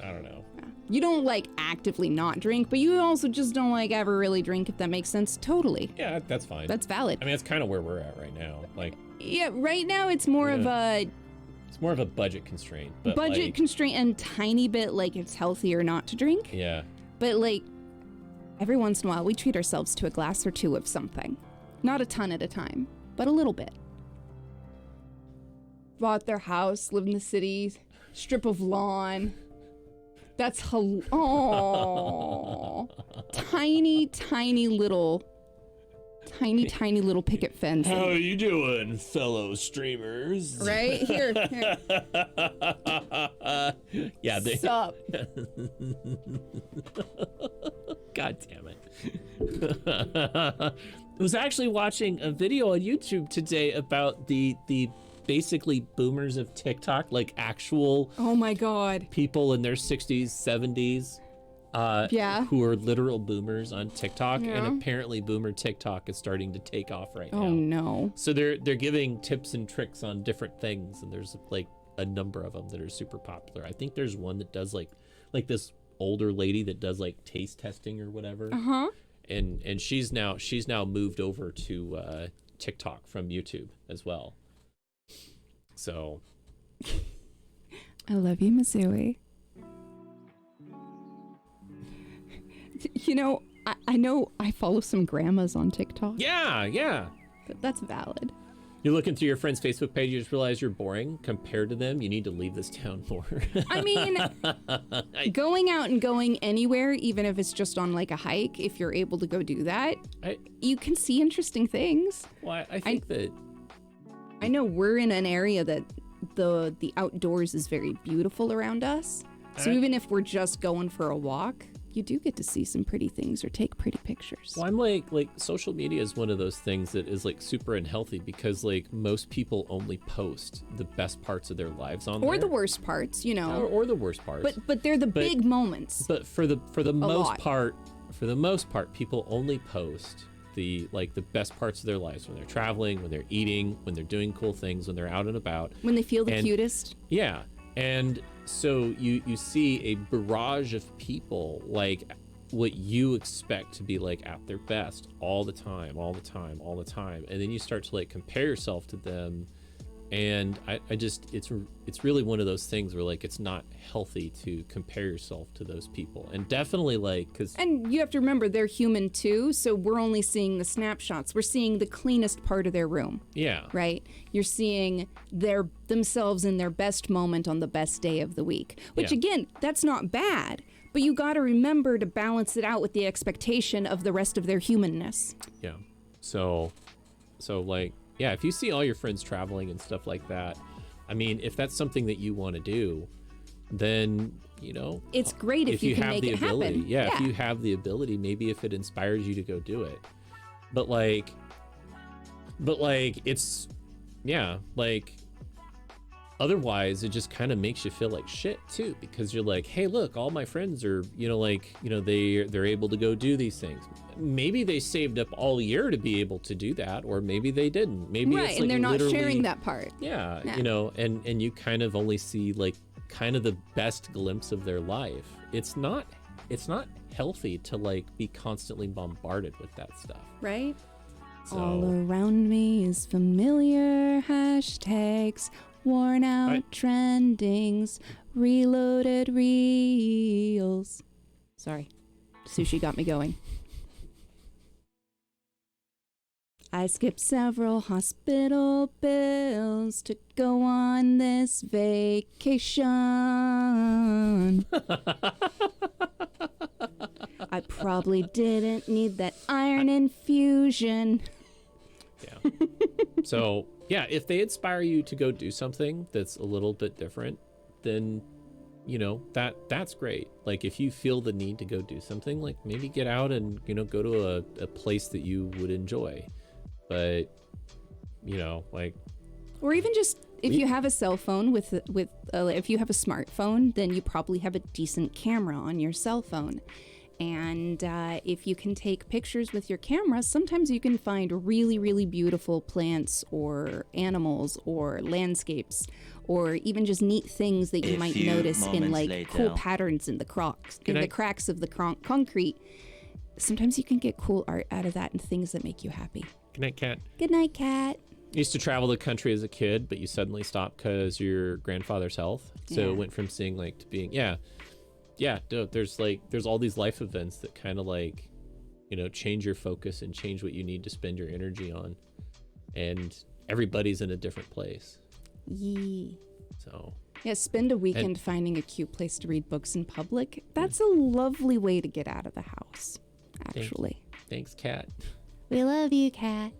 I don't know. You don't like actively not drink, but you also just don't like ever really drink, if that makes sense. Totally. Yeah, that's fine. That's valid. I mean, that's kind of where we're at right now. Like, Yeah, right now it's more of a it's more of a budget constraint, but budget like, constraint and tiny bit like it's healthier not to drink. yeah. But like every once in a while we treat ourselves to a glass or two of something. Not a ton at a time, but a little bit. Bought their house, live in the city, strip of lawn. That's tiny tiny, tiny little picket fence. How are you doing, fellow streamers? Right? Here. Yeah, they. Sup? God damn it. I was actually watching a video on YouTube today about the basically boomers of TikTok, like actual Oh my god. people in their 60s, 70s. Yeah. Who are literal boomers on TikTok, Yeah. and apparently boomer TikTok is starting to take off right Oh now. no. So they're giving tips and tricks on different things, and there's like a number of them that are super popular. I think there's one that does like this older lady that does like taste testing or whatever. Uh-huh. And she's now moved over to TikTok from YouTube as well. So I love you, Missouri. You know, I know I follow some grandmas on TikTok. yeah. But that's valid. You're looking through your friend's Facebook page, you just realize you're boring compared to them. You need to leave this town more. I mean, going out and going anywhere, even if it's just on like a hike, if you're able to go do that, you can see interesting things. Well, I think that I know we're in an area that the outdoors is very beautiful around us. So even if we're just going for a walk, you do get to see some pretty things or take pretty pictures. Well, I'm like social media is one of those things that is like super unhealthy because like most people only post the best parts of their lives on there. Or the worst parts, you know. Or the worst parts. But they're the big moments. But for the most lot. part, people only post the best parts of their lives when they're traveling, when they're eating, when they're doing cool things, when they're out and about. When they feel the And- cutest. Yeah. And so you see a barrage of people like what you expect to be like at their best all the time. And then you start to like compare yourself to them. And I just, it's really one of those things where like, it's not healthy to compare yourself to those people. And definitely like, cause And you have to remember, they're human too, so we're only seeing the snapshots. We're seeing the cleanest part of their room, yeah, right? You're seeing themselves in their best moment on the best day of the week, which Yeah. again, that's not bad. But you got to remember to balance it out with the expectation of the rest of their humanness. yeah. So like, yeah, if you see all your friends traveling and stuff like that, I mean, if that's something that you want to do, then, you know, It's great if you can have make the it ability. happen. Yeah, if you have the ability, maybe if it inspires you to go do it. But like it's, yeah, like otherwise it just kind of makes you feel like shit too, because you're like, hey, look, all my friends are, they're able to go do these things. Maybe they saved up all year to be able to do that, or maybe they didn't. Maybe Right, it's and like they're not literally- sharing that part. Yeah, Yeah. and you kind of only see like kind of the best glimpse of their life. It's not healthy to like be constantly bombarded with that stuff. Right? So All around me is familiar hashtags, worn out trendings, reloaded reels. Sorry, sushi got me going. I skipped several hospital bills to go on this vacation. I probably didn't need that iron infusion. yeah. So yeah, if they inspire you to go do something that's a little bit different, then that's great. Like if you feel the need to go do something, like maybe get out and go to a place that you would enjoy. But like, Or even just if you have a cell phone if you have a smartphone, then you probably have a decent camera on your cell phone. And if you can take pictures with your camera, sometimes you can find really, really beautiful plants or animals or landscapes, or even just neat things that you might notice in like cool patterns in the cracks of the concrete. Sometimes you can get cool art out of that and things that make you happy. good night, cat. Good night, cat. You used to travel the country as a kid, but you suddenly stopped because your grandfather's health. So Yeah. it went from seeing like to being, there's all these life events that kind of like, change your focus and change what you need to spend your energy on. And everybody's in a different place. Yee. So Yeah, spend a weekend finding a cute place to read books in public. That's a lovely way to get out of the house, actually. thanks, cat. We love you, cat.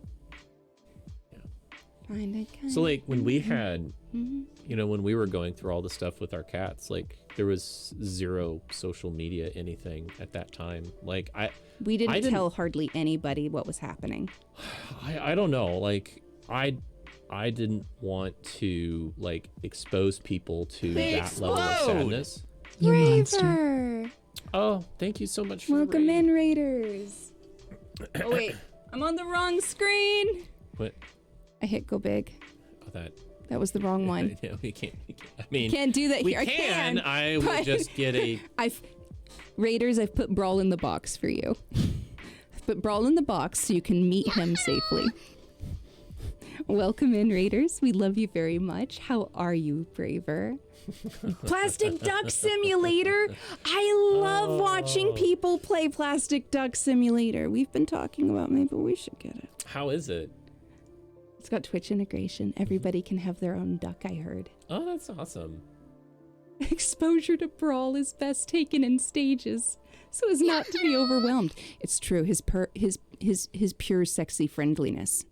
Find a cat. So like when we had, Mhm. you know, when we were going through all the stuff with our cats, like there was zero social media, anything at that time. Like We didn't I didn't- tell hardly anybody what was happening. I don't know. Like I didn't want to like expose people to that level of explode! sadness. You monster. Braver! Oh, thank you so much for the Welcome raid. in, Raiders. Oh wait, I'm on the wrong screen. What? I hit go big. Oh, that. That was the wrong one. No, we can't. I mean, Can't do that we here. I can. I would but- just get a. Raiders, I've put Brawl in the box for you. I've put Brawl in the box so you can meet him safely. Welcome in, Raiders. We love you very much. How are you, Braver? Plastic Duck Simulator. I love watching people play Plastic Duck Simulator. We've been talking about maybe we should get it. How is it? It's got Twitch integration. Everybody can have their own duck, I heard. Oh, that's awesome. Exposure to Brawl is best taken in stages, so as not to be overwhelmed. It's true. His pure sexy friendliness.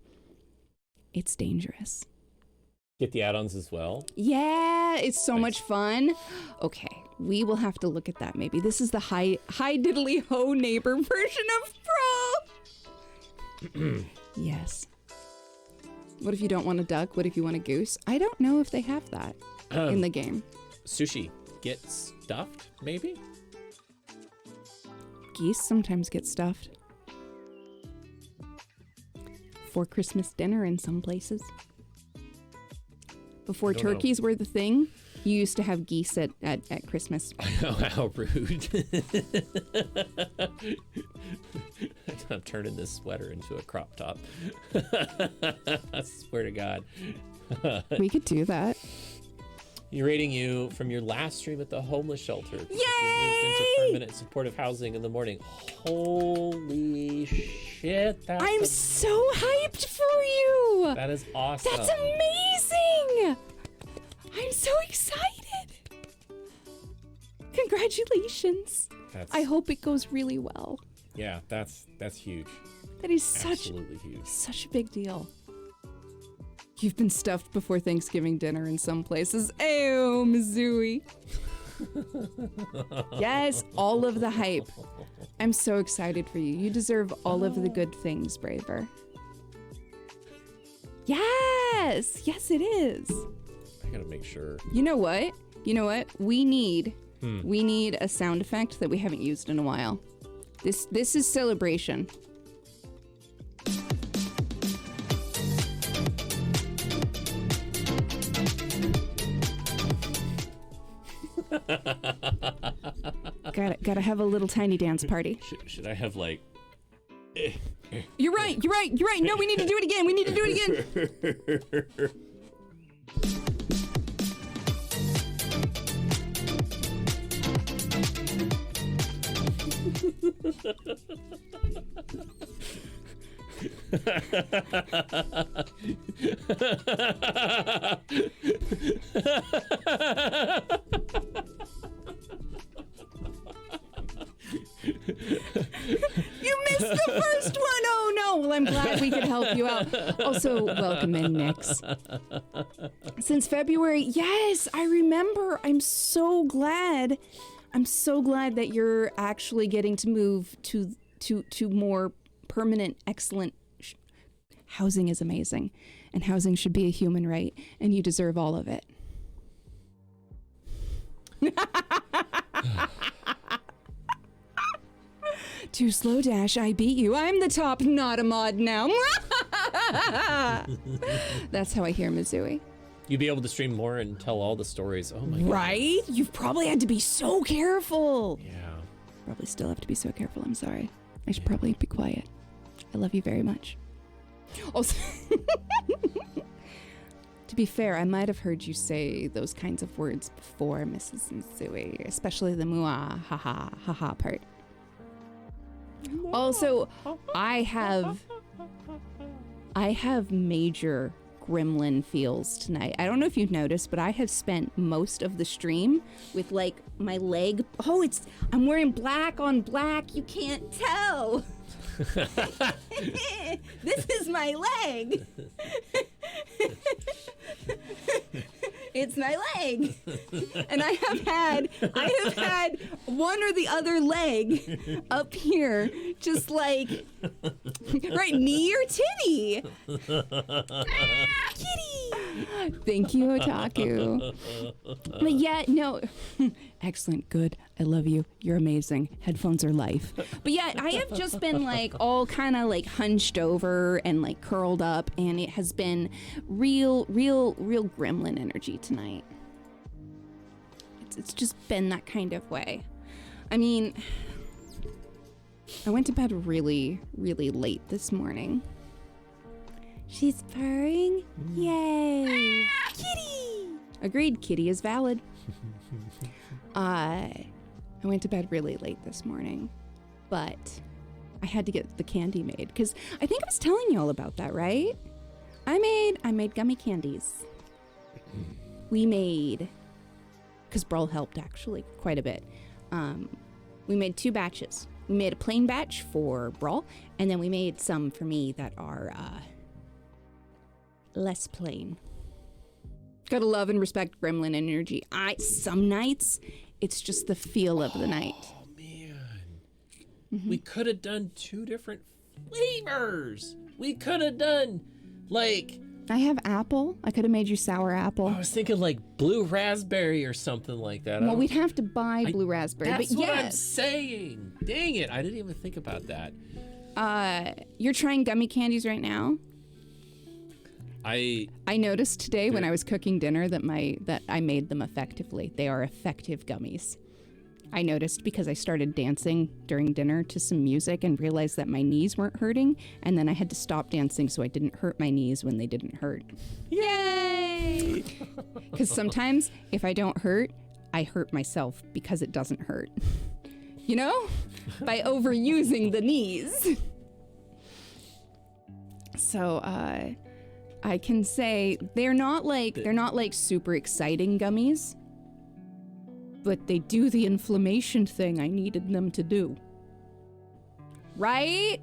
It's dangerous. Get the add-ons as well. Yeah, it's so Nice. much fun. Okay, we will have to look at that maybe. This is the hi diddly ho neighbor version of Brawl. Yes. What if you don't want a duck? What if you want a goose? I don't know if they have that in the game. Sushi. Get stuffed, maybe? Geese sometimes get stuffed. For Christmas dinner in some places. Before I don't know. turkeys were the thing, you used to have geese at Christmas. Oh, how rude. I'm turning this sweater into a crop top. I swear to God. We could do that. You're rating you from your last stream at the homeless shelter. because You moved into Yay! permanent supportive housing in the morning. Holy shit. I'm so hyped for you! That is awesome. That's amazing! I'm so excited! Congratulations! That's, I hope it goes really well. yeah, that's huge. That is such Absolutely huge. a big deal. You've been stuffed before Thanksgiving dinner in some places. Ew, Mizui. Yes, all of the hype. I'm so excited for you. You deserve all of the good things, Braver. Yes, yes it is. I gotta make sure. You know what? We need Hmm. a sound effect that we haven't used in a while. This is celebration. Gotta have a little tiny dance party. Should I have like... You're right. No, we need to do it again. We need to do it again. You missed the first one. Oh no. Well, I'm glad we could help you out. Also, welcome in, Nix. Since February, yes, I remember. I'm so glad that you're actually getting to move to more permanent, excellent housing is amazing, and housing should be a human right, and you deserve all of it. Too slow, Dash. I beat you. I'm the top, not a mod now. That's how I hear Mizui. You'd be able to stream more and tell all the stories. Oh my God. Right? You've probably had to be so careful. Yeah. Probably still have to be so careful. I'm sorry. I should probably be quiet. I love you very much. Also, to be fair, I might have heard you say those kinds of words before, Mrs. Mizui, especially the mua haha part. Also, I have major gremlin feels tonight. I don't know if you've noticed, but I have spent most of the stream with like my leg. Oh, I'm wearing black on black. You can't tell. This is my leg. It's my leg. And I have had one or the other leg up here, just like right, knee or titty. Kitty. Thank you, Otaku. But yeah, no. Excellent, good. I love you. You're amazing. Headphones are life. But yeah, I have just been like all kind of like hunched over and like curled up, and it has been real gremlin energy tonight. It's just been that kind of way. I mean, I went to bed really late this morning. She's purring. Yay. Kitty. Agreed, kitty is valid. I went to bed really late this morning, but I had to get the candy made because I think I was telling you all about that, right? I made gummy candies. We made, because Brawl helped actually quite a bit. We made 2 batches. We made a plain batch for Brawl, and then we made some for me that are less plain. Gotta love and respect gremlin energy. Some nights, it's just the feel of the night. Oh man, we could have done 2 different flavors. We could have done like. I have apple. I could have made you sour apple. I was thinking like blue raspberry or something like that. Well, we'd have to buy blue raspberry. That's but what I'm yes. saying. Dang it! I didn't even think about that. You're trying gummy candies right now. I noticed today when I was cooking dinner that I made them effectively. They are effective gummies. I noticed because I started dancing during dinner to some music and realized that my knees weren't hurting, and then I had to stop dancing so I didn't hurt my knees when they didn't hurt. Yay! Because sometimes if I don't hurt, I hurt myself because it doesn't hurt. You know? By overusing the knees. So, I can say they're not like super exciting gummies, but they do the inflammation thing I needed them to do. Right?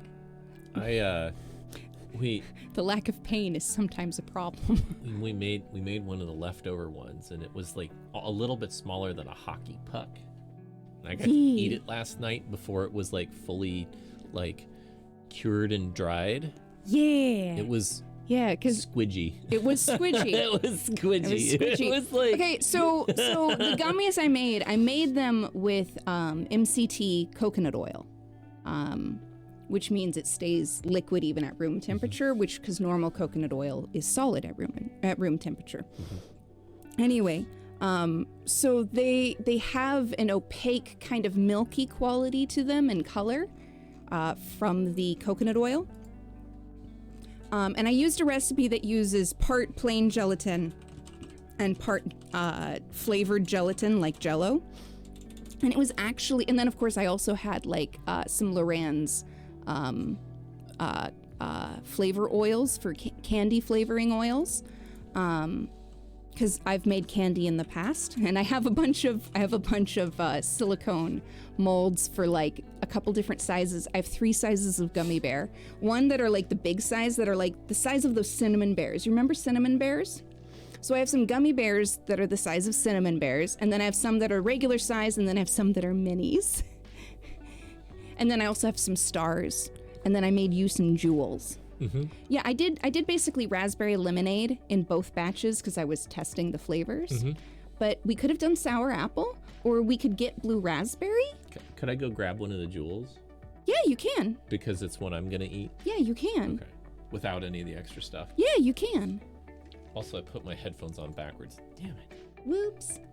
the lack of pain is sometimes a problem. we made one of the leftover ones, and it was like a little bit smaller than a hockey puck. And I got to eat it last night before it was like fully like cured and dried. Yeah. It was because squidgy. It was squidgy. It was squidgy. It was like okay. So the gummies I made them with MCT coconut oil, which means it stays liquid even at room temperature. Which because normal coconut oil is solid at room temperature. Anyway, so they have an opaque kind of milky quality to them and color from the coconut oil. And I used a recipe that uses part plain gelatin and part flavored gelatin, like Jell-O. And it was actually, and then of course I also had like some Loran's flavor oils for candy flavoring oils. Because I've made candy in the past, and I have a bunch of silicone molds for like a couple different sizes. I have 3 sizes of gummy bear. One that are like the big size, that are like the size of those cinnamon bears. You remember cinnamon bears? So I have some gummy bears that are the size of cinnamon bears, and then I have some that are regular size, and then I have some that are minis. And then I also have some stars, and then I made you some jewels. Mm-hmm. Yeah, I did basically raspberry lemonade in both batches because I was testing the flavors. Mm-hmm. But we could have done sour apple, or we could get blue raspberry. Could I go grab one of the jewels? Yeah, you can. Because it's one I'm gonna eat? Yeah, you can. Okay. Without any of the extra stuff? Yeah, you can. Also, I put my headphones on backwards. Damn it. Whoops. All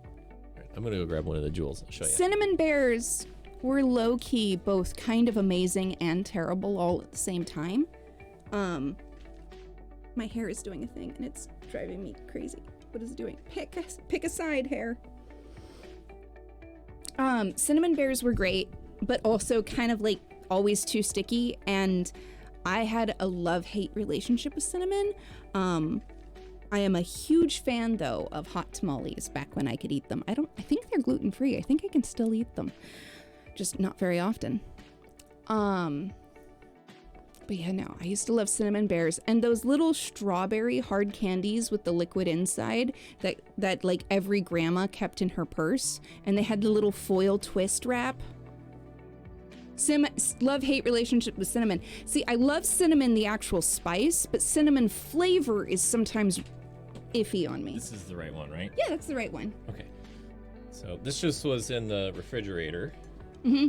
right, I'm gonna go grab one of the jewels. I'll show you. Cinnamon bears were low-key both kind of amazing and terrible all at the same time. My hair is doing a thing and it's driving me crazy. What is it doing? Pick a side, hair. Cinnamon bears were great, but also kind of like always too sticky, and I had a love-hate relationship with cinnamon. I am a huge fan, though, of hot tamales back when I could eat them. I think they're gluten-free. I think I can still eat them. Just not very often. But yeah, no, I used to love cinnamon bears. And those little strawberry hard candies with the liquid inside that like every grandma kept in her purse. And they had the little foil twist wrap. Love-hate relationship with cinnamon. See, I love cinnamon, the actual spice, but cinnamon flavor is sometimes iffy on me. This is the right one, right? Yeah, that's the right one. Okay. So this just was in the refrigerator. Mm-hmm.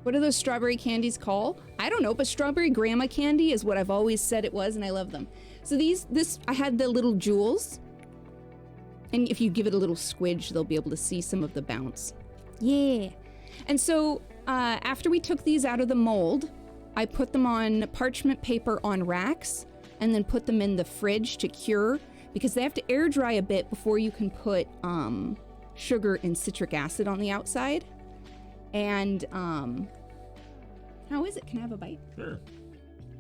What are those strawberry candies called? I don't know, but strawberry grandma candy is what I've always said it was, and I love them. So I had the little jewels, and if you give it a little squidge, they'll be able to see some of the bounce. Yeah. And so after we took these out of the mold, I put them on parchment paper on racks and then put them in the fridge to cure because they have to air dry a bit before you can put sugar and citric acid on the outside. And how is it? Can I have a bite? Sure.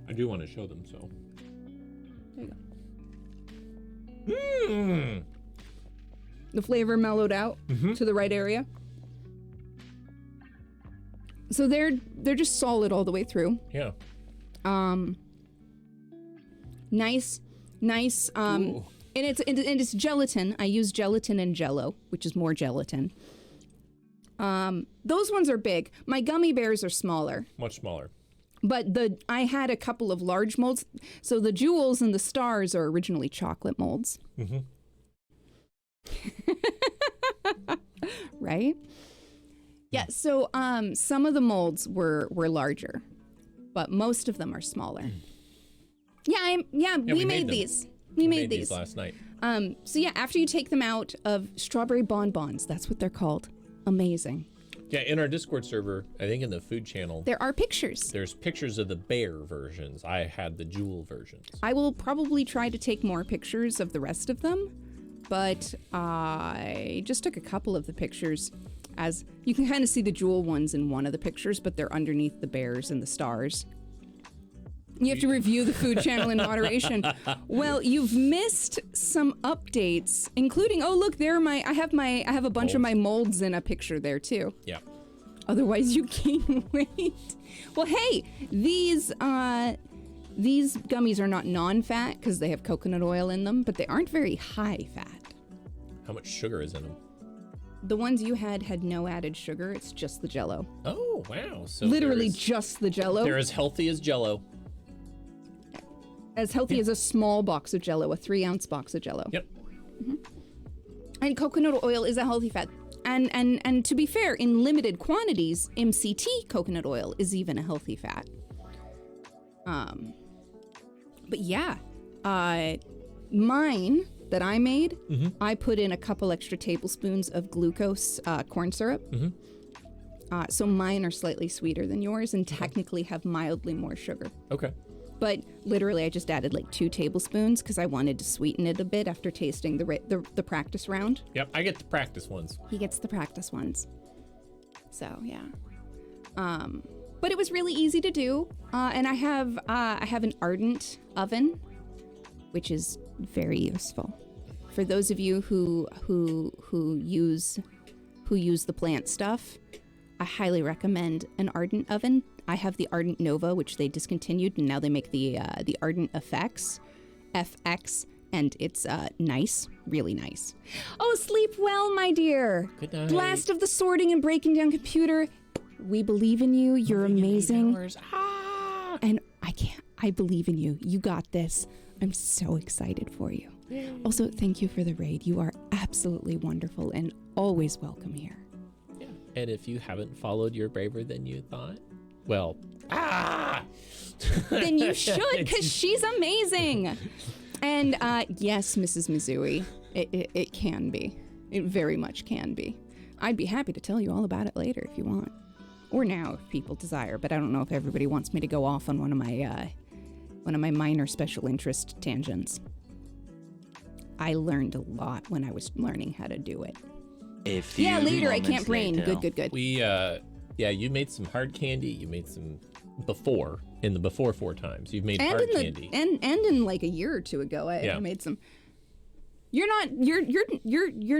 I do want to show them, so. There you go. Mmm. The flavor mellowed out to the right area. So they're just solid all the way through. Yeah. Nice. And it's gelatin. I use gelatin and Jell-O, which is more gelatin. Those ones are big. My gummy bears are smaller. Much smaller. But I had a couple of large molds. So the jewels and the stars are originally chocolate molds. Mm-hmm. Right? Yeah, so some of the molds were larger, but most of them are smaller. Yeah, we made these. We made these last night. So yeah, after you take them out of strawberry bonbons, that's what they're called. Amazing. Yeah, in our Discord server, I think in the food channel, there are pictures. There's pictures of the bear versions. I had the jewel versions. I will probably try to take more pictures of the rest of them, but I just took a couple of the pictures. As you can kind of see the jewel ones in one of the pictures, but they're underneath the bears and the stars. You have to review the food channel in moderation. Well, you've missed some updates, including, oh look, I have a bunch of my molds in a picture there too. Yeah. Otherwise you can't wait. Well, hey, these gummies are not non-fat because they have coconut oil in them, but they aren't very high fat. How much sugar is in them? The ones you had no added sugar. It's just the Jell-O. Oh, wow. So literally just the Jell-O. They're as healthy as Jell-O. As healthy as a small box of Jell-O, a 3-ounce box of Jell-O. Yep. Mm-hmm. And coconut oil is a healthy fat. And to be fair, in limited quantities, MCT coconut oil is even a healthy fat. But yeah, mine that I made, I put in a couple extra tablespoons of glucose corn syrup. So mine are slightly sweeter than yours and technically have mildly more sugar. Okay. But literally, I just added like 2 tablespoons because I wanted to sweeten it a bit after tasting the practice round. Yep, I get the practice ones. He gets the practice ones. So yeah. But it was really easy to do, and I have an ardent oven, which is very useful for those of you who use the plant stuff. I highly recommend an ardent oven. I have the Ardent Nova, which they discontinued, and now they make the Ardent FX, and it's nice, really nice. Oh, sleep well, my dear. Good night. Blast of the sorting and breaking down computer. We believe in you. You're amazing. And I believe in you. You got this. I'm so excited for you. Also, thank you for the raid. You are absolutely wonderful and always welcome here. Yeah. And if you haven't followed You're Braver Than You Thought, well, then you should, because she's amazing. And yes, Mrs. Mizui, it can be. It very much can be. I'd be happy to tell you all about it later if you want. Or now if people desire, but I don't know if everybody wants me to go off on one of my minor special interest tangents. I learned a lot when I was learning how to do it. A few yeah, later I moments can't brain. later. Good. we Yeah, you made some hard candy. You made some before 4 times. You've made hard candy. And in like a year or two ago, I made some. You're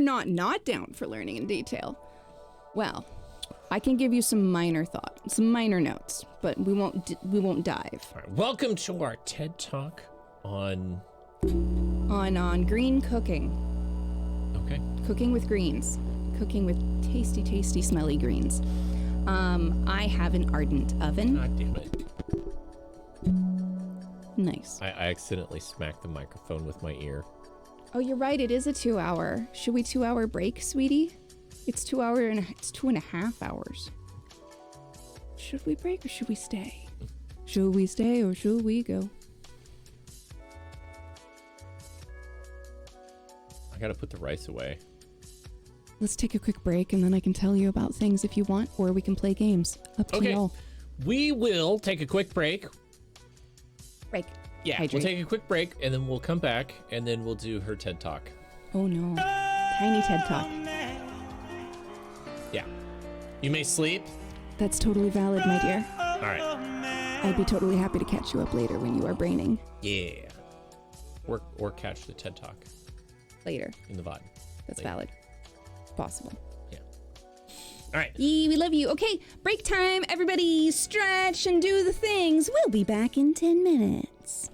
not down for learning in detail. Well, I can give you some minor notes, but we won't dive. All right, welcome to our TED Talk on green cooking. Okay. Cooking with greens. Cooking with tasty, smelly greens. I have an ardent oven. God damn it. Nice. I accidentally smacked the microphone with my ear. Oh, you're right. It is a 2-hour. Should we 2-hour break, sweetie? It's 2.5 hours. Should we break or should we stay? Should we stay or should we go? I gotta put the rice away. Let's take a quick break and then I can tell you about things if you want, or we can play games. Up to Okay. y'all. We will take a quick break. Break. Yeah, Hydrate. we'll take a quick break and then we'll come back and then we'll do her TED Talk. Oh no. Tiny TED Talk. Yeah. You may sleep. That's totally valid, my dear. All right. I'd be totally happy to catch you up later when you are braining. Yeah. Or catch the TED Talk Later. in the VOD. That's Later. valid. It's possible. Yeah. All right. Yee, we love you. Okay, break time. Everybody stretch and do the things. We'll be back in 10 minutes.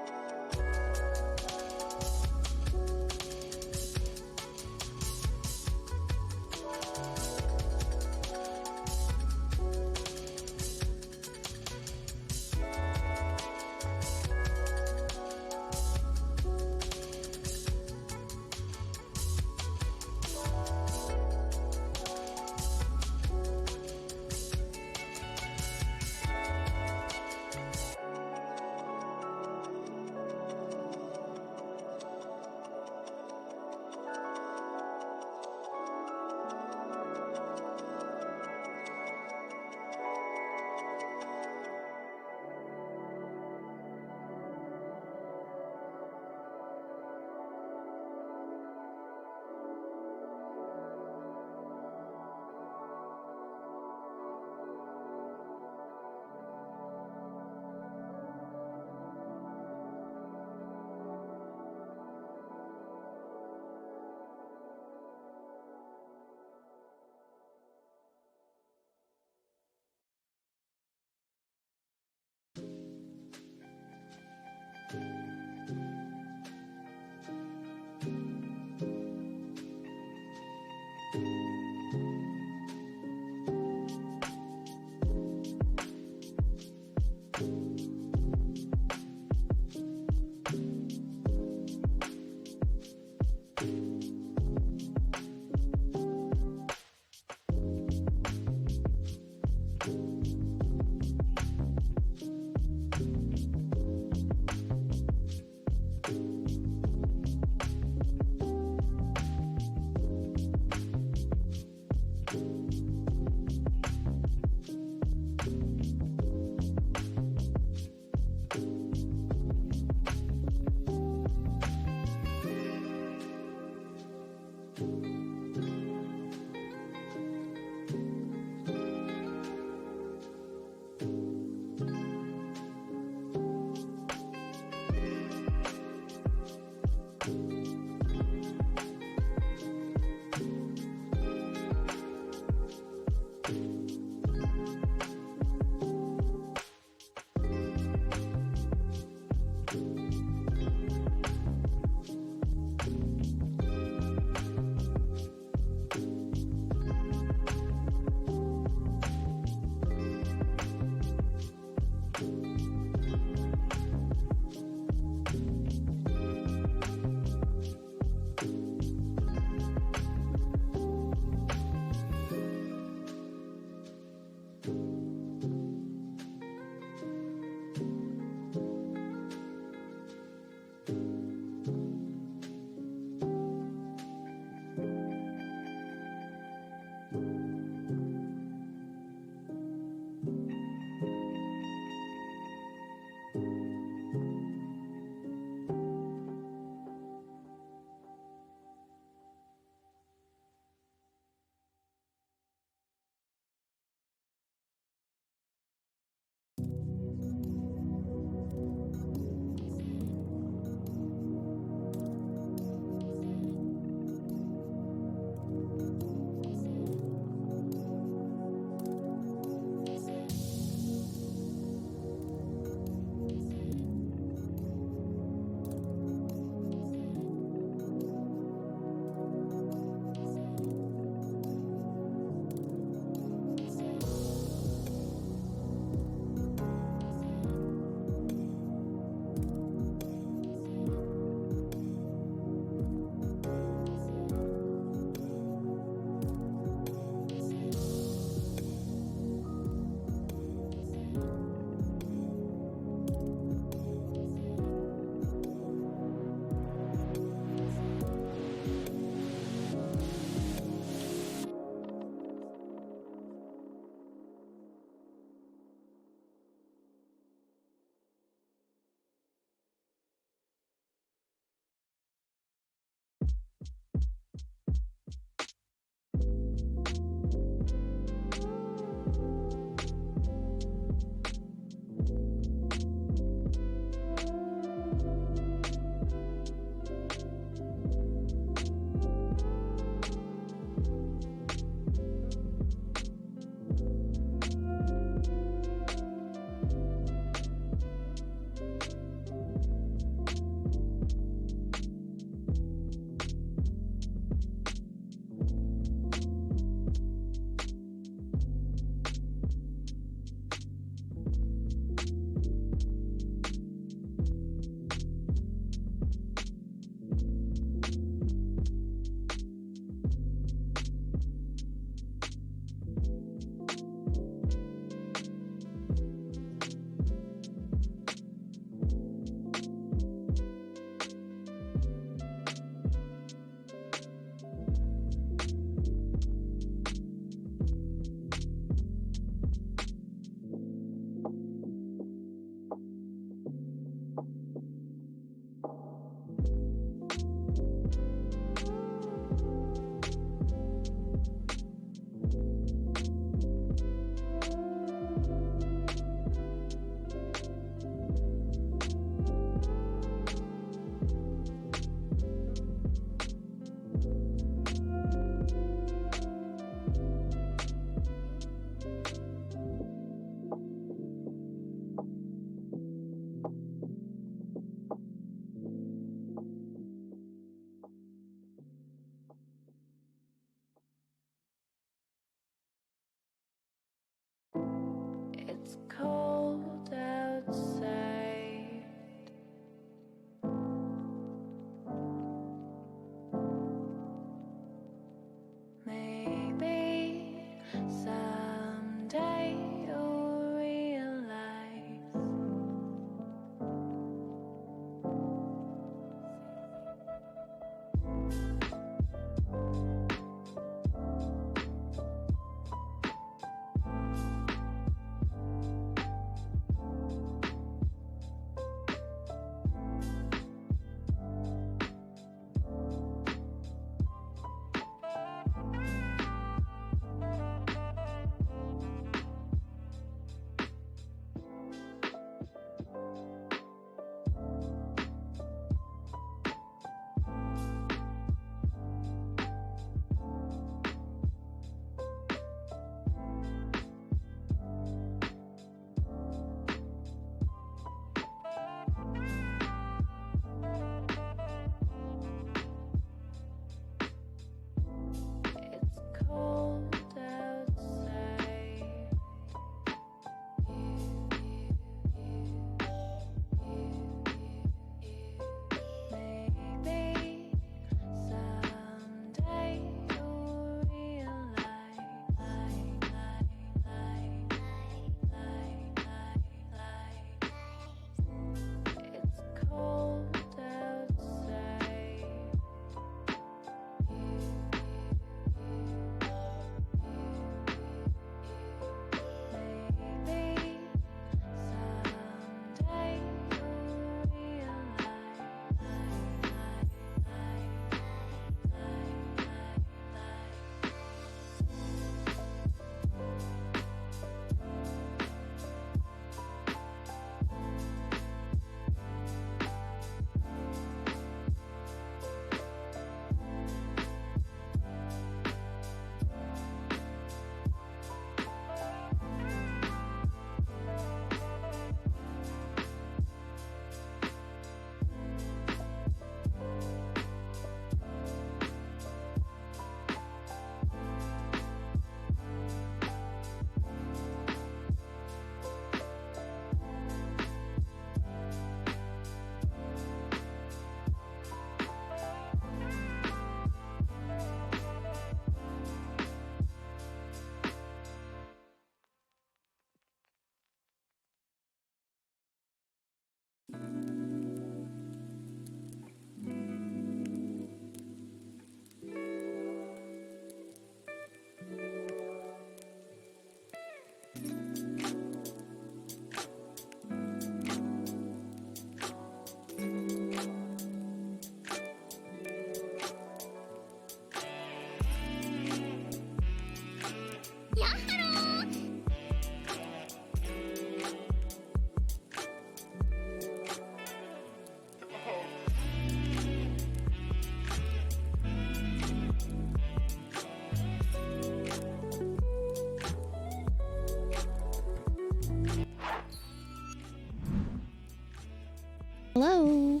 Hello.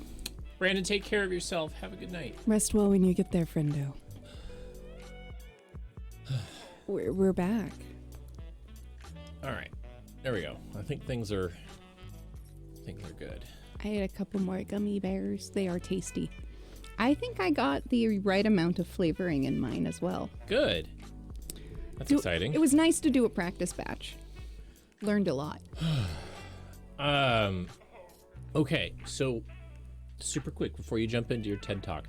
Brandon, take care of yourself. Have a good night. Rest well when you get there, friendo. We're back. All right. There we go. I think things are good. I had a couple more gummy bears. They are tasty. I think I got the right amount of flavoring in mine as well. Good. That's exciting. It was nice to do a practice batch. Learned a lot. Okay, so super quick before you jump into your TED Talk.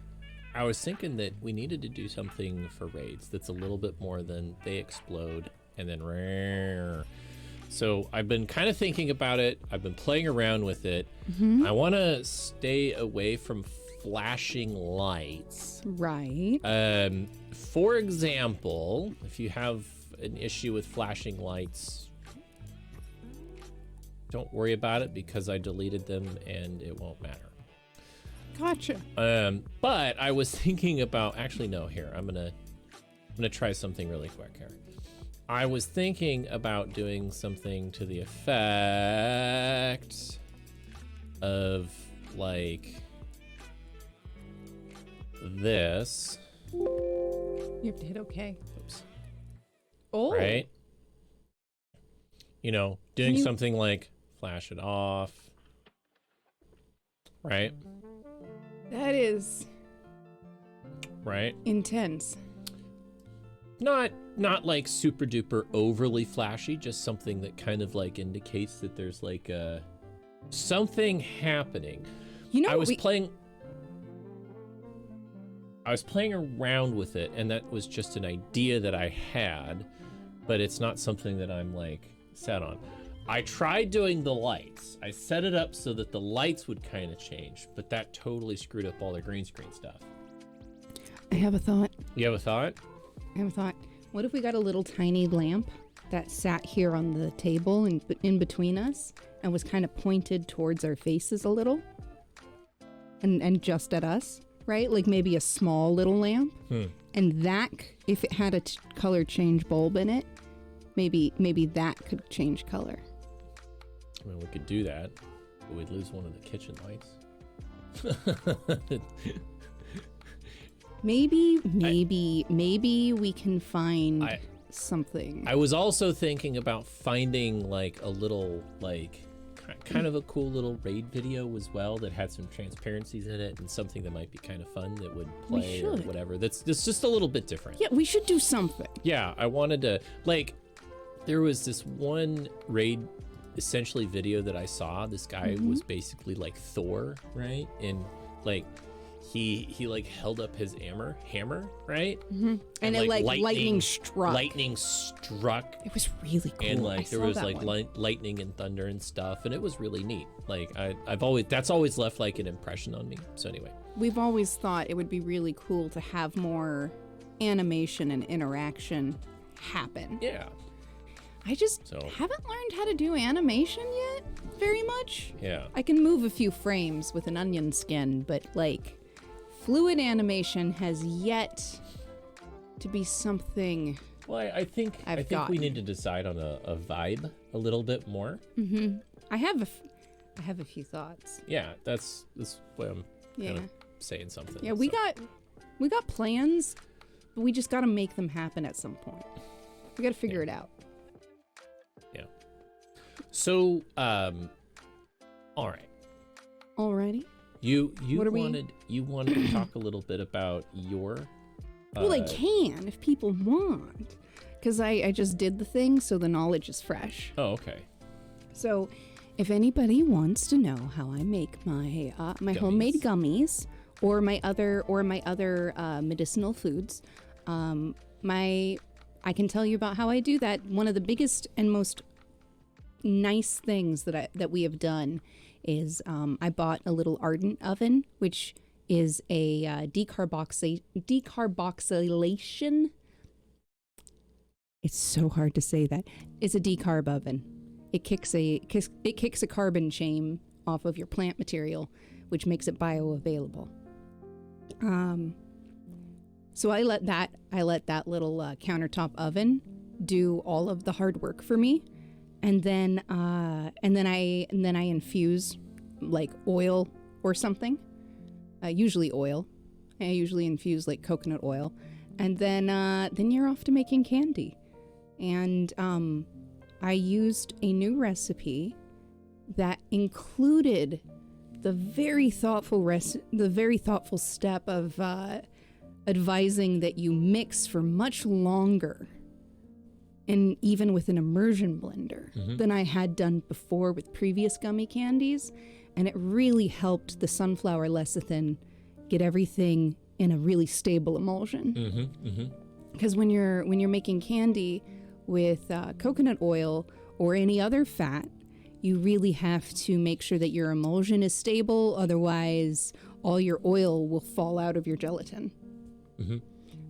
I was thinking that we needed to do something for raids that's a little bit more than they explode and then rare. So I've been kind of thinking about it. I've been playing around with it. I want to stay away from flashing lights. Right. For example, if you have an issue with flashing lights, don't worry about it because I deleted them and it won't matter. Gotcha. But I was thinking about, actually no, here, I'm gonna try something really quick here. I was thinking about doing something to the effect of like this. You have to hit okay. Oops. Oh. Right? You know, doing something like flash it off. Right? That is Right? intense. Not like super duper overly flashy, just something that kind of like indicates that there's like something happening. You know, I was playing around with it, and that was just an idea that I had, but it's not something that I'm like set on. I tried doing the lights. I set it up so that the lights would kind of change, but that totally screwed up all the green screen stuff. I have a thought. You have a thought? I have a thought. What if we got a little tiny lamp that sat here on the table in between us and was kind of pointed towards our faces a little? And just at us, right? Like maybe a small little lamp. And that, if it had a color change bulb in it, maybe that could change color. I mean, we could do that, but we'd lose one of the kitchen lights. Maybe we can find something. I was also thinking about finding like a little, like, kind of a cool little raid video as well that had some transparencies in it and something that might be kind of fun that would play or whatever. That's just a little bit different. Yeah, we should do something. Yeah, I wanted to, like, there was this one raid essentially video that I saw. This guy was basically like Thor, right? And like he like held up his hammer, right? And it like lightning struck. Lightning struck. It was really cool. And like there was like lightning and thunder and stuff, and it was really neat. Like that's always left like an impression on me. So anyway, we've always thought it would be really cool to have more animation and interaction happen. yeah. I just haven't learned how to do animation yet very much. Yeah. I can move a few frames with an onion skin, but like fluid animation has yet to be something. Well, I think we need to decide on a vibe a little bit more. I have a few thoughts. Yeah, that's why I'm kind Yeah. of saying something. Yeah, we so. got plans, but we just got to make them happen at some point. We got to figure it out. So, all right. Alrighty. You wanted to talk a little bit about your. Well, I can if people want, because I just did the thing, so the knowledge is fresh. Oh, okay. So, if anybody wants to know how I make my homemade gummies or my other medicinal foods, I can tell you about how I do that. One of the biggest and most nice things that we have done is I bought a little ardent oven, which is a decarboxylation. It's so hard to say that. It's a decarb oven. It kicks a carbon chain off of your plant material, which makes it bioavailable. So I let that little countertop oven do all of the hard work for me. And then I infuse like oil or something, usually oil. I usually infuse like coconut oil, and then you're off to making candy. And I used a new recipe that included the very thoughtful step of advising that you mix for much longer, and even with an immersion blender, than I had done before with previous gummy candies. And it really helped the sunflower lecithin get everything in a really stable emulsion. Because when you're making candy with coconut oil or any other fat, you really have to make sure that your emulsion is stable. Otherwise, all your oil will fall out of your gelatin.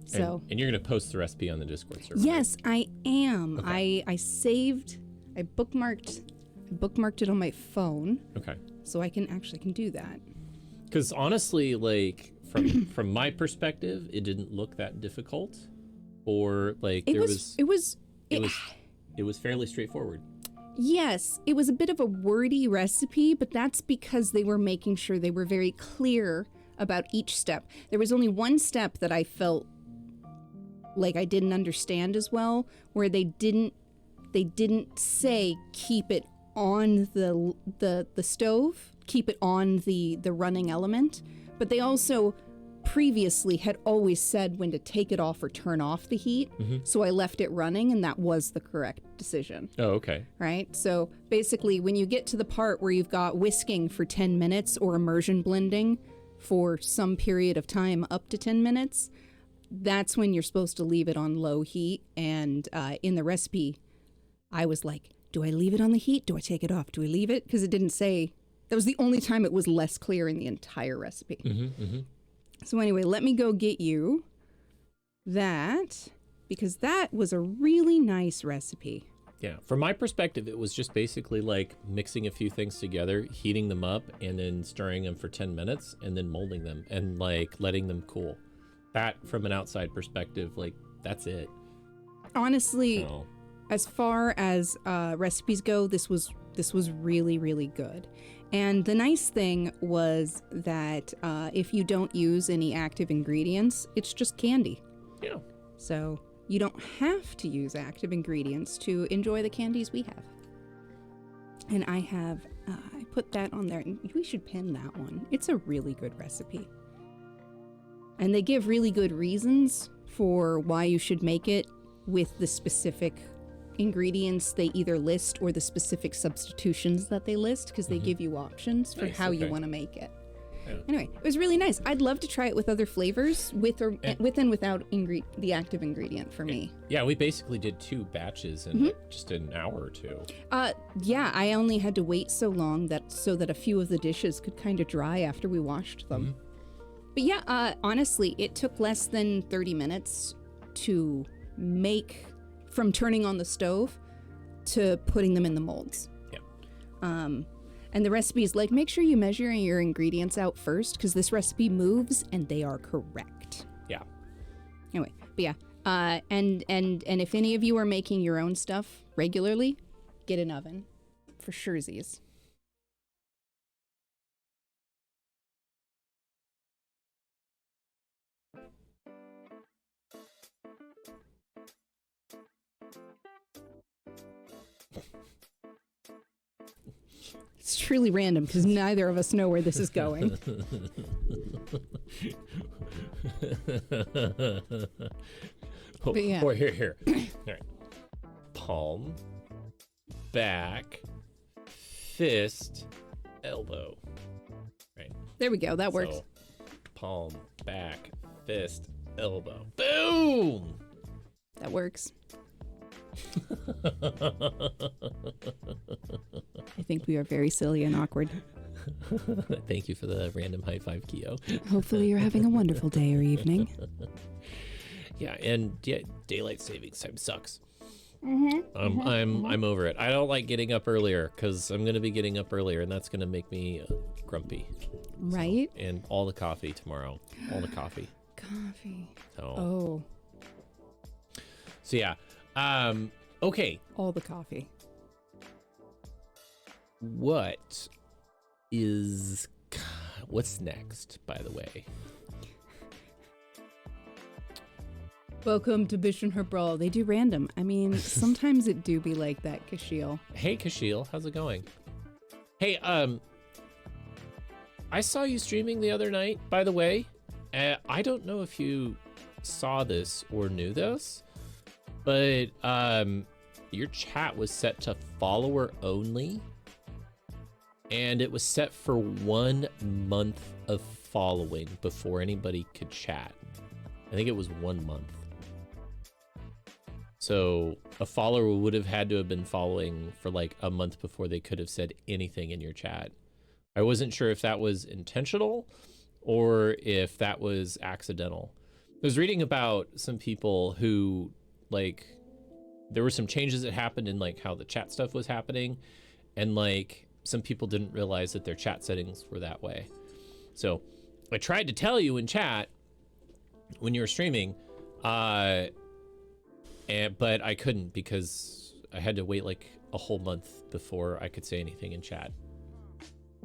So, and you're gonna post the recipe on the Discord server. yes, I am. Okay. I bookmarked it on my phone, Okay. so I can do that. Because honestly, like from my perspective, it didn't look that difficult, or like It was fairly straightforward. Yes, it was a bit of a wordy recipe, but that's because they were making sure they were very clear about each step. There was only one step that I felt like I didn't understand as well, where they didn't say keep it on the stove, keep it on the running element, but they also previously had always said when to take it off or turn off the heat. So I left it running, and that was the correct decision. Oh, okay. Right? So basically, when you get to the part where you've got whisking for 10 minutes or immersion blending for some period of time up to 10 minutes, that's when you're supposed to leave it on low heat. And in the recipe, I was like, do I leave it on the heat? Do I take it off? Do I leave it? Because it didn't say. That was the only time it was less clear in the entire recipe. So anyway, let me go get you that, because that was a really nice recipe. Yeah. From my perspective, it was just basically like mixing a few things together, heating them up, and then stirring them for 10 minutes, and then molding them and like letting them cool. That, from an outside perspective, like that's it. Honestly, So, as far as recipes go, this was really, really good. And the nice thing was that if you don't use any active ingredients, it's just candy. yeah. So you don't have to use active ingredients to enjoy the candies we have. And I put that on there. And we should pin that one. It's a really good recipe. And they give really good reasons for why you should make it with the specific ingredients they either list or the specific substitutions that they list, because they give you options for Nice, how you okay. want to make it. Yeah. Anyway, it was really nice. I'd love to try it with other flavors, with and without the active ingredient for me. Yeah, we basically did 2 batches in like, just an hour or 2. Yeah, I only had to wait so long so that a few of the dishes could kind of dry after we washed them. But yeah, honestly, it took less than 30 minutes to make, from turning on the stove to putting them in the molds. Yeah. And the recipe is like, make sure you measure your ingredients out first, because this recipe moves and they are correct. Yeah. Anyway, but yeah, and if any of you are making your own stuff regularly, get an oven for surezies. It's truly random because neither of us know where this is going. But yeah. Or here. All right. Palm, back, fist, elbow. Right. There we go. That works. So, palm, back, fist, elbow. Boom! That works. I think we are very silly and awkward. Thank you for the random high five, Keo. Hopefully you're having a wonderful day or evening. Yeah, and yeah, daylight savings time sucks. Mm-hmm. I'm over it. I don't like getting up earlier because I'm gonna be getting up earlier, and that's gonna make me Right? grumpy. So, and all the coffee tomorrow. All the coffee. Coffee. So. Oh. So yeah. Okay. All the coffee. What is what's next, by the way? Welcome to Bish and Her Brawl. They do random. I mean, sometimes it do be like that, Kashiel. Hey, Kashiel, how's it going? Hey, I saw you streaming the other night, by the way. I don't know if you saw this or knew this, but your chat was set to follower only, and it was set for 1 month of following before anybody could chat. I think it was 1 month. So a follower would have had to have been following for like a month before they could have said anything in your chat. I wasn't sure if that was intentional or if that was accidental. I was reading about some people who, like, there were some changes that happened in like how the chat stuff was happening, and like some people didn't realize that their chat settings were that way. So I tried to tell you in chat when you were streaming, but I couldn't because I had to wait like a whole month before I could say anything in chat.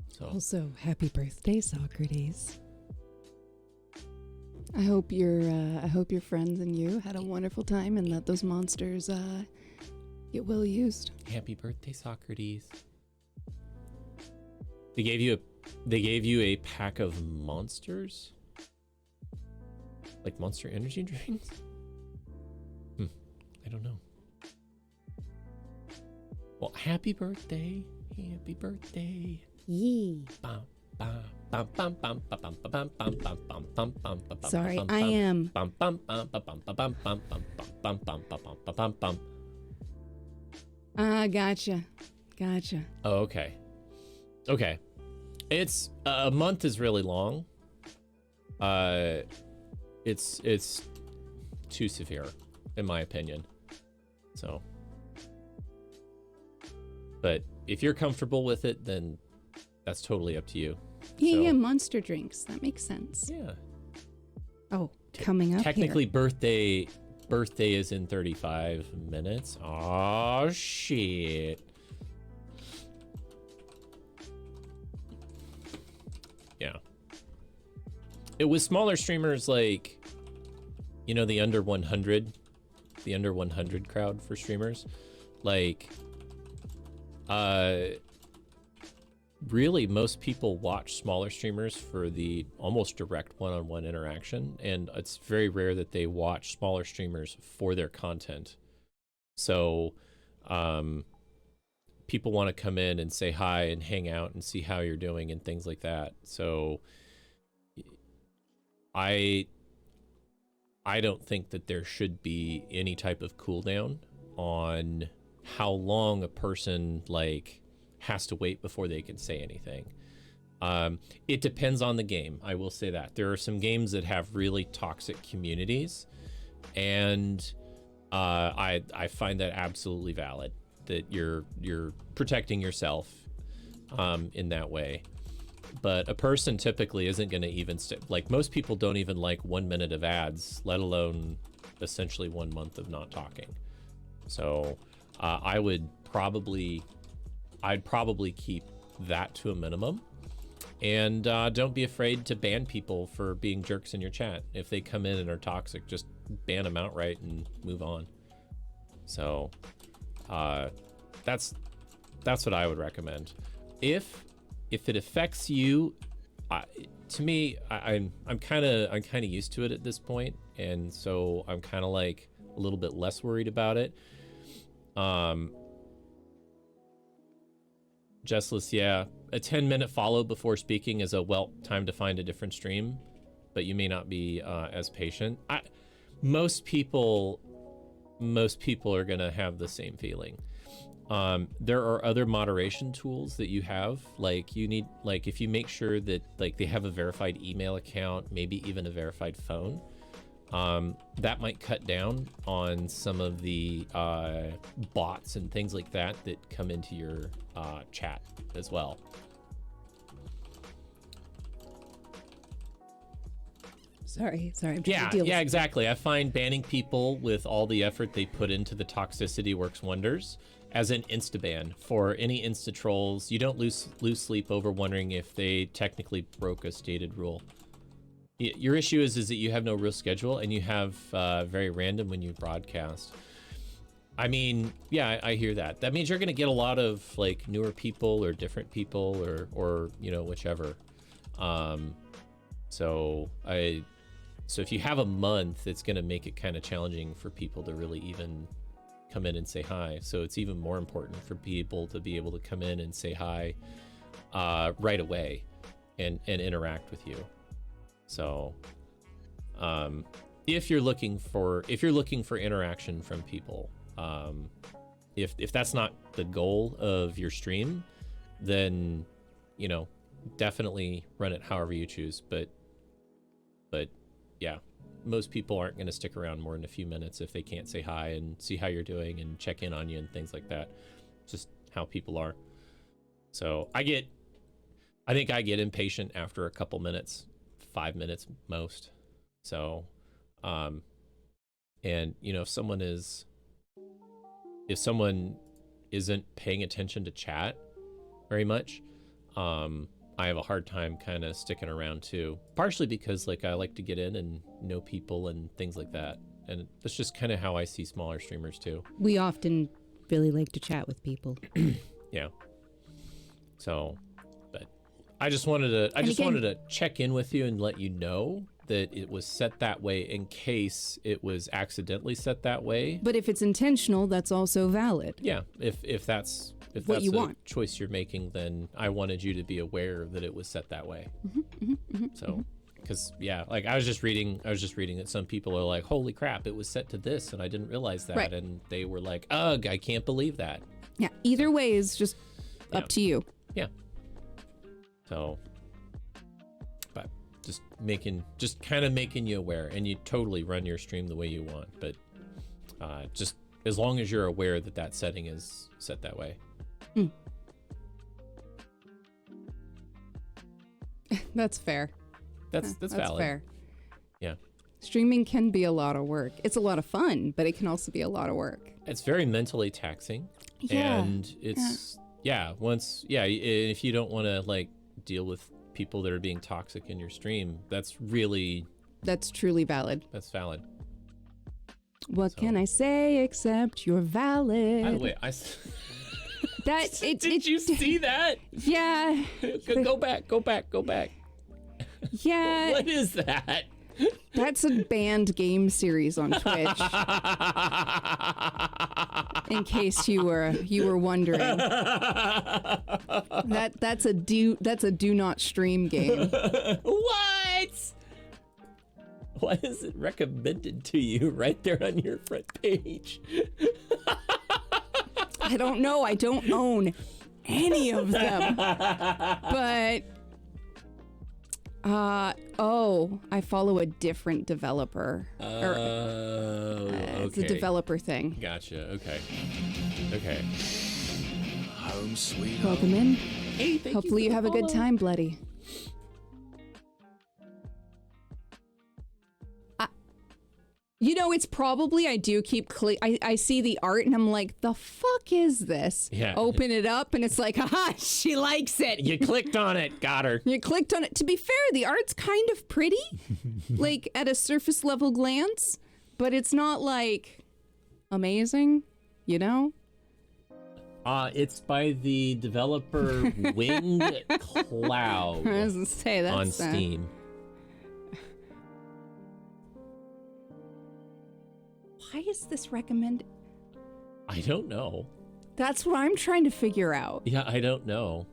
So Also, happy birthday, Socrates. I hope your friends and you had a wonderful time and that those monsters get well used. happy birthday, Socrates. They gave you a pack of monsters? Like Monster Energy drinks? I don't know. Well, happy birthday. Happy birthday. Yee. Bum, bum, bum, bum, bum, bum, bum, bum, bum, bum, bum, bum, bum, bum, Sorry, bum, I bum, am. bum, bum, bum, bum, bum, bum, bum, bum, bum, bum, bum, bum, bum, bum, bum. Gotcha. Oh, okay. Okay. It's a month is really long. It's too severe, in my opinion. So, but if you're comfortable with it, then that's totally up to you. Yeah, monster drinks. That makes sense. Yeah. Oh, coming up Technically, here. birthday is in 35 minutes. Oh shit. Yeah. It was smaller streamers like, you know, the under 100 crowd for streamers. Like, really most people watch smaller streamers for the almost direct one-on-one interaction, and it's very rare that they watch smaller streamers for their content. So people want to come in and say hi and hang out and see how you're doing and things like that. So I don't think that there should be any type of cooldown on how long a person like has to wait before they can say anything. It depends on the game. I will say that there are some games that have really toxic communities, and I find that absolutely valid, that you're protecting yourself in that way. But a person typically isn't going to even like, most people don't even like 1 minute of ads, let alone essentially 1 month of not talking. So I'd probably keep that to a minimum, and don't be afraid to ban people for being jerks in your chat. If they come in and are toxic, just ban them outright and move on. So that's what I would recommend. If it affects you, to me, I'm kind of used to it at this point, and so I'm kind of like a little bit less worried about it. Jessless, yeah, a 10-minute follow before speaking is time to find a different stream, but you may not be as patient. Most people are gonna have the same feeling. There are other moderation tools that you have, like if you make sure that like they have a verified email account, maybe even a verified phone, that might cut down on some of the bots and things like that come into your chat as well. Sorry. I'm trying Yeah, to deal with exactly. I find banning people with all the effort they put into the toxicity works wonders. as an insta-ban for any insta trolls. You don't lose sleep over wondering if they technically broke a stated rule. Your issue is that you have no real schedule and you have very random when you broadcast. I mean, yeah, I hear that. That means you're going to get a lot of like newer people or different people or you know, whichever. So if you have a month, it's going to make it kind of challenging for people to really even come in and say hi. So it's even more important for people to be able to come in and say hi right away and interact with you. So if you're looking for interaction from people, if that's not the goal of your stream, then, you know, definitely run it however you choose. But yeah, most people aren't going to stick around more than a few minutes if they can't say hi and see how you're doing and check in on you and things like that. It's just how people are. So I think I get impatient after a couple minutes, 5 minutes most. So, and you know, if someone isn't paying attention to chat very much, I have a hard time kind of sticking around too, partially because like I like to get in and know people and things like that. And that's just kind of how I see smaller streamers too. We often really like to chat with people. Yeah. So, but I just wanted to check in with you and let you know that it was set that way in case it was accidentally set that way. But if it's intentional, that's also valid. Yeah, if that's what you a want. choice you're making, then I wanted you to be aware that it was set that way. So, because yeah, like I was just reading that some people are like, holy crap, it was set to this and I didn't realize that. Right. And they were like, ugh, I can't believe that. Yeah, either way is just up to you. Yeah. So, but just kind of making you aware, and you totally run your stream the way you want, but just as long as you're aware that that setting is set that way. That's fair. That's valid. Fair. Yeah. Streaming can be a lot of work. It's a lot of fun, but it can also be a lot of work. It's very mentally taxing. Yeah. And it's if you don't want to like deal with people that are being toxic in your stream, that's truly valid. That's valid. What can I say except you're valid? By the way, did you see that? Yeah. Go back. Yeah. What is that? That's a banned game series on Twitch. In case you were wondering. That's a do not stream game. What? Why is it recommended to you right there on your front page? I don't know. I don't own any of them. But I follow a different developer. It's a developer thing. Gotcha. Okay. Home sweet home. Welcome in. Hey, Hopefully you have a good time, Bloody. You know, it's probably, I do keep I see the art and I'm like, the fuck is this? Yeah. Open it up and it's like, haha, she likes it. You clicked on it. Got her. You clicked on it. To be fair, the art's kind of pretty, like at a surface level glance, but it's not like amazing, you know? It's by the developer Winged Cloud I was gonna say that's on Steam. Why is this recommended? I don't know. That's what I'm trying to figure out. Yeah, I don't know.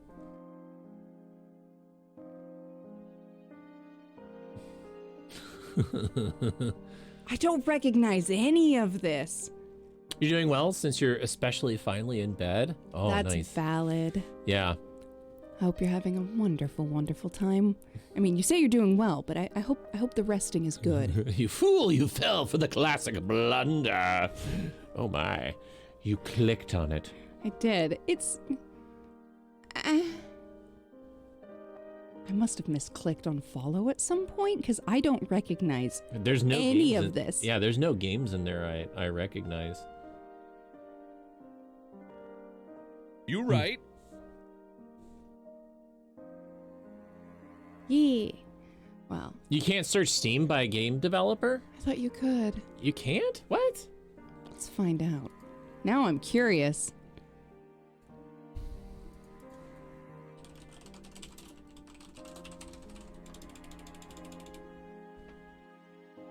I don't recognize any of this. You're doing well since you're especially finally in bed. Oh, That's nice. valid. Yeah. I hope you're having a wonderful, wonderful time. I mean, you say you're doing well, but I hope the resting is good. You fool, you fell for the classic blunder. Oh my. You clicked on it. I did. It's... I must have misclicked on follow at some point, because I don't recognize There's no any games of this. Yeah, there's no games in there I recognize. You right. Yeah. Well, You can't search Steam by game developer? I thought you could. You can't? What? Let's find out. Now I'm curious.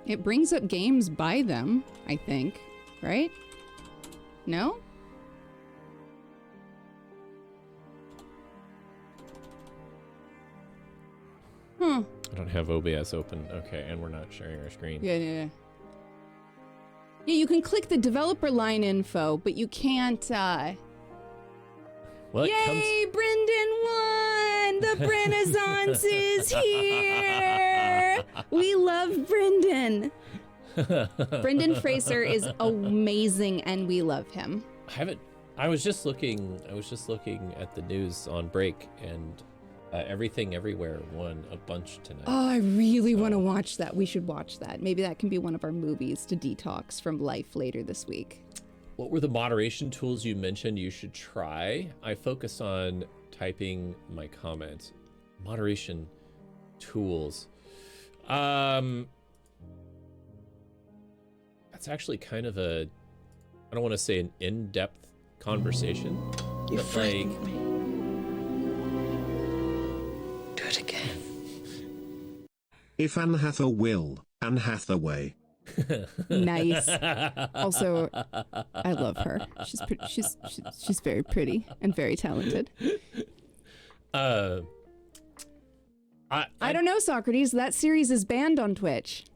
It brings up games by them, I think, right? No? Huh. I don't have OBS open. Okay, and we're not sharing our screen. Yeah. Yeah, you can click the developer line info, but you can't, Well, it Yay, Brendan won! The Renaissance is here! We love Brendan. Brendan Fraser is amazing, and we love him. I was just looking at the news on break, and Everything Everywhere won a bunch tonight. Oh, I really want to watch that. We should watch that. Maybe that can be one of our movies to detox from life later this week. What were the moderation tools you mentioned you should try? I focus on typing my comments. Moderation tools. That's actually kind of I don't want to say an in-depth conversation, You but frightened me. Do it again. If Anne hath a will, Anne hath a way. Nice. Also, I love her. She's very pretty and very talented. I I don't know, Socrates. That series is banned on Twitch.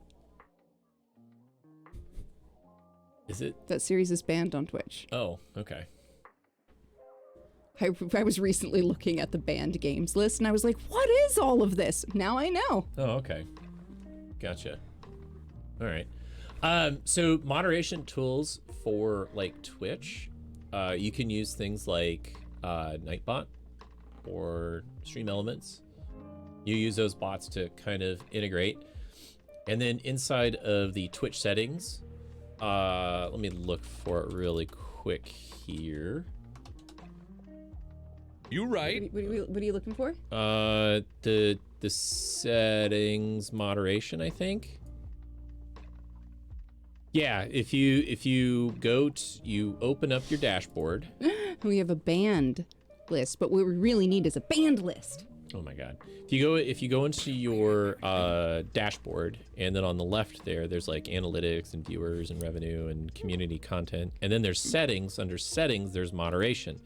Is it? That series is banned on Twitch. Oh, okay. I was recently looking at the banned games list, and I was like, what is all of this? Now I know. Oh, okay. Gotcha. All right. So moderation tools for like Twitch, you can use things like Nightbot or Stream Elements. You use those bots to kind of integrate. And then inside of the Twitch settings, let me look for it really quick here. You right. What are you looking for? The settings moderation, I think. Yeah, if you you open up your dashboard. We have a band list, but what we really need is a band list. Oh my god. If you go into your dashboard, and then on the left there's like analytics and viewers and revenue and community content, and then there's settings. Under settings there's moderation.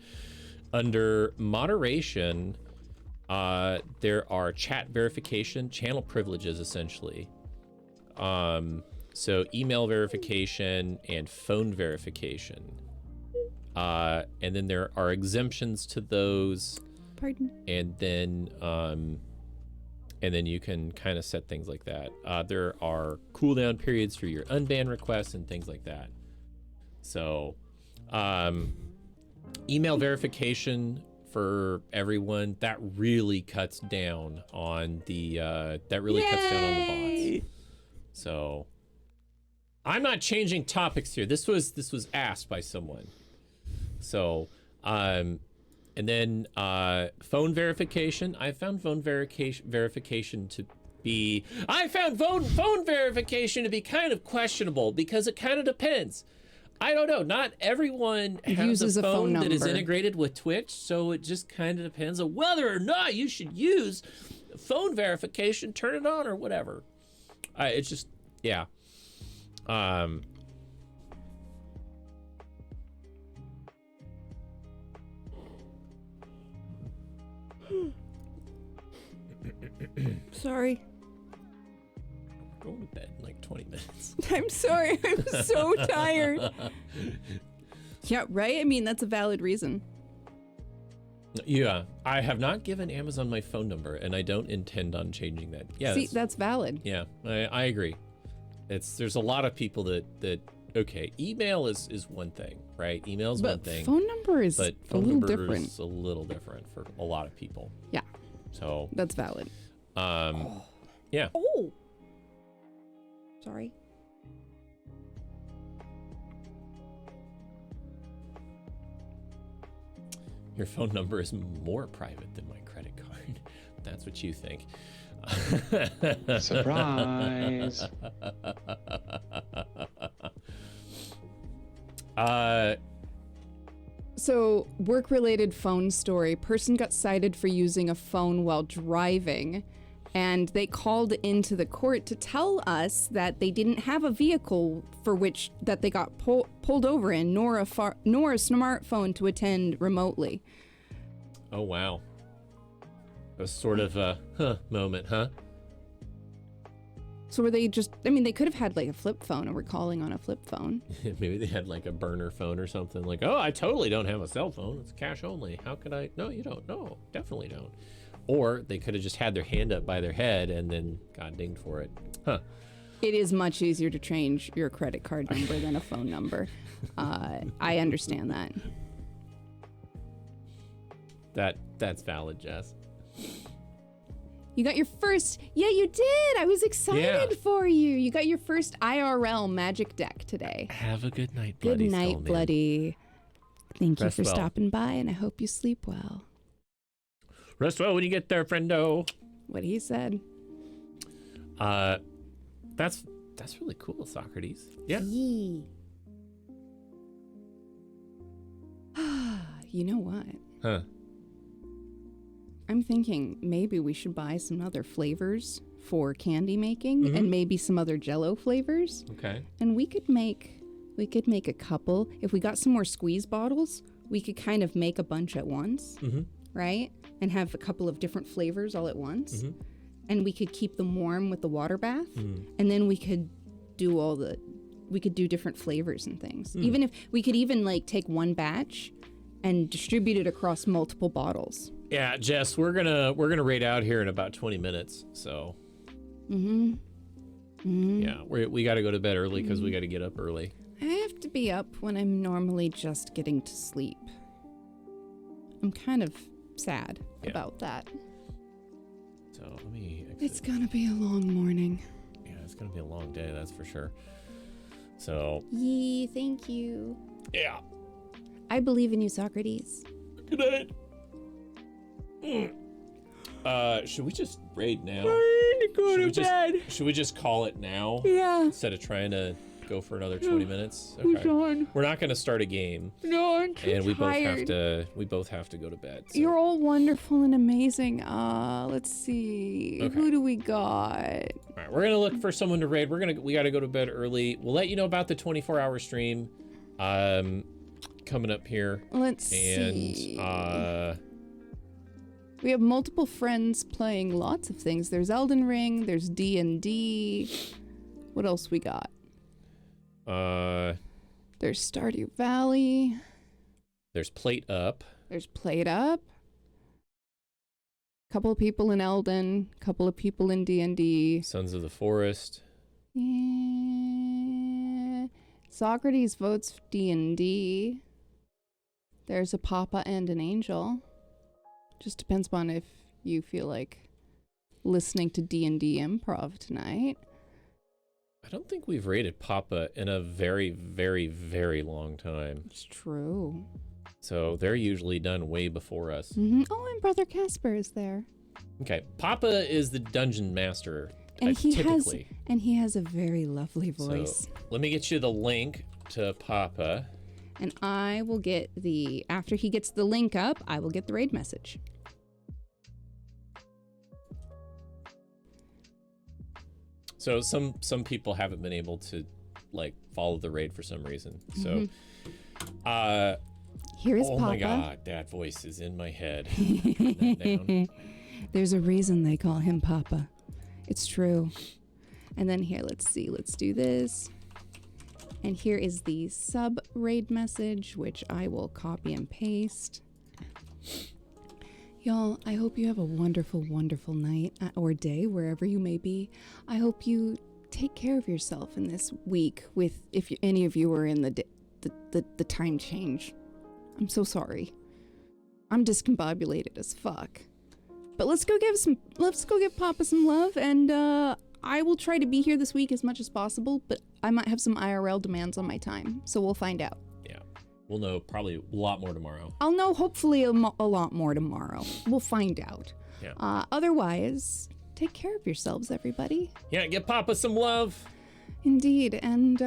Under moderation, there are chat verification, channel privileges essentially. So email verification and phone verification. And then there are exemptions to those. Pardon? And then you can kind of set things like that. There are cooldown periods for your unban requests and things like that. So, email verification for everyone, that really cuts down on the bots. So, I'm not changing topics here. This was asked by someone. So, and then phone verification. I found phone verification to be kind of questionable because it kind of depends. I don't know. Not everyone has a phone that is integrated with Twitch, so it just kind of depends on whether or not you should use phone verification, turn it on or whatever. It's just, yeah. Sorry. Going to bed in like 20 minutes. I'm sorry. I'm so tired. Yeah, right? I mean, that's a valid reason. Yeah, I have not given Amazon my phone number, and I don't intend on changing that. Yeah, See, that's valid. Yeah, I agree. There's a lot of people that okay, email is one thing, right? Email is one thing. Phone number is but a phone little number different. is a little different for a lot of people. Yeah, So that's valid. yeah. Oh, sorry. Your phone number is more private than my credit card. That's what you think. Surprise. So, work-related phone story. Person got cited for using a phone while driving, and they called into the court to tell us that they didn't have a vehicle for which that they got pulled over in, nor a smartphone to attend remotely. Oh, wow. It was sort of a moment, huh? So were they just, I mean, they could have had like a flip phone and were calling on a flip phone. Maybe they had like a burner phone or something. Like, oh, I totally don't have a cell phone. It's cash only. How could I? No, you don't. No, definitely don't. Or they could have just had their hand up by their head and then got dinged for it. Huh. It is much easier to change your credit card number than a phone number. I understand that. That's valid, Jess. You got your first, yeah, you did. I was excited for you. You got your first IRL magic deck today. Have a good night, Bloody. Good night, Stallman. Bloody. Thank you Rest for well. stopping by, and I hope you sleep well. Rest well when you get there, friendo. What he said. That's really cool, Socrates. Yeah. You know what? Huh. I'm thinking maybe we should buy some other flavors for candy making and maybe some other Jell-O flavors. Okay. And we could make a couple. If we got some more squeeze bottles, we could kind of make a bunch at once, right? And have a couple of different flavors all at once. And we could keep them warm with the water bath. And then we could do different flavors and things. Even if we could even like take one batch and distribute it across multiple bottles. Yeah, Jess, we're gonna raid out here in about 20 minutes. So. Yeah, we got to go to bed early because we got to get up early. I have to be up when I'm normally just getting to sleep. I'm kind of sad about that. So let me. It's gonna be a long morning. Yeah, it's gonna be a long day. That's for sure. So. Yee, thank you. Yeah. I believe in you, Socrates. Good night. Should we just raid now? Should we just call it now? Yeah. Instead of trying to go for another 20 minutes? Okay. We're not gonna start a game. No, I'm too and we tired. both have to go to bed. So. You're all wonderful and amazing. Let's see. Okay. Who do we got? All right, we're gonna look for someone to raid. We gotta go to bed early. We'll let you know about the 24-hour stream coming up here. Let's see. And we have multiple friends playing lots of things. There's Elden Ring, there's D&D. What else we got? There's Stardew Valley. There's Plate Up. There's Plate Up. Couple of people in Elden, couple of people in D&D. Sons of the Forest. Yeah. Socrates votes D&D. There's a Papa and an Angel. Just depends on if you feel like listening to D&D improv tonight. I don't think we've rated Papa in a very, very, very long time. It's true. So they're usually done way before us. Oh, and Brother Casper is there. Okay, Papa is the dungeon master. And typically. he has a very lovely voice. So let me get you the link to Papa. And I will get after he gets the link up, I will get the raid message. So some people haven't been able to like follow the raid for some reason. So Here is oh Papa. my god, that voice is in my head. Put that down. There's a reason they call him Papa. It's true. And then here, let's see. Let's do this. And here is the sub raid message, which I will copy and paste. Y'all, I hope you have a wonderful, wonderful night or day, wherever you may be. I hope you take care of yourself in this week if any of you are in the time change. I'm so sorry. I'm discombobulated as fuck. But let's go give Papa some love, and I will try to be here this week as much as possible, but I might have some IRL demands on my time, so we'll find out. Yeah. We'll know probably a lot more tomorrow. I'll know hopefully a lot more tomorrow. We'll find out. Yeah. Otherwise, take care of yourselves, everybody. Yeah, give Papa some love. Indeed, and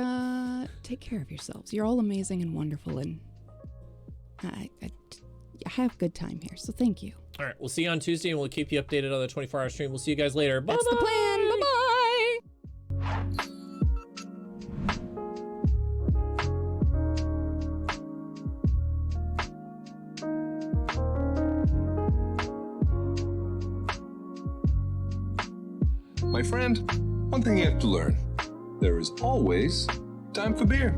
take care of yourselves. You're all amazing and wonderful, and I have a good time here, so thank you. All right, we'll see you on Tuesday, and we'll keep you updated on the 24-hour stream. We'll see you guys later. Bye. That's the plan. Bye-bye. My friend, one thing you have to learn. There is always time for beer.